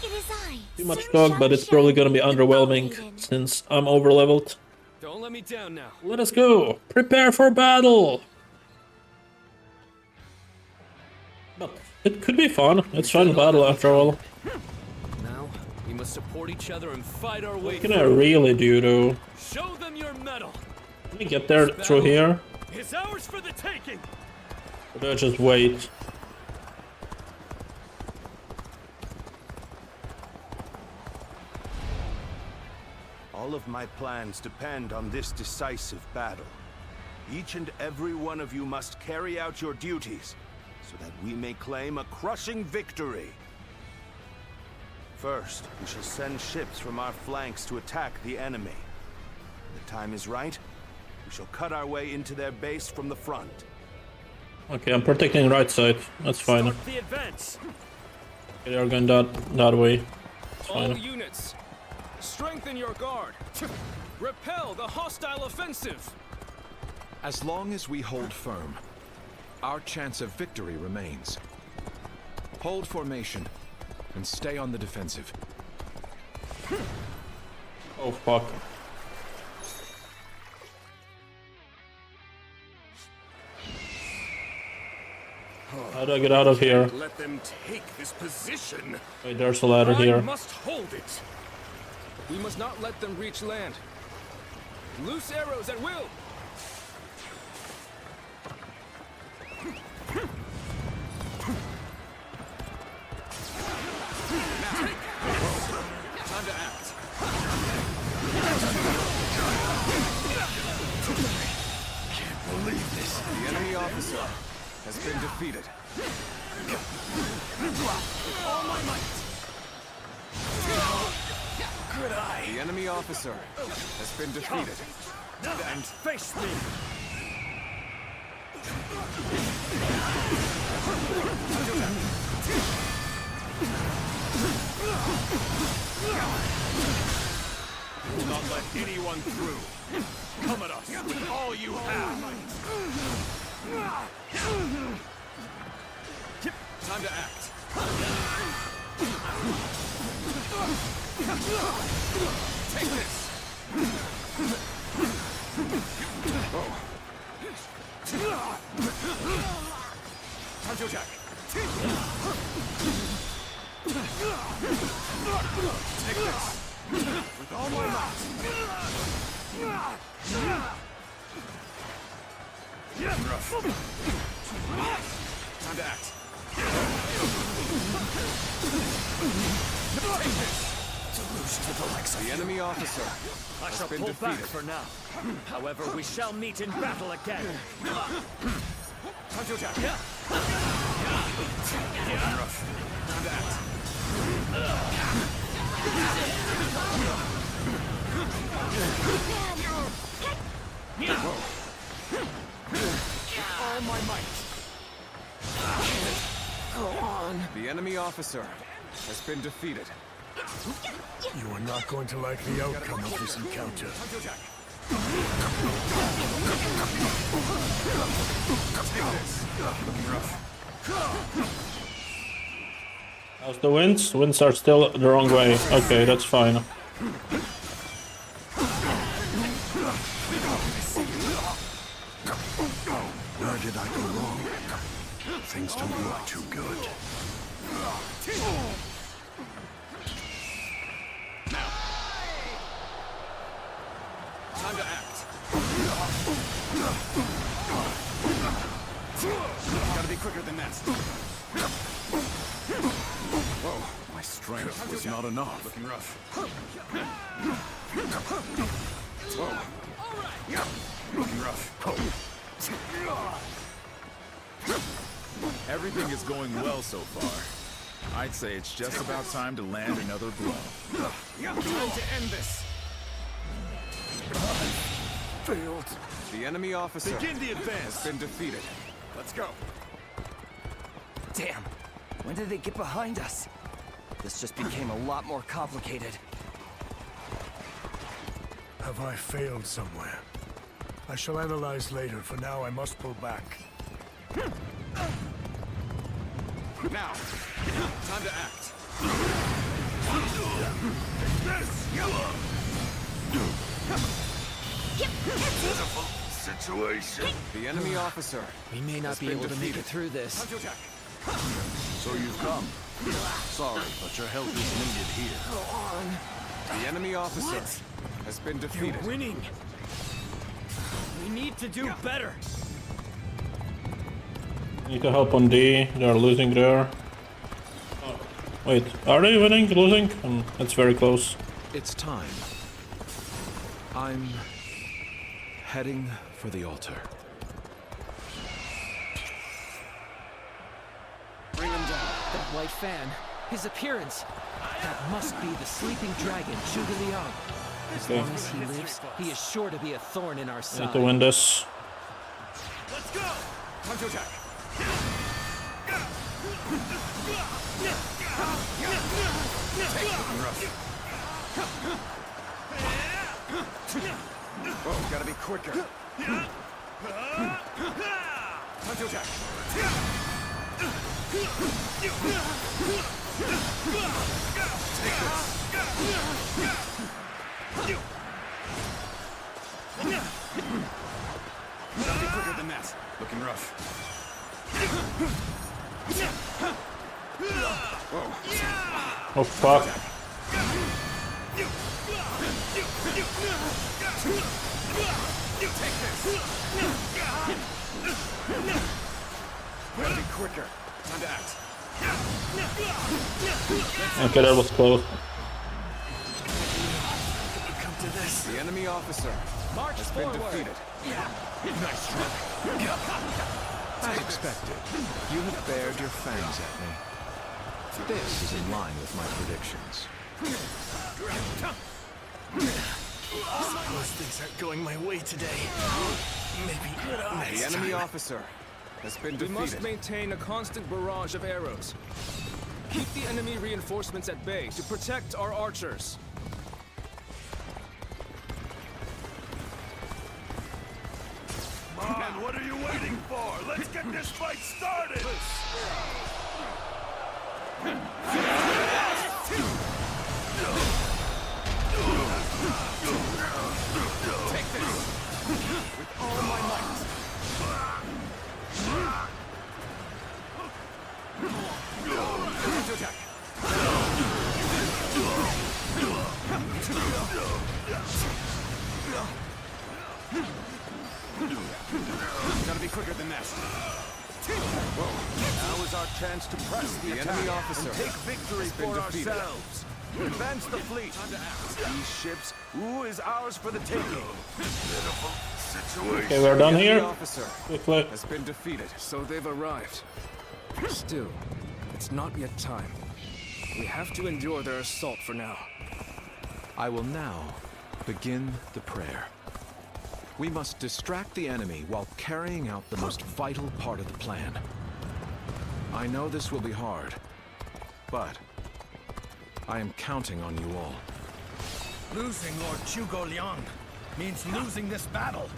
It is I. Too much talk, but it's probably gonna be underwhelming since I'm overleveled. Don't let me down now. Let us go. Prepare for battle. But it could be fun. It's fun battle after all. Now, we must support each other and fight our way What can I really do though? Show them your mettle. Can we get there through here? It's ours for the taking. Or do I just wait? All of my plans depend on this decisive battle. Each and every one of you must carry out your duties, so that we may claim a crushing victory. First, we shall send ships from our flanks to attack the enemy. When the time is right, we shall cut our way into their base from the front. Okay, I'm protecting right side. That's fine. Start the advance. Okay, they're going that way. It's All fine. units, strengthen your guard. Repel the hostile offensive. As long as we hold firm, our chance of victory remains. Hold formation and stay on the defensive. Oh fuck. How do I get out of here? Let them take this position. Wait, there's a ladder I here. must hold it. We must not let them reach land. Loose arrows at will. Time to act. Can't believe this. The enemy officer has been defeated. All my might. Good eye. The enemy officer has been defeated. And face me. Do not let anyone through. Come at us with all you have. Time to act. Take this. Time to attack. Take this. With all my might. Time to act. Take this. The enemy officer I has shall been pull back defeated. for now. However, we shall meet in battle again. Time to attack. Time to act. All my might. Go on. The enemy officer has been defeated. You are not going to like the outcome of this encounter. Time to attack. Take this. Looking rough. How's the winds? Winds are still the wrong way. Okay, that's fine. Where did I go wrong? Things don't look too good. Time to act. Gotta be quicker than that. Whoa, my strength was not enough. Looking rough. Whoa. Looking rough. Everything is going well so far. I'd say it's just about time to land another blow. Time to end this. Failed. The enemy officer Begin the advance. has been defeated. Let's go. Damn. When did they get behind us? This just became a lot more complicated. Have I failed somewhere? I shall analyze later. For now, I must pull back. Now, time to act. Pitiful situation. The enemy officer. We may not be able to make it through this. Time to attack. So you've come. Sorry, but your help is needed here. Go on. The enemy officer has been defeated. You're winning. We need to do better. Need to help on D. They are losing there. Oh, wait, are they winning? Losing? It's very close. It's time. I'm heading for the altar. Bring him down. That white fan. His appearance. That must be the sleeping dragon, Zhuge Liang. As long as he lives, he is sure to be a thorn in our side. Need to win this. Let's go. Time to attack. Oh, gotta be quicker. Time to attack. Gotta be quicker than that. Looking rough. Oh fuck. Gotta be quicker. Time to act. Okay, that was close. Come to this. The enemy officer has been defeated. Nice try. As expected, you have bared your fangs at me. This is in line with my predictions. Suppose things aren't going my way today. Maybe next The enemy time. officer has been We defeated. must maintain a constant barrage of arrows. Keep the enemy reinforcements at bay to protect our archers. Man, what are you waiting for? Let's get this fight started! Take this! With all my might! Time to attack! Gotta be quicker than that. Now is our chance to press the attack enemy officer and take victory has been for defeated. ourselves. Advance the fleet. These ships, who is ours for the taking? Okay, we're done The enemy here. officer Quickly. has been defeated. So they've arrived. Still, it's not yet time. We have to endure their assault for now. I will now begin the prayer. We must distract the enemy while carrying out the most vital part of the plan. I know this will be hard, but I am counting on you all. Losing Lord Zhuge Liang means losing this battle.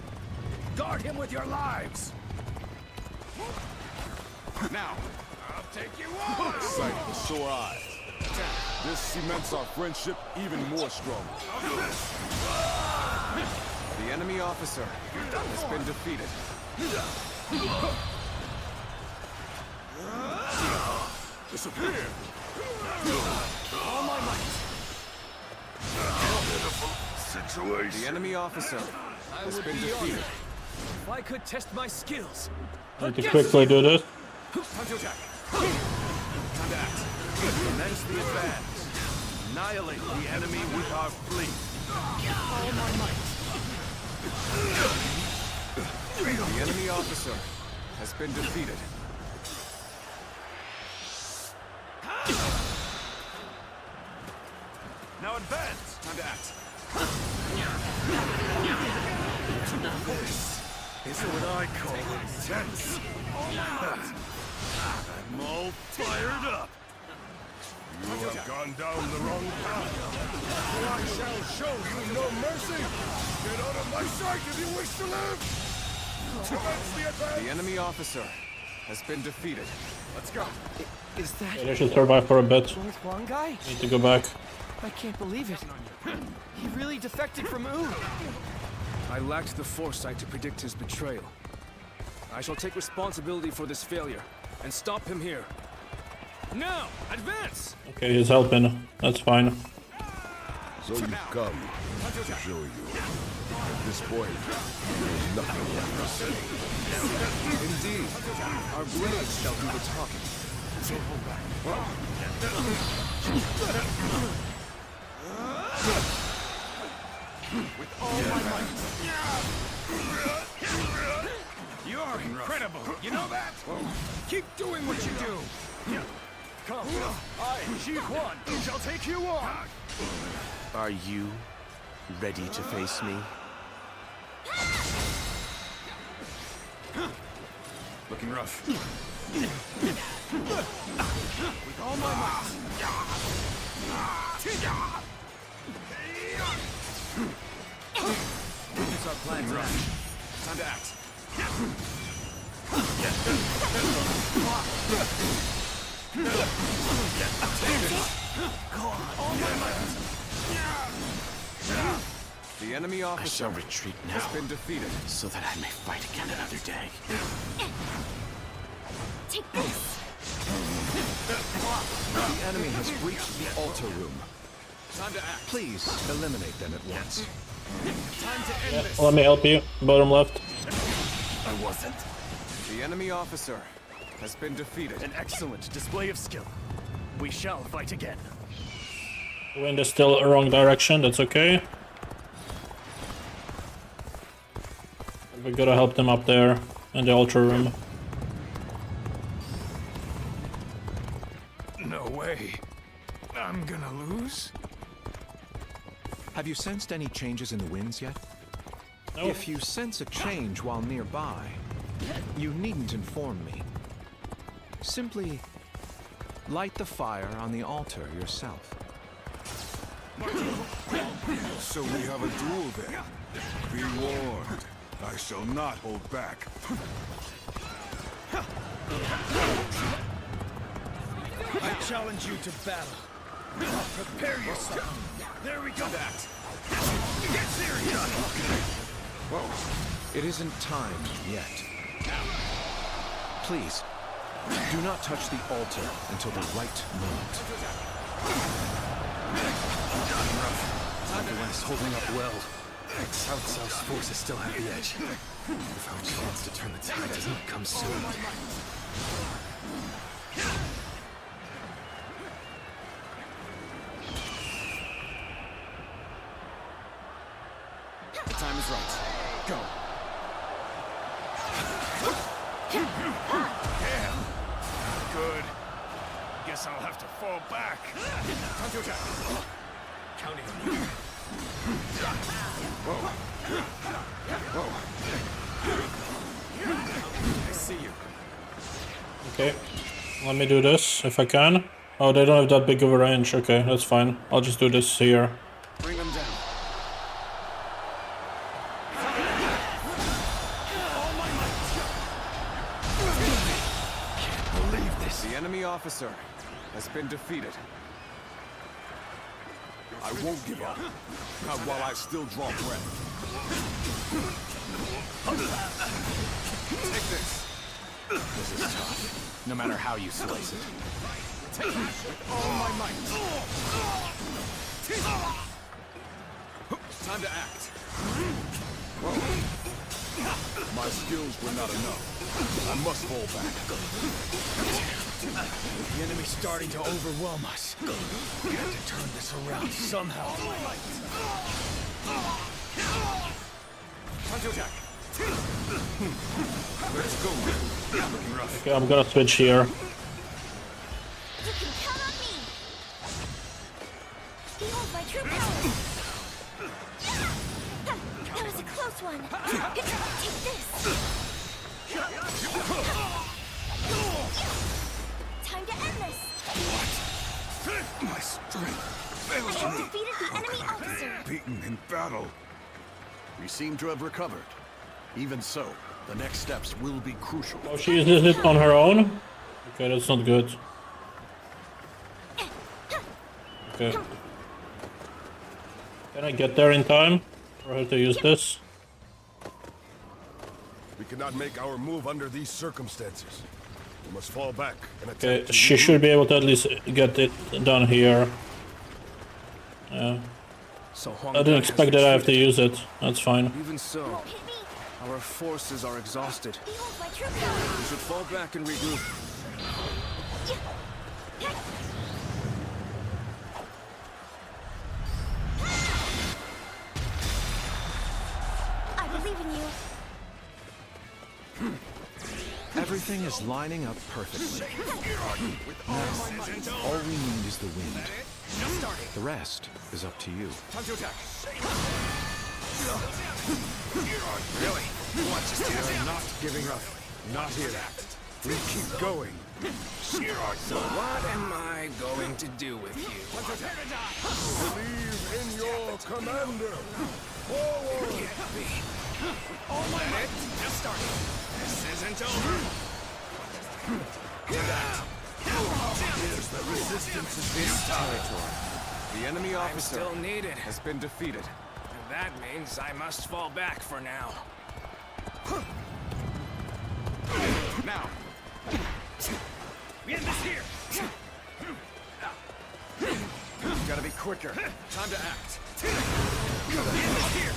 Guard him with your lives! Now, I'll take you on! sight of the sore eyes. This cements our friendship even more strong. The enemy officer has been defeated. Disappear! All my might. Situation. The enemy officer has would been be defeated. honored. If I could test my skills. Need to quickly do this. Time to attack. Time to act. Commence the advance. Annihilate the enemy with our fleet. All my might. The enemy officer has been defeated. Now advance. Time to act. This is what I call intense. I'm all fired up. You have gone down the wrong path. I shall show you no mercy. Get out of my sight if you wish to live. Commence the advance. The enemy officer has been defeated. Let's go. Is that... Okay, they should survive for a bit. Lord Huang guy? Need to go back. I can't believe it. He really defected from Wu. I lacked the foresight to predict his betrayal. I shall take responsibility for this failure and stop him here. Now, advance! Okay, he's helping. That's fine. So you've come to show you. At this point, there's nothing left to say. Indeed, our blades shall do the talking. With all my might. You're incredible. You know that? Keep doing what you do. Come, I, Shi Huan, shall take you on. Are you ready to face me? Looking rough. With all my might. This is our plan, right? Time to act. The enemy officer I shall retreat now, has been defeated, so that I may fight again another day. Take this. The enemy has breached the altar room. Time to act. Please eliminate them at once. Time to end this. Let me help you. Bottom left. I wasn't. The enemy officer has been defeated. An excellent display of skill. We shall fight again. The wind is still a wrong direction. That's okay. We gotta help them up there in the altar room. No way. I'm gonna lose? Have you sensed any changes in the winds yet? No. If you sense a change while nearby, you needn't inform me. Simply light the fire on the altar yourself. So we have a duel then. Be warned. I shall not hold back. I challenge you to battle. Prepare yourself. There we go. Get serious. Whoa. It isn't time yet. Please, do not touch the altar until the right moment. Everyone's holding up well. Cao Cao's forces still have the edge. If our chance to turn the tide does not come soon. The time is right. Go. Damn. Good. Guess I'll have to fall back. Time to attack. Counting on you. Whoa. Whoa. I see you. Okay. Let me do this if I can. Oh, they don't have that big of a range. Okay, that's fine. I'll just do this here. Bring them down. Can't believe this. The enemy officer has been defeated. I won't give up. Not while I still draw breath. Take this. This is tough, no matter how you slice it. Take it with all my might. Time to act. Whoa. My skills were not enough. I must fall back. The enemy's starting to overwhelm us. We have to turn this around somehow. Time to attack. Let's go. Looking rough. Okay, I'm gonna switch here. You can count on me. Behold my true power. That was a close one. Take this. Time to end this. My strength fails I have me. defeated the enemy officer. Beaten in battle. We seem to have recovered. Even so, the next steps will be crucial. Oh, she uses it on her own? Okay, that's not good. Okay. Can I get there in time for her to use this? We cannot make our move under these circumstances. We must fall back and Okay, attempt to she regroup. should be able to at least get it done here. Yeah. So I didn't expect that I have to use it. That's fine. Even so, our forces are exhausted. We should fall back and regroup. I believe in you. Everything is lining up perfectly. Now, all we need is the wind. The rest is up to you. Time to attack. Really? Watch us. We are not giving up. Not here. We keep going. So what am I going to do with you? Believe in your commander. Forward. All my might. Just starting. This isn't over. Here's the resistance in this territory. The enemy officer still needed. has been defeated. And that means I must fall back for now. Now. We end this here. Gotta be quicker. Time to act. We end this here.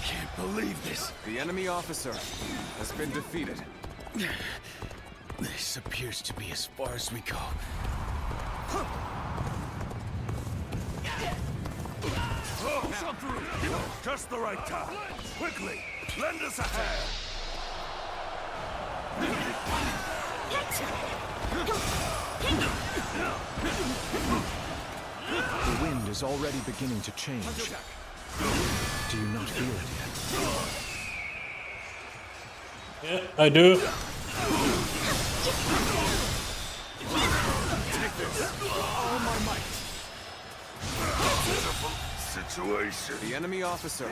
Can't believe this. The enemy officer has been defeated. This appears to be as far as we go. Now. Just the right time. Quickly, lend us a hand. The wind is already beginning to change. Do you not feel it yet? Yeah, I do. Take this. All my might. Pitiful situation. The enemy officer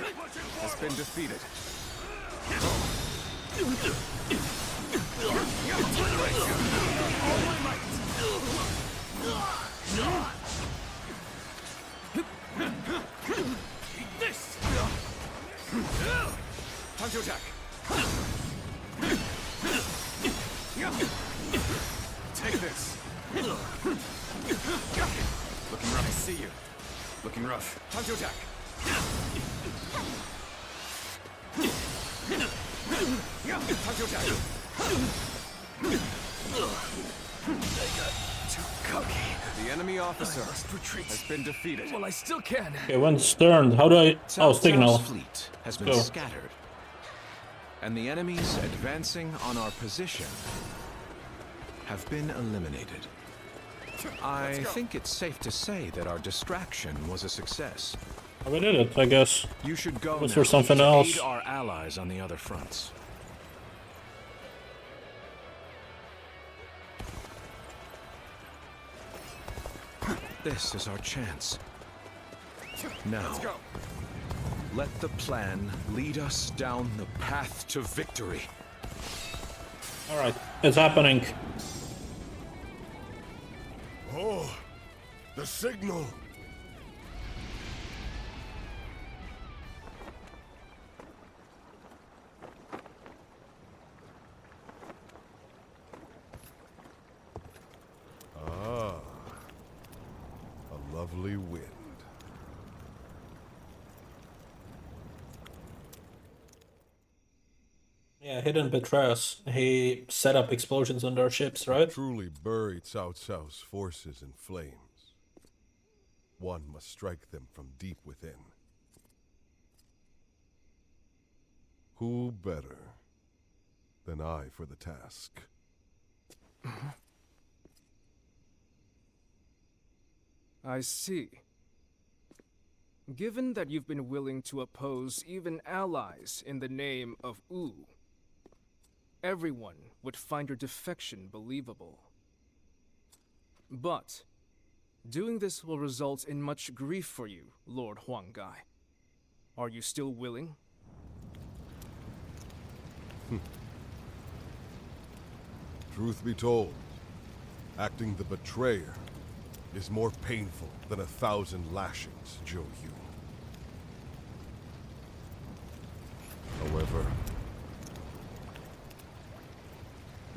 has been defeated. All my might. Eat this. Time to attack. Take this. Looking rough. I see you. Looking rough. Time to attack. Time to attack. Too cocky. The enemy officer has been defeated. Well, I still can. Okay, when stern, how do I... Oh, signal. Fleet has been Go. scattered. And the enemies advancing on our position have been eliminated. I think it's safe to say that our distraction was a success. Oh, we did it, I guess. You should go Was now for something to else. aid our allies on the other fronts. This is our chance. Now, let the plan lead us down the path to victory. Alright, it's happening. Oh, the signal. Ah, a lovely wind. Yeah, hidden betrayers. He set up explosions on their ships, right? Truly buried Cao Cao's forces in flames. One must strike them from deep within. Who better than I for the task? I see. Given that you've been willing to oppose even allies in the name of Wu, everyone would find your defection believable. But doing this will result in much grief for you, Lord Huanggai. Are you still willing? Truth be told, acting the betrayer is more painful than 1,000 lashings, Zhou Yu. However,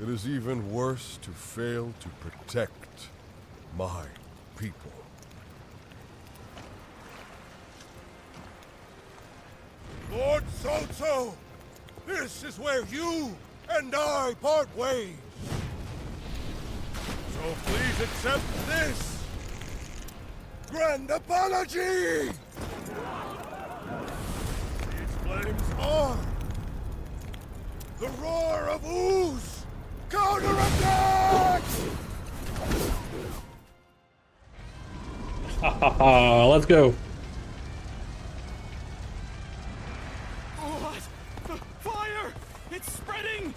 it is even worse to fail to protect my people. Lord Cao, this is where you and I part ways. So please accept this grand apology! These flames are the roar of Wu's counterattack! Let's go. What? The fire! It's spreading!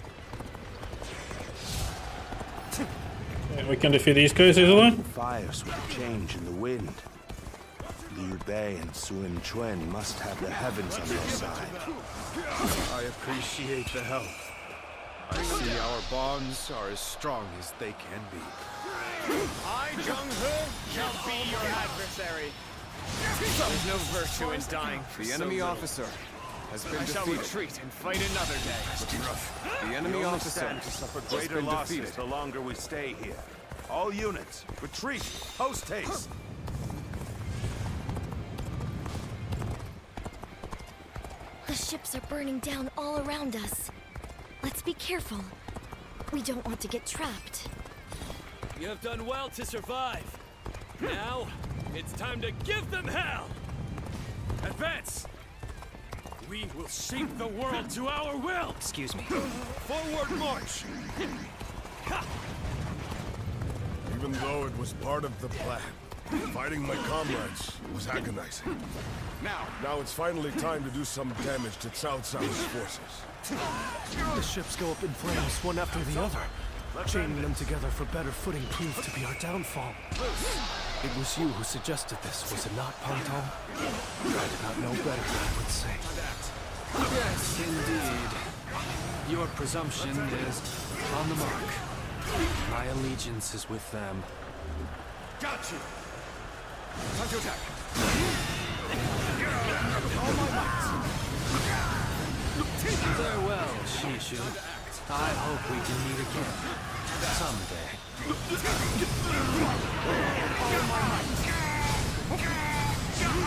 We can defeat these guys easily. Fires with change in the wind. Liu Bei and Sun Quan must have the heavens on their side. I appreciate the help. I see our bonds are as strong as they can be. I, Zheng He, shall be your adversary. There's no virtue in dying. The enemy officer has been I shall defeated. retreat and fight another day. The enemy We only officer stand to suffer has greater been losses defeated. the longer we stay here. All units, retreat, post haste. The ships are burning down all around us. Let's be careful. We don't want to get trapped. You have done well to survive. Now, it's time to give them hell! Advance! We will shape the world to our will! Excuse me. Forward march! Even though it was part of the plan, fighting my comrades was agonizing. Now it's finally time to do some damage to Cao Cao's forces. The ships go up in flames, one after the other. Chaining them together for better footing proved to be our downfall. It was you who suggested this, was it not, Pantong? I did not know better, I would say. Yes, indeed. Your presumption is on the mark. My allegiance is with them. Got you! Time to attack! Farewell, Shishu. I hope we can meet again. Someday.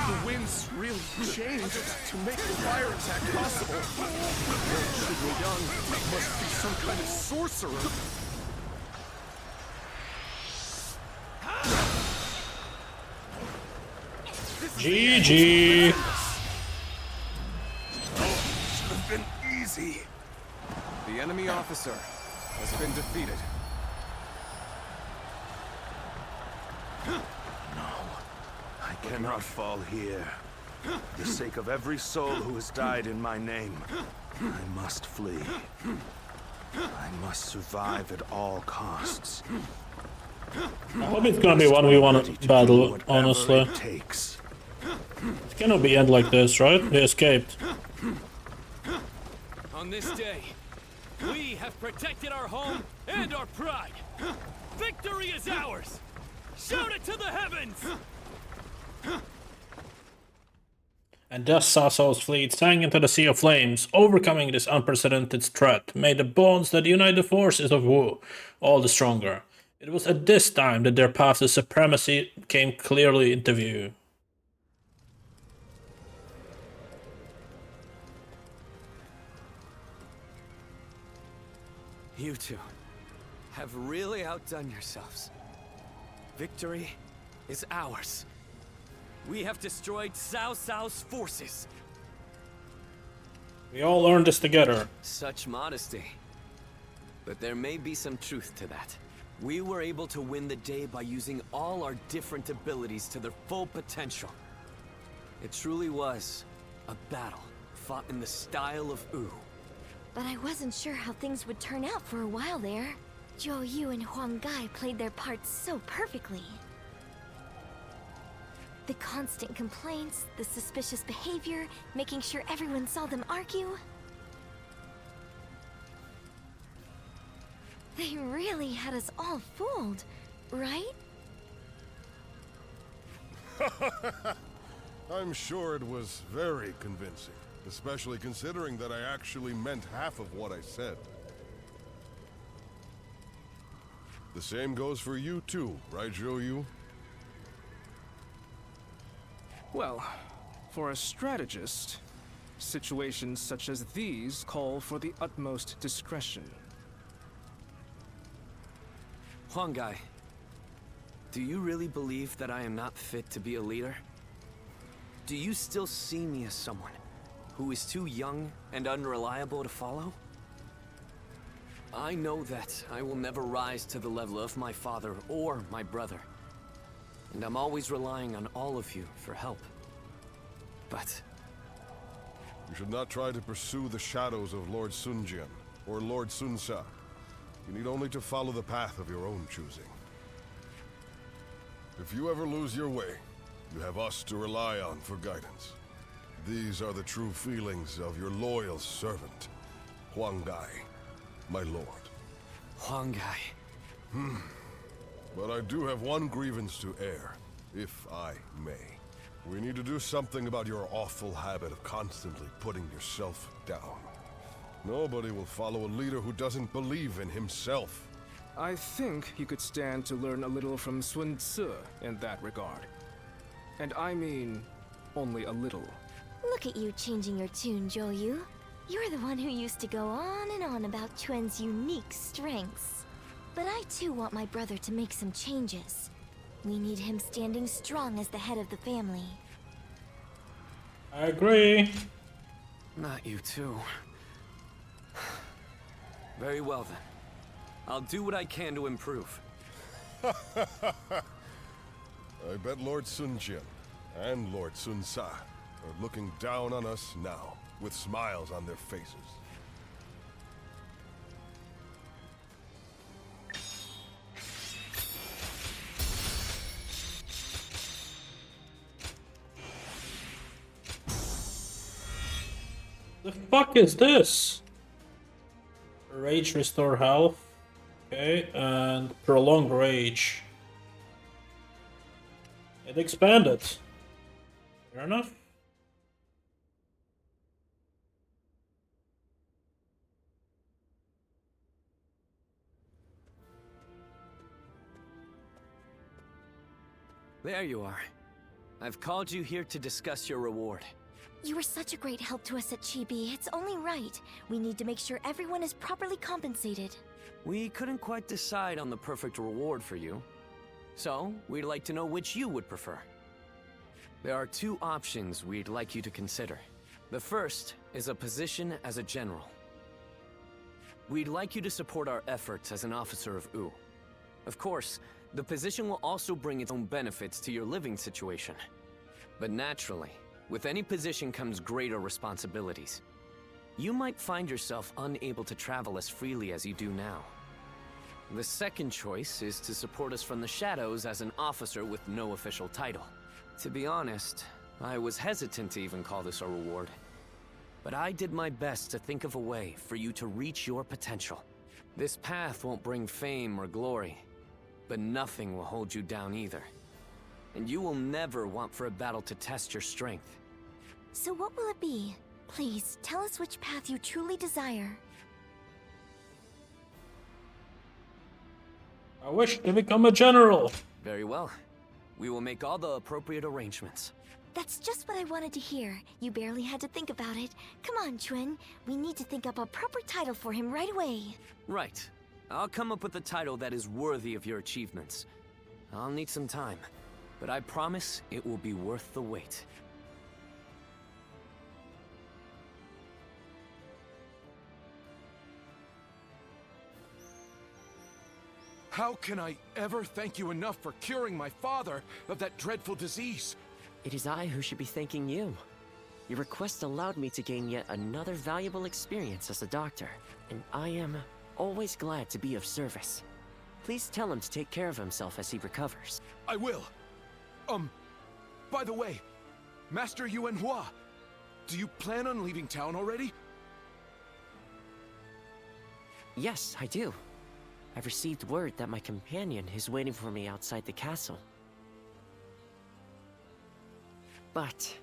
The winds really changed to make the fire attack possible. Zhuge Liang must be some kind of sorcerer. GG. Should have been easy. The enemy officer has been defeated. I cannot fall here. For the sake of every soul who has died in my name, I must flee. I must survive at all costs. I hope it's gonna be 1v1 battle, honestly. It takes. It cannot be end like this, right? They escaped. On this day, we have protected our home and our pride. Victory is ours! Shout it to the heavens! And thus Cao Cao's fleet sank into the sea of flames. Overcoming this unprecedented threat made the bonds that unite the forces of Wu all the stronger. It was at this time that their path to supremacy came clearly into view. You two have really outdone yourselves. Victory is ours. We have destroyed Cao Cao's forces. We all learned this together. Such modesty. But there may be some truth to that. We were able to win the day by using all our different abilities to their full potential. It truly was a battle fought in the style of Wu. But I wasn't sure how things would turn out for a while there. Zhou Yu and Huang Gai played their parts so perfectly. The constant complaints, the suspicious behavior, making sure everyone saw them argue. They really had us all fooled, right? I'm sure it was very convincing, especially considering that I actually meant half of what I said. The same goes for you too, right, Zhou Yu? Well, for a strategist, situations such as these call for the utmost discretion. Huang Gai, do you really believe that I am not fit to be a leader? Do you still see me as someone who is too young and unreliable to follow? I know that I will never rise to the level of my father or my brother. And I'm always relying on all of you for help. But you should not try to pursue the shadows of Lord Sun Jian or Lord Sun Sa. You need only to follow the path of your own choosing. If you ever lose your way, you have us to rely on for guidance. These are the true feelings of your loyal servant, Huang Gai, my lord. Huang Gai. But I do have one grievance to air, if I may. We need to do something about your awful habit of constantly putting yourself down. Nobody will follow a leader who doesn't believe in himself. I think you could stand to learn a little from Sun Tzu in that regard. And I mean, only a little. Look at you changing your tune, Zhou Yu. You're the one who used to go on and on about Quen's unique strengths. But I too want my brother to make some changes. We need him standing strong as the head of the family. I agree. Not you too. Very well then. I'll do what I can to improve. I bet Lord Sun Jian and Lord Sun Sa are looking down on us now, with smiles on their faces. The fuck is this? Rage restore health. Okay, and prolonged rage. It expanded. Fair enough. There you are. I've called you here to discuss your reward. You were such a great help to us at Chibi. It's only right. We need to make sure everyone is properly compensated. We couldn't quite decide on the perfect reward for you. So, we'd like to know which you would prefer. There are two options we'd like you to consider. The first is a position as a general. We'd like you to support our efforts as an officer of Wu. Of course, the position will also bring its own benefits to your living situation. But naturally, with any position comes greater responsibilities. You might find yourself unable to travel as freely as you do now. The second choice is to support us from the shadows as an officer with no official title. To be honest, I was hesitant to even call this a reward. But I did my best to think of a way for you to reach your potential. This path won't bring fame or glory, but nothing will hold you down either. And you will never want for a battle to test your strength. So what will it be? Please, tell us which path you truly desire. I wish to become a general. Very well. We will make all the appropriate arrangements. That's just what I wanted to hear. You barely had to think about it. Come on, Chuen. We need to think up a proper title for him right away. Right. I'll come up with a title that is worthy of your achievements. I'll need some time, but I promise it will be worth the wait. How can I ever thank you enough for curing my father of that dreadful disease? It is I who should be thanking you. Your request allowed me to gain yet another valuable experience as a doctor, and I am always glad to be of service. Please tell him to take care of himself as he recovers. I will. By the way, Master Yuan Hua, do you plan on leaving town already? Yes, I do. I've received word that my companion is waiting for me outside the castle. But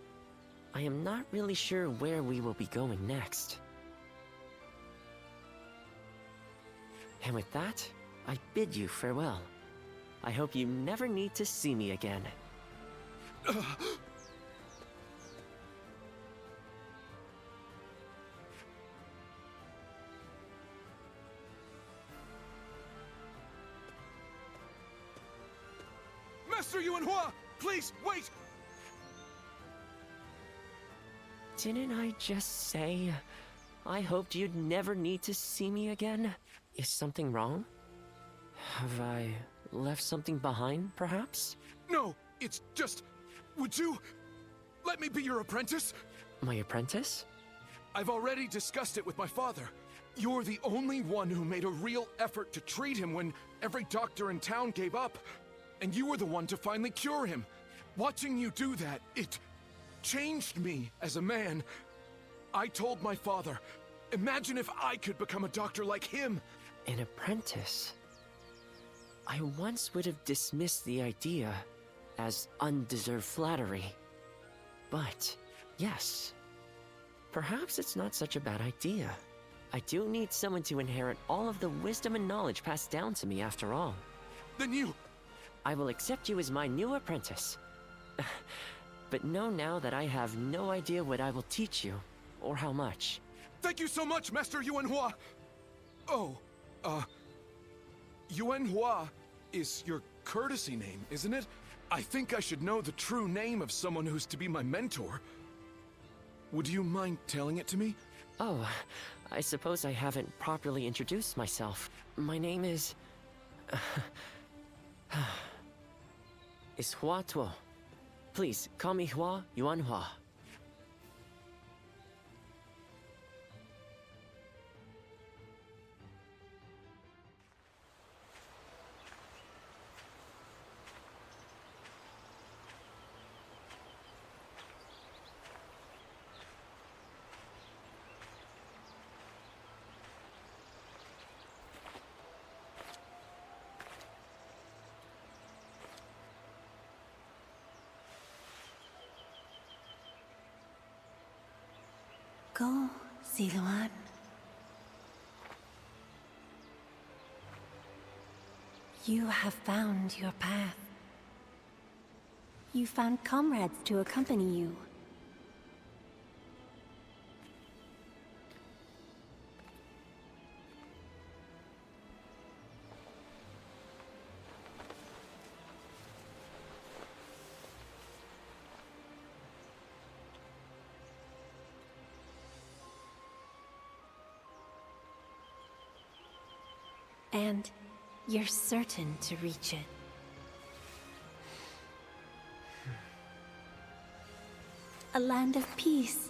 I am not really sure where we will be going next. And with that, I bid you farewell. I hope you never need to see me again. Master Yuan Hua, please wait! Didn't I just say I hoped you'd never need to see me again? Is something wrong? Have I left something behind, perhaps? No, it's just... Would you let me be your apprentice? My apprentice? I've already discussed it with my father. You're the only one who made a real effort to treat him when every doctor in town gave up. And you were the one to finally cure him. Watching you do that, it changed me as a man. I told my father, imagine if I could become a doctor like him. An apprentice? I once would have dismissed the idea as undeserved flattery. But, yes, perhaps it's not such a bad idea. I do need someone to inherit all of the wisdom and knowledge passed down to me after all. Then you... I will accept you as my new apprentice. But know now that I have no idea what I will teach you, or how much. Thank you so much, Master Yuan Hua! Oh, Yuan Hua is your courtesy name, isn't it? I think I should know the true name of someone who's to be my mentor. Would you mind telling it to me? Oh, I suppose I haven't properly introduced myself. My name is... is Hua Tuo. Please, call me Hua Yuan Hua. Go, Ziluan. You have found your path. You found comrades to accompany you. And you're certain to reach it. A land of peace.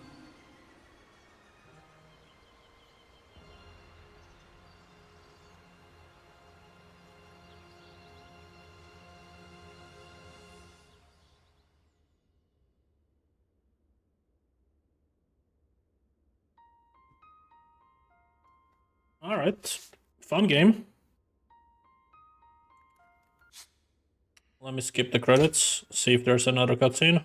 All right, fun game. Let me skip the credits, see if there's another cutscene.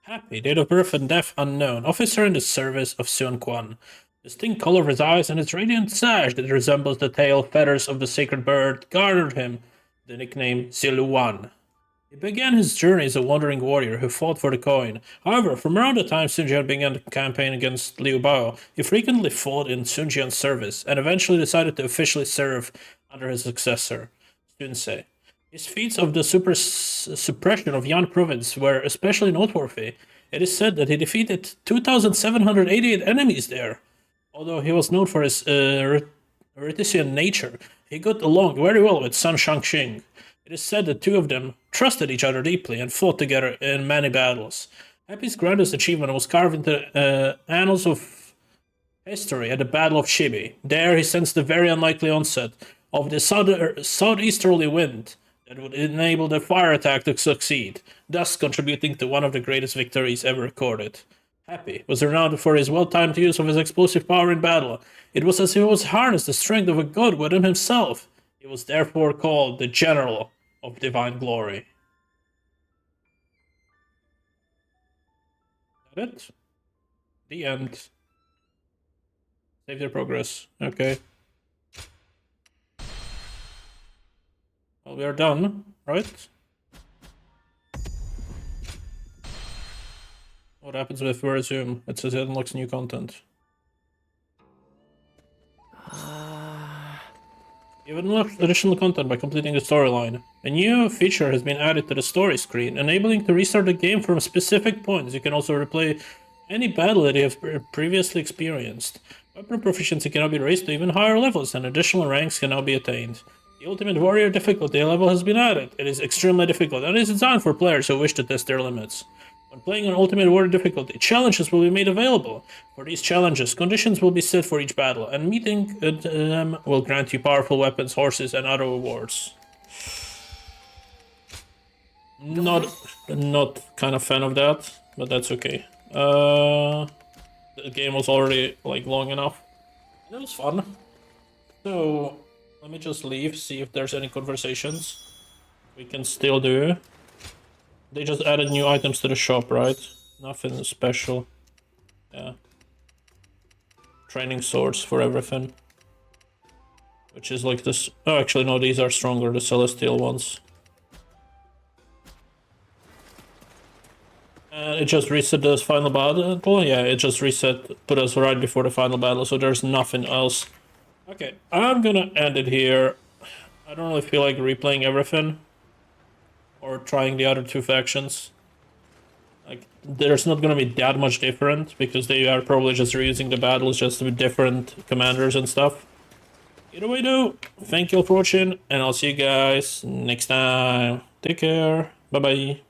Happy, date of birth and death unknown, officer in the service of Sun Quan. Distinct color of his eyes and its radiant sash that resembles the tail feathers of the sacred bird garnered him the nickname Ziluan. He began his journey as a wandering warrior who fought for the coin. However, from around the time Sun Jian began the campaign against Liu Bao, he frequently fought in Sun Jian's service and eventually decided to officially serve under his successor, Sun Ce. His feats of the suppression of Yan province were especially noteworthy. It is said that he defeated 2,788 enemies there. Although he was known for his Rhetesian nature, He got along very well with Sun Shangxing. It is said the two of them trusted each other deeply and fought together in many battles. Happy's grandest achievement was carved into annals of history at the Battle of Chibi. There he sensed the very unlikely onset of the southeasterly wind that would enable the fire attack to succeed, thus contributing to one of the greatest victories ever recorded. Happy was renowned for his well-timed use of his explosive power in battle. It was as if he was harnessed the strength of a god within himself. He was therefore called the General of Divine Glory. That it? The end. Save your progress. Okay. Well, we are done, right? What happens if we resume? It says it unlocks new content. You've unlocked additional content by completing the storyline. A new feature has been added to the story screen, enabling to restart the game from specific points. You can also replay any battle that you have previously experienced. Weapon proficiency can now be raised to even higher levels, and additional ranks can now be attained. The Ultimate Warrior difficulty level has been added. It is extremely difficult, and is designed for players who wish to test their limits. When playing on Ultimate Warrior difficulty, challenges will be made available. For these challenges, conditions will be set for each battle, and meeting them will grant you powerful weapons, horses, and other rewards. Not kind of fan of that, but that's okay. The game was already like long enough. It was fun. So let me just leave, see if there's any conversations we can still do. They just added new items to the shop, right? Nothing special. Yeah. Training swords for everything. Which is like this. Oh, actually, no, these are stronger, the celestial ones. And it just reset the final battle. Yeah, it just put us right before the final battle, so there's nothing else. Okay, I'm gonna end it here. I don't really feel like replaying everything. Or trying the other two factions. Like, there's not gonna be that much different, because they are probably just reusing the battles just with different commanders and stuff. Either way though, thank you all for watching, and I'll see you guys next time. Take care, bye bye.